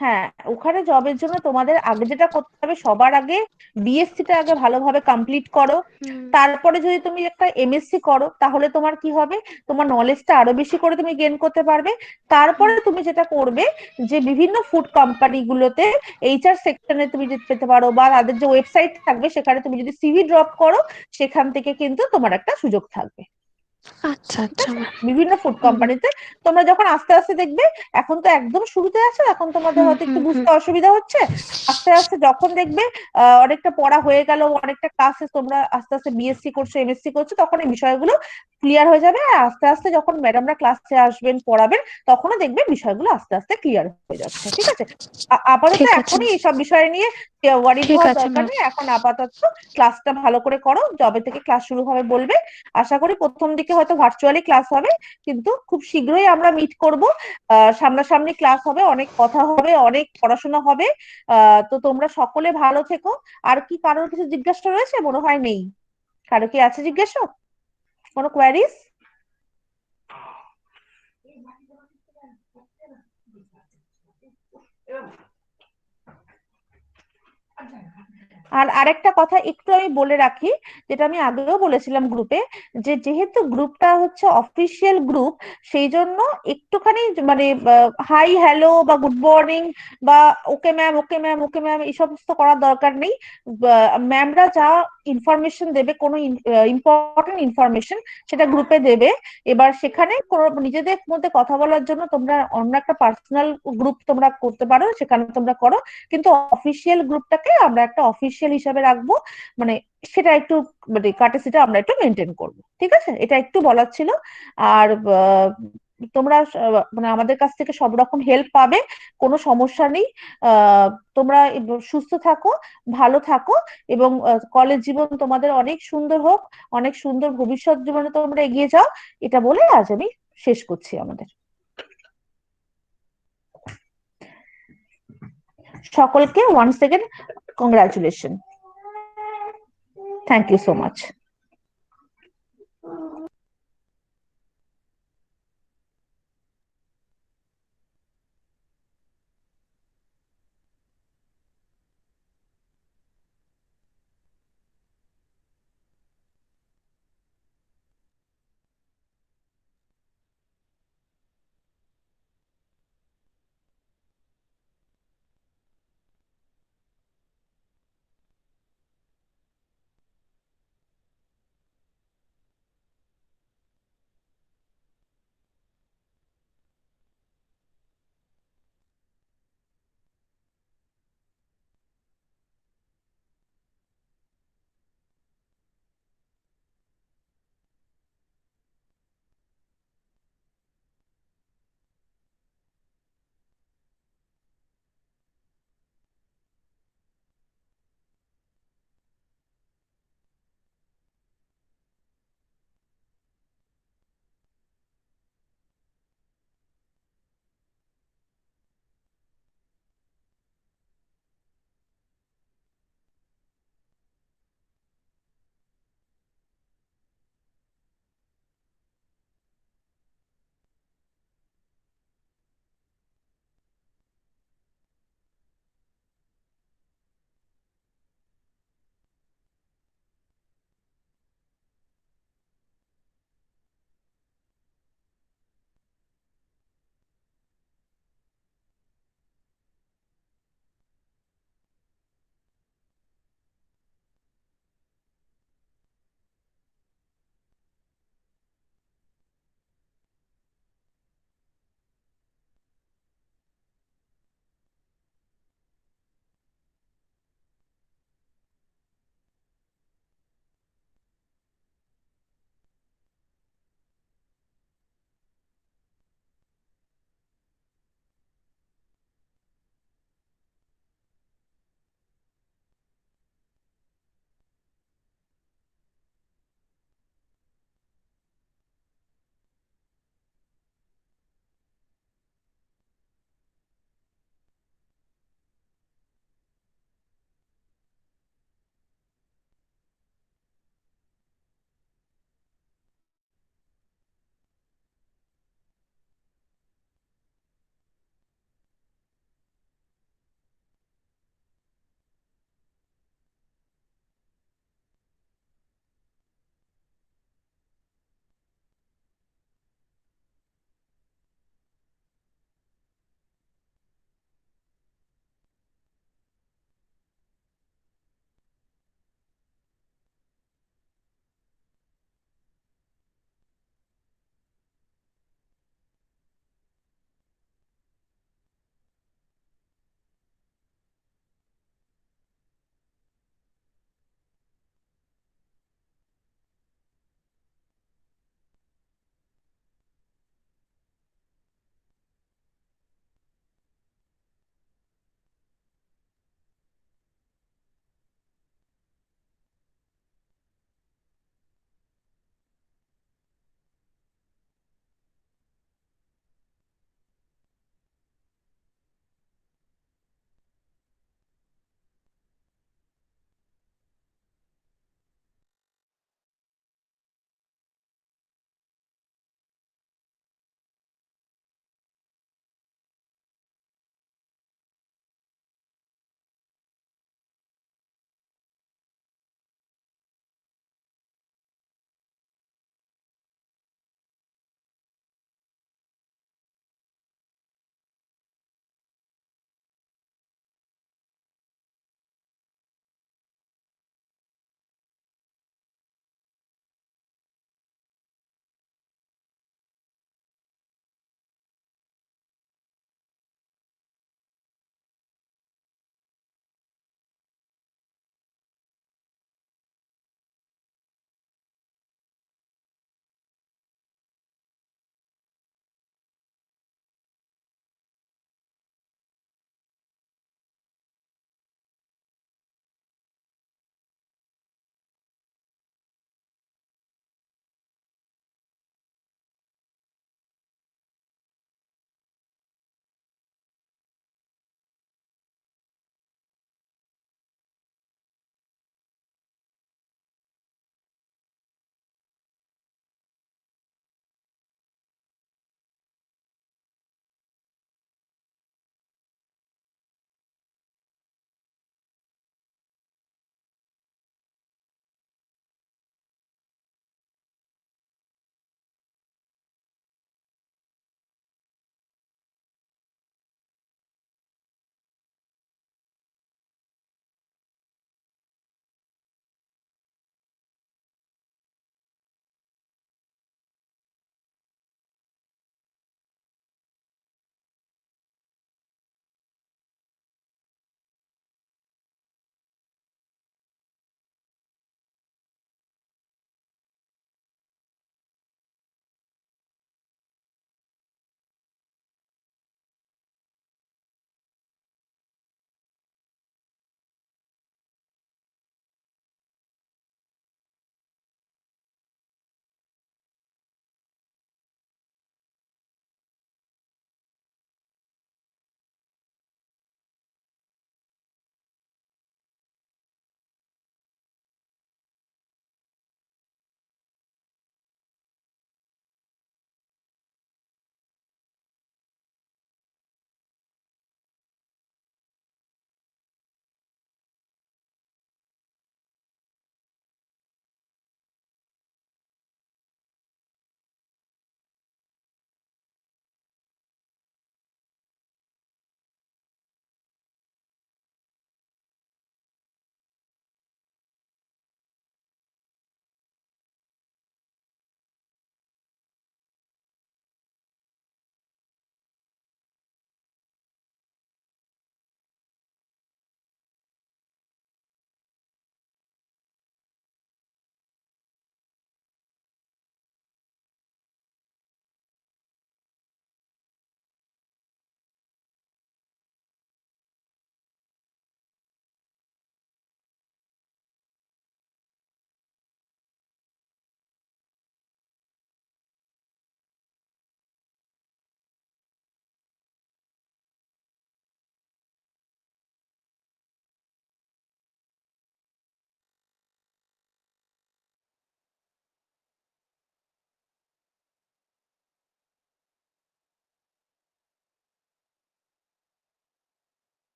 [SPEAKER 1] হ্যাঁ, ওখানে জবের জন্য তোমাদের আগে যেটা করতে হবে, সবার আগে বিএসসি টা আগে ভালোভাবে কমপ্লিট করো।
[SPEAKER 10] হুম
[SPEAKER 1] তারপরে যদি তুমি একটা এমএসসি করো, তাহলে তোমার কি হবে, তোমার নলেজটা আরো বেশি করে তুমি গেইন করতে পারবে। তারপরে
[SPEAKER 10] হুম
[SPEAKER 1] তুমি যেটা করবে, যে বিভিন্ন ফুড কোম্পানি গুলোতে এইচআর সেকশনে তুমি যেতে পেতে পারো, বা তাদের যে ওয়েবসাইট থাকবে সেখানে তুমি যদি সিভি ড্রপ করো, সেখান থেকে কিন্তু তোমার একটা সুযোগ থাকবে।
[SPEAKER 10] আচ্ছা
[SPEAKER 1] ঠিক
[SPEAKER 10] আচ্ছা
[SPEAKER 1] আছে,
[SPEAKER 10] ম্যাম।
[SPEAKER 1] বিভিন্ন ফুড
[SPEAKER 10] হুম
[SPEAKER 1] কোম্পানিতে তোমরা যখন আস্তে আস্তে দেখবে, এখন তো একদম শুরুতে আছো, এখন তোমাদের
[SPEAKER 10] হুম
[SPEAKER 1] হয়তো একটু
[SPEAKER 10] হুম হুম
[SPEAKER 1] বুঝতে অসুবিধা হচ্ছে। আস্তে আস্তে যখন দেখবে অনেকটা পড়া হয়ে গেল, অনেকটা ক্লাসে তোমরা আস্তে আস্তে বিএসসি করছো, এমএসসি করছো, তখন এই বিষয়গুলো ক্লিয়ার হয়ে যাবে। আর আস্তে আস্তে যখন ম্যাডামরা ক্লাসে আসবেন, পড়াবেন, তখনও দেখবে বিষয়গুলো আস্তে আস্তে ক্লিয়ার হয়ে যাচ্ছে। ঠিক আছে, আপাতত
[SPEAKER 10] ঠিক আছে
[SPEAKER 1] এখনই এইসব বিষয় নিয়ে ওয়ারিড
[SPEAKER 10] ঠিক
[SPEAKER 1] হওয়ার
[SPEAKER 10] আছে
[SPEAKER 1] দরকার
[SPEAKER 10] ম্যাম।
[SPEAKER 1] নেই। এখন আপাতত ক্লাসটা ভালো করে করো, যবে থেকে ক্লাস শুরু হবে বলবে। আশা করি প্রথম দিকে হয়তো ভার্চুয়ালি ক্লাস হবে, কিন্তু খুব শীঘ্রই আমরা মিট করব। সামনাসামনি ক্লাস হবে, অনেক কথা হবে, অনেক পড়াশোনা হবে। তো তোমরা সকলে ভালো থেকো। আর কি কারোর কিছু জিজ্ঞাসা রয়েছে? মনে হয় নেই। কারো কি আছে জিজ্ঞাসা, কোনো কোয়ারিজ? আর আরেকটা কথা একটু আমি বলে রাখি, যেটা আমি আগেও বলেছিলাম গ্রুপে, যে যেহেতু গ্রুপটা হচ্ছে অফিসিয়াল গ্রুপ, সেই জন্য একটুখানি মানে হাই হ্যালো বা গুড মর্নিং বা okay ma'am, okay ma'am, okay ma'am, এই সমস্ত করার দরকার নেই। ম্যামরা যা ইনফরমেশন দেবে, কোনো ইম্পর্টেন্ট ইনফরমেশন, সেটা গ্রুপে দেবে। এবার সেখানে কোনো নিজেদের মধ্যে কথা বলার জন্য তোমরা অন্য একটা পার্সোনাল গ্রুপ তোমরা করতে পারো, সেখানে তোমরা করো। কিন্তু অফিসিয়াল গ্রুপটাকে আমরা একটা অফিসিয়াল হিসাবে রাখবো। মানে সেটা একটু, মানে কার্টেসিটা আমরা একটু মেনটেন করবো। ঠিক আছে, এটা একটু বলার ছিল। আর তোমরা মানে আমাদের কাছ থেকে সব রকম হেল্প পাবে, কোনো সমস্যা নেই। আহ তোমরা সুস্থ থাকো, ভালো থাকো, এবং কলেজ জীবন তোমাদের অনেক সুন্দর হোক, অনেক সুন্দর ভবিষ্যৎ জীবনে তোমরা এগিয়ে যাও। এটা বলে আজ আমি শেষ করছি আমাদের। সকলকে once second congratulation. Thank you so much.